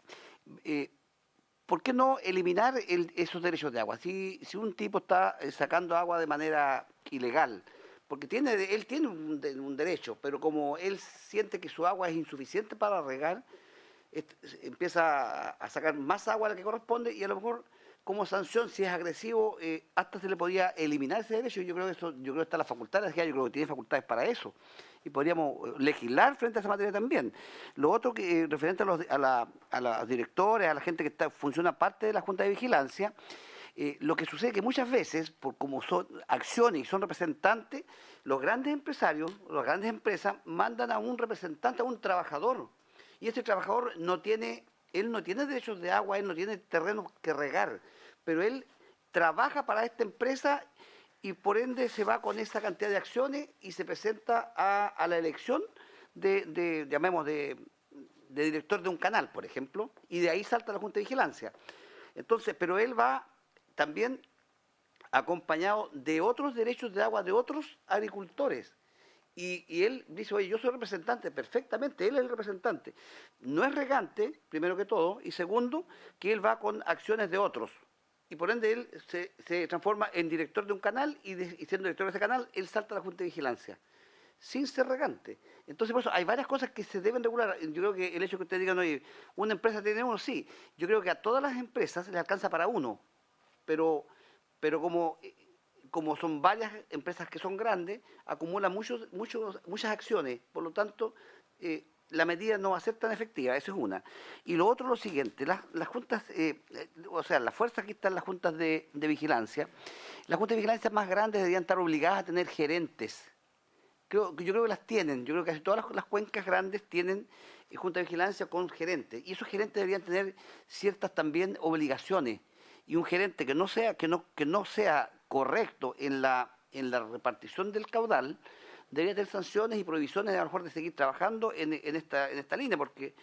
¿por qué no eliminar esos derechos de agua? Si un tipo está sacando agua de manera ilegal, porque él tiene un derecho, pero como él siente que su agua es insuficiente para regar, empieza a sacar más agua a la que corresponde y a lo mejor como sanción, si es agresivo, hasta se le podía eliminar ese derecho. Yo creo que está la facultad, yo creo que tiene facultades para eso. Y podríamos legislar frente a esa materia también. Lo otro que referente a los directores, a la gente que funciona parte de la Junta de Vigilancia, Lo que sucede es que muchas veces, por como son acciones y son representantes, los grandes empresarios, las grandes empresas mandan a un representante, a un trabajador, y ese trabajador él no tiene derechos de agua, él no tiene terreno que regar, pero él trabaja para esta empresa y por ende se va con esa cantidad de acciones y se presenta a la elección llamemos, de director de un canal, por ejemplo, y de ahí salta la Junta de Vigilancia. Entonces, pero él va también acompañado de otros derechos de agua de otros agricultores. Y él dice, oye, yo soy representante, perfectamente, él es el representante. No es regante, primero que todo, y segundo, que él va con acciones de otros. Y por ende él se transforma en director de un canal y siendo director de ese canal, él salta a la Junta de Vigilancia, sin ser regante. Entonces, por eso hay varias cosas que se deben regular. Yo creo que el hecho que ustedes digan, oye, una empresa tiene uno, sí. Yo creo que a todas las empresas les alcanza para uno, pero como son varias empresas que son grandes, acumulan muchas acciones, por lo tanto, la medida no va a ser tan efectiva, eso es una. Y lo otro es lo siguiente, las juntas, o sea, las fuerzas que están en las juntas de vigilancia, las juntas de vigilancia más grandes deberían estar obligadas a tener gerentes. Yo creo que las tienen, yo creo que casi todas las cuencas grandes tienen junta de vigilancia con gerentes, y esos gerentes deberían tener ciertas también obligaciones, y un gerente que no sea correcto en la repartición del caudal, debería tener sanciones y prohibiciones a lo mejor de seguir trabajando en esta línea, porque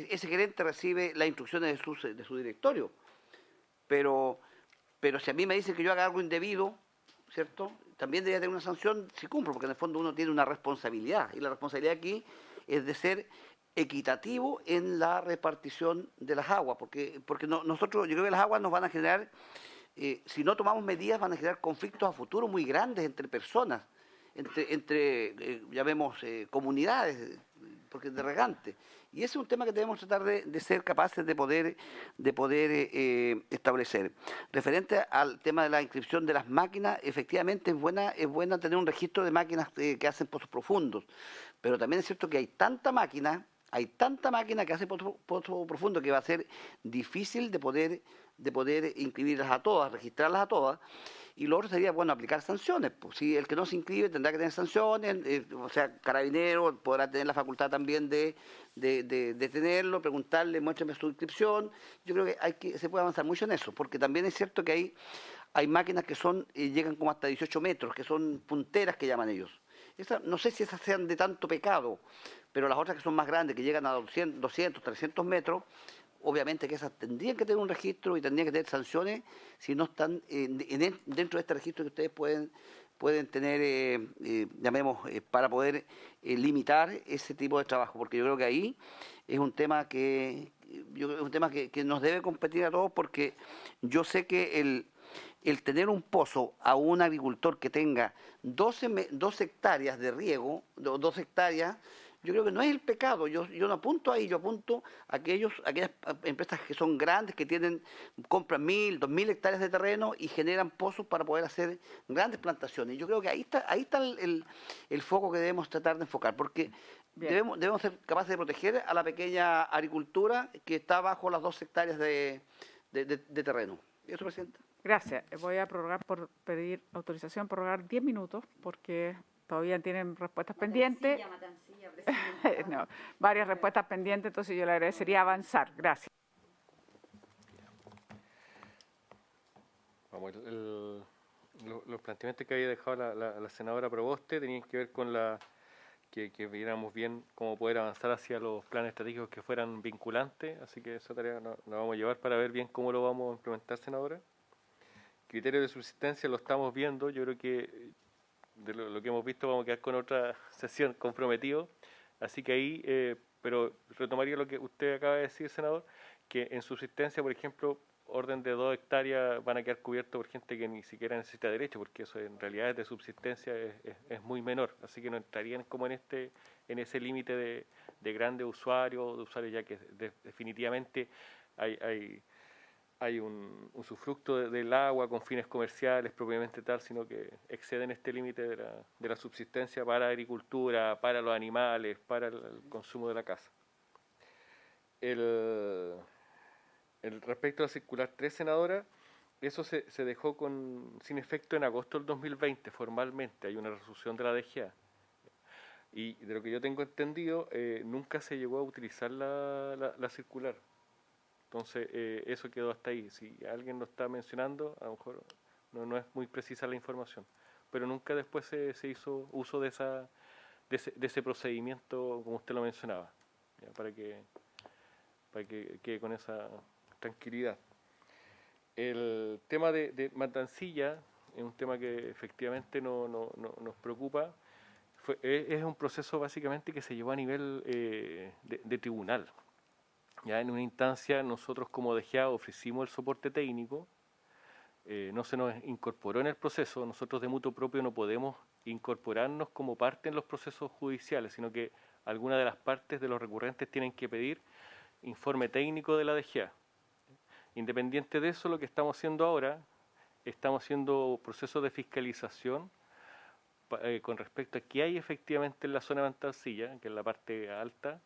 ese gerente recibe las instrucciones de su directorio. Pero si a mí me dicen que yo haga algo indebido, ¿cierto? También debería tener una sanción si cumplo, porque en el fondo uno tiene una responsabilidad, y la responsabilidad aquí es de ser equitativo en la repartición de las aguas, porque nosotros, yo creo que las aguas nos van a generar, si no tomamos medidas, van a generar conflictos a futuro muy grandes entre personas, llamemos, comunidades, porque es de regante. Y ese es un tema que debemos tratar de ser capaces de poder establecer. Referente al tema de la inscripción de las máquinas, efectivamente es buena tener un registro de máquinas que hacen pozos profundos, pero también es cierto que hay tanta máquina que hace pozos profundos que va a ser difícil de poder inscribirlas a todas, registrarlas a todas. Y lo otro sería, bueno, aplicar sanciones. Pues si el que no se inscribe tendrá que tener sanciones, o sea, Carabinero podrá tener la facultad también de tenerlo, preguntarle, muéstrame su inscripción. Yo creo que se puede avanzar mucho en eso, porque también es cierto que hay máquinas que llegan como hasta 18 metros, que son punteras que llaman ellos. No sé si esas sean de tanto pecado, pero las otras que son más grandes, que llegan a 200 300 metros, obviamente que esas tendrían que tener un registro y tendrían que tener sanciones si no están dentro de este registro que ustedes pueden tener, para poder limitar ese tipo de trabajo, porque yo creo que ahí es un tema que nos debe competir a todos, porque yo sé que el tener un pozo a un agricultor que tenga 12 hectáreas de riego, 2 hectáreas, yo creo que no es el pecado. Yo no apunto ahí, yo apunto a aquellas empresas que son grandes, que compran 1.000, 2.000 hectáreas de terreno y generan pozos para poder hacer grandes plantaciones. Yo creo que ahí está el foco que debemos tratar de enfocar, porque debemos ser capaces de proteger a la pequeña agricultura que está bajo las 2 hectáreas de terreno. ¿Eso, Presidenta? Gracias. Voy a pedir autorización, prorrogar 10 minutos, porque todavía tienen respuestas pendientes. No, varias respuestas pendientes, entonces yo le agradecería avanzar. Gracias. Vamos, los planteamientos que había dejado la senadora Proboste tenían que ver con que viéramos bien cómo poder avanzar hacia los planes estratégicos que fueran vinculantes, así que esa tarea la vamos a llevar para ver bien cómo lo vamos a implementar, senadora. Criterios de subsistencia lo estamos viendo, yo creo que de lo que hemos visto vamos a quedar con otra sesión comprometido, así que ahí, pero retomaría lo que usted acaba de decir, senador, que en subsistencia, por ejemplo, orden de 2 hectáreas van a quedar cubiertos por gente que ni siquiera necesita derecho, porque eso en realidad de subsistencia es muy menor, así que no entrarían como en ese límite de grandes usuarios, de usuarios ya que definitivamente hay un usufructo del agua con fines comerciales propiamente tal, sino que exceden este límite de la subsistencia para agricultura, para los animales, para el consumo de la casa. Respecto a la circular 3, senadora, eso se dejó sin efecto en agosto del 2020, formalmente. Hay una resolución de la DGA. Y de lo que yo tengo entendido, nunca se llegó a utilizar la circular. Entonces, eso quedó hasta ahí. Si alguien lo está mencionando, a lo mejor no es muy precisa la información. Pero nunca después se hizo uso de ese procedimiento, como usted lo mencionaba, ¿ya? Para que quede con esa tranquilidad. El tema de Matanzilla es un tema que efectivamente nos preocupa. Es un proceso básicamente que se llevó a nivel de tribunal. Ya en una instancia nosotros como DGA ofrecimos el soporte técnico, no se nos incorporó en el proceso. Nosotros de mutuo propio no podemos incorporarnos como parte en los procesos judiciales, sino que alguna de las partes de los recurrentes tienen que pedir informe técnico de la DGA. Independiente de eso, lo que estamos haciendo ahora, estamos haciendo procesos de fiscalización con respecto a qué hay efectivamente en la zona de Matanzilla, que es la parte alta.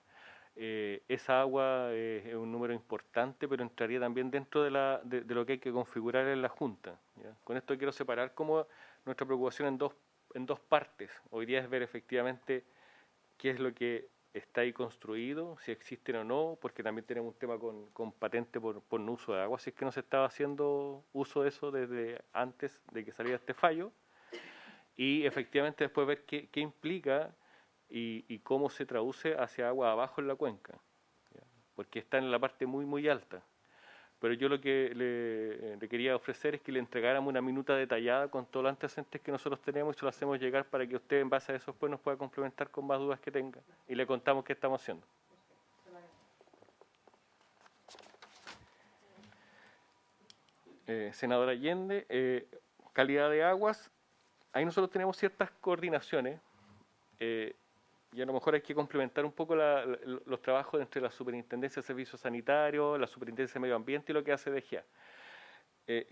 Esa agua es un número importante, pero entraría también dentro de lo que hay que configurar en la Junta, ¿ya? Con esto quiero separar como nuestra preocupación en dos partes. Hoy día es ver efectivamente qué es lo que está ahí construido, si existen o no, porque también tenemos un tema con patente por no uso de agua, si es que no se estaba haciendo uso de eso desde antes de que saliera este fallo, y efectivamente después ver qué implica y cómo se traduce hacia agua abajo en la cuenca, ¿ya? Porque está en la parte muy muy alta. Pero yo lo que le quería ofrecer es que le entregáramos una minuta detallada con todos los antecedentes que nosotros tenemos y se lo hacemos llegar para que usted en base a eso después nos pueda complementar con más dudas que tenga y le contamos qué estamos haciendo. Senadora Allende, calidad de aguas, ahí nosotros tenemos ciertas coordinaciones y a lo mejor hay que complementar un poco los trabajos entre la Superintendencia de Servicios Sanitarios, la Superintendencia de Medio Ambiente y lo que hace DGA.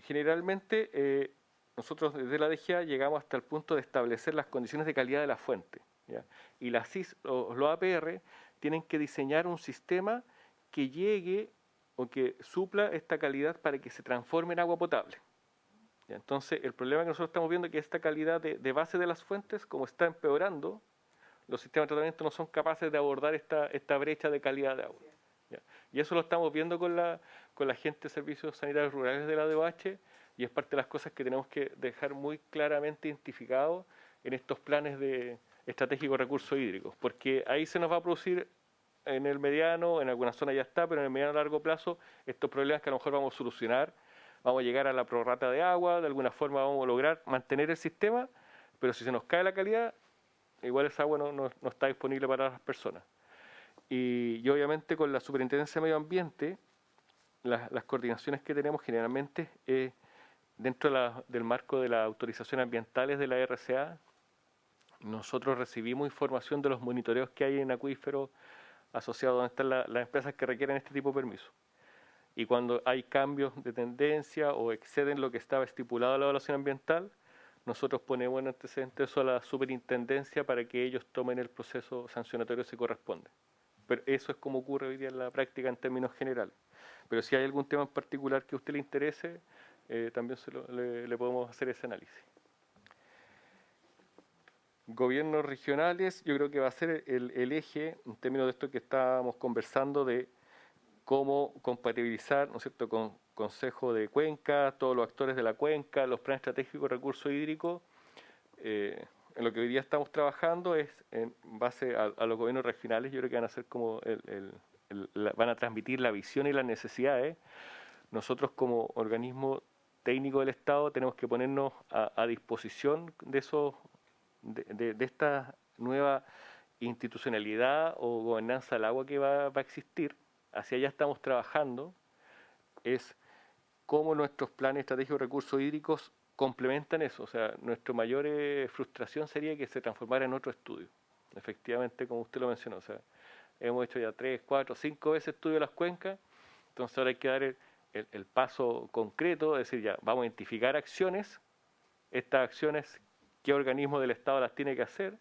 Generalmente nosotros desde la DGA llegamos hasta el punto de establecer las condiciones de calidad de la fuente, ¿ya? Y las CIS o los APR tienen que diseñar un sistema que llegue o que supla esta calidad para que se transforme en agua potable, ¿ya? Entonces el problema que nosotros estamos viendo es que esta calidad de base de las fuentes, como está empeorando, los sistemas de tratamiento no son capaces de abordar esta brecha de calidad de agua, ¿ya? Y eso lo estamos viendo con la gente de Servicios Sanitarios Rurales de la DOH, y es parte de las cosas que tenemos que dejar muy claramente identificados en estos planes de estratégico de recursos hídricos, porque ahí se nos va a producir en el mediano, en alguna zona ya está, pero en el mediano a largo plazo, estos problemas que a lo mejor vamos a solucionar, vamos a llegar a la prorrata de agua, de alguna forma vamos a lograr mantener el sistema, pero si se nos cae la calidad, igual esa agua no está disponible para las personas. Y obviamente con la Superintendencia de Medio Ambiente, las coordinaciones que tenemos generalmente dentro del marco de las autorizaciones ambientales de la RCA, nosotros recibimos información de los monitoreos que hay en acuíferos asociados donde están las empresas que requieren este tipo de permiso. Y cuando hay cambios de tendencia o exceden lo que estaba estipulado en la evaluación ambiental, nosotros ponemos en antecedente eso a la superintendencia para que ellos tomen el proceso sancionatorio si corresponde. Pero eso es como ocurre hoy día en la práctica en términos generales. Pero si hay algún tema en particular que a usted le interese, también le podemos hacer ese análisis. Gobiernos regionales, yo creo que va a ser el eje, en términos de esto que estábamos conversando, de cómo compatibilizar, ¿no es cierto?, con Consejo de Cuenca, todos los actores de la cuenca, los planes estratégicos de recursos hídricos. En lo que hoy día estamos trabajando es en base a los gobiernos regionales. Yo creo que van a ser como van a transmitir la visión y las necesidades. Nosotros como organismo técnico del Estado tenemos que ponernos a disposición de esta nueva institucionalidad o gobernanza del agua que va a existir. Hacia allá estamos trabajando. Es cómo nuestros planes estratégicos de recursos hídricos complementan eso. O sea, nuestra mayor frustración sería que se transformara en otro estudio. Efectivamente, como usted lo mencionó, o sea, hemos hecho ya 3, 4, 5 veces estudio de las cuencas, entonces ahora hay que dar el paso concreto, es decir, ya vamos a identificar acciones, estas acciones, qué organismo del Estado las tiene que hacer,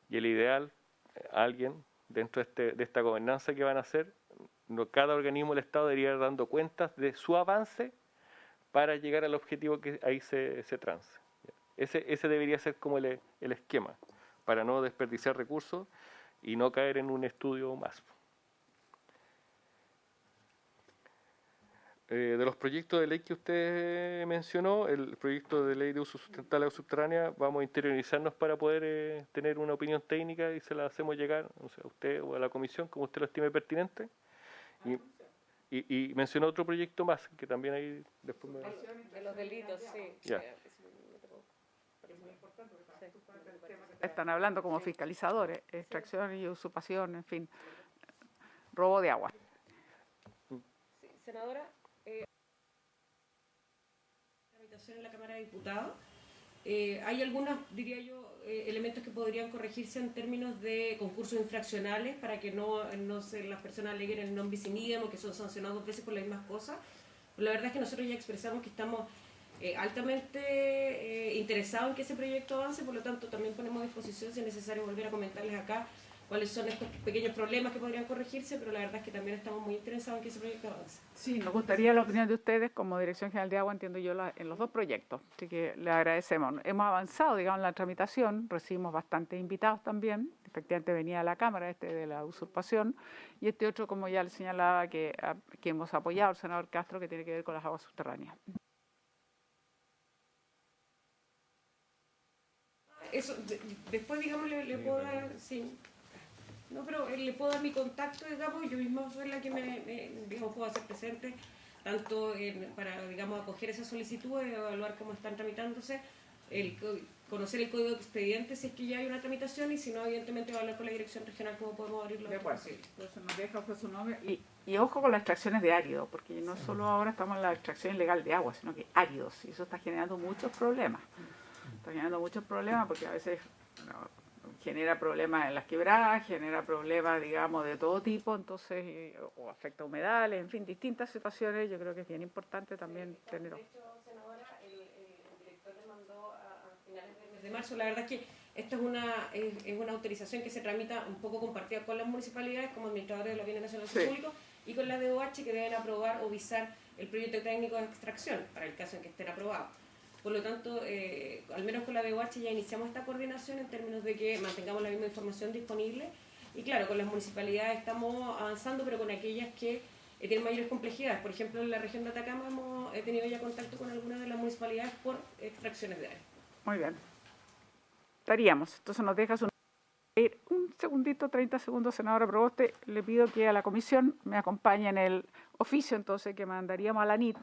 y el ideal, alguien dentro de esta gobernanza que van a hacer, cada organismo del Estado debería ir dando cuentas de su avance para llegar al objetivo que ahí se trance. Ese debería ser como el esquema, para no desperdiciar recursos y no caer en un estudio más. De los proyectos de ley que usted mencionó, el proyecto de ley de uso sustentable de agua subterránea, vamos a interiorizarnos para poder tener una opinión técnica y se la hacemos llegar, o sea, a usted o a la comisión, como usted lo estime pertinente. Y mencionó otro proyecto más, que también ahí después me... De los delitos, sí. Ya. Están hablando como fiscalizadores, extracción y usurpación, en fin, robo de agua. Sí, senadora, tramitación en la Cámara de Diputados. Hay algunos, diría yo, elementos que podrían corregirse en términos de concursos infraccionales para que las personas aleguen el non bis in idem o que son sancionados 2 veces por las mismas cosas. Pero la verdad es que nosotros ya expresamos que estamos altamente interesados en que ese proyecto avance, por lo tanto también ponemos a disposición si es necesario volver a comentarles acá cuáles son estos pequeños problemas que podrían corregirse, pero la verdad es que también estamos muy interesados en que ese proyecto avance. Sí, nos gustaría la opinión de ustedes como Dirección General de Agua, entiendo yo, en los 2 proyectos, así que le agradecemos. Hemos avanzado, digamos, en la tramitación, recibimos bastantes invitados también, efectivamente venía a la Cámara de la usurpación, y este otro, como ya le señalaba, que hemos apoyado al senador Castro, que tiene que ver con las aguas subterráneas. Eso, después, digamos, le puedo dar, sí. No, pero le puedo dar mi contacto, digamos, yo misma soy la que digamos, puedo hacer presente, tanto para, digamos, acoger esa solicitud, evaluar cómo están tramitándose, conocer el código de expediente si es que ya hay una tramitación y si no, evidentemente, evaluar con la dirección regional cómo podemos abrirlo. De acuerdo, sí. Entonces nos deja su nombre. Y ojo con las extracciones de árido, porque no solo ahora estamos en la extracción ilegal de agua, sino que áridos, y eso está generando muchos problemas. Está generando muchos problemas porque a veces genera problemas en las quebradas, genera problemas, digamos, de todo tipo, entonces, o afecta a humedales, en fin, distintas situaciones. Yo creo que es bien importante también tener... De hecho, senadora, el director le mandó a finales del mes de marzo. La verdad es que esta es una autorización que se tramita un poco compartida con las municipalidades como administradores de los bienes nacionales y públicos y con la DOH, que deben aprobar o visar el proyecto técnico de extracción para el caso en que estén aprobados. Por lo tanto, al menos con la DOH ya iniciamos esta coordinación en términos de que mantengamos la misma información disponible y claro, con las municipalidades estamos avanzando, pero con aquellas que tienen mayores complejidades. Por ejemplo, en la región de Atacama hemos tenido ya contacto con algunas de las municipalidades por extracciones de área. Muy bien. Estaríamos. Entonces nos deja un segundito, 30 segundos, senadora Proboste. Le pido que a la comisión me acompañe en el oficio entonces que mandaríamos a la NIT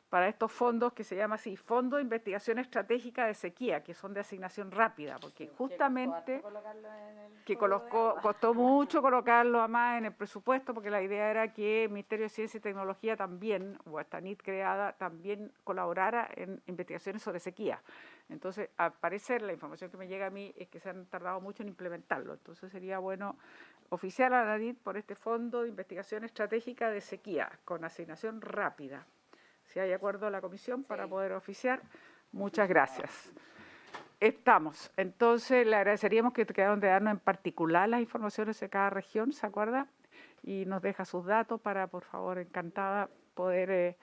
para estos fondos que se llama así, Fondo de Investigación Estratégica de Sequía, que son de asignación rápida, porque justamente que costó mucho colocarlo además en el presupuesto, porque la idea era que el Ministerio de Ciencia y Tecnología también, o esta NIT creada, también colaborara en investigaciones sobre sequía. Entonces, al parecer, la información que me llega a mí es que se han tardado mucho en implementarlo. Entonces, sería bueno oficiar a la NIT por este Fondo de Investigación Estratégica de Sequía, con asignación rápida. Si hay acuerdo de la comisión para poder oficiar, muchas gracias. Estamos. Entonces, le agradeceríamos que quedaron de darnos en particular las informaciones de cada región, ¿se acuerda? Y nos deja sus datos para, por favor, encantada, poder,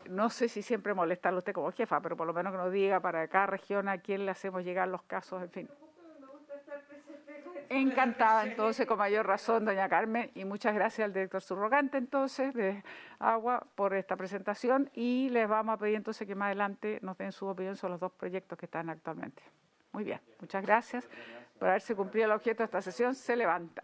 no sé si siempre molestarle a usted como jefa, pero por lo menos que nos diga para cada región a quién le hacemos llegar los casos, en fin. Encantada, entonces, con mayor razón, doña Carmen, y muchas gracias al director subrogante, entonces, de Agua, por esta presentación, y les vamos a pedir entonces que más adelante nos den su opinión sobre los 2 proyectos que están actualmente. Muy bien, muchas gracias por haberse cumplido el objeto de esta sesión. Se levanta.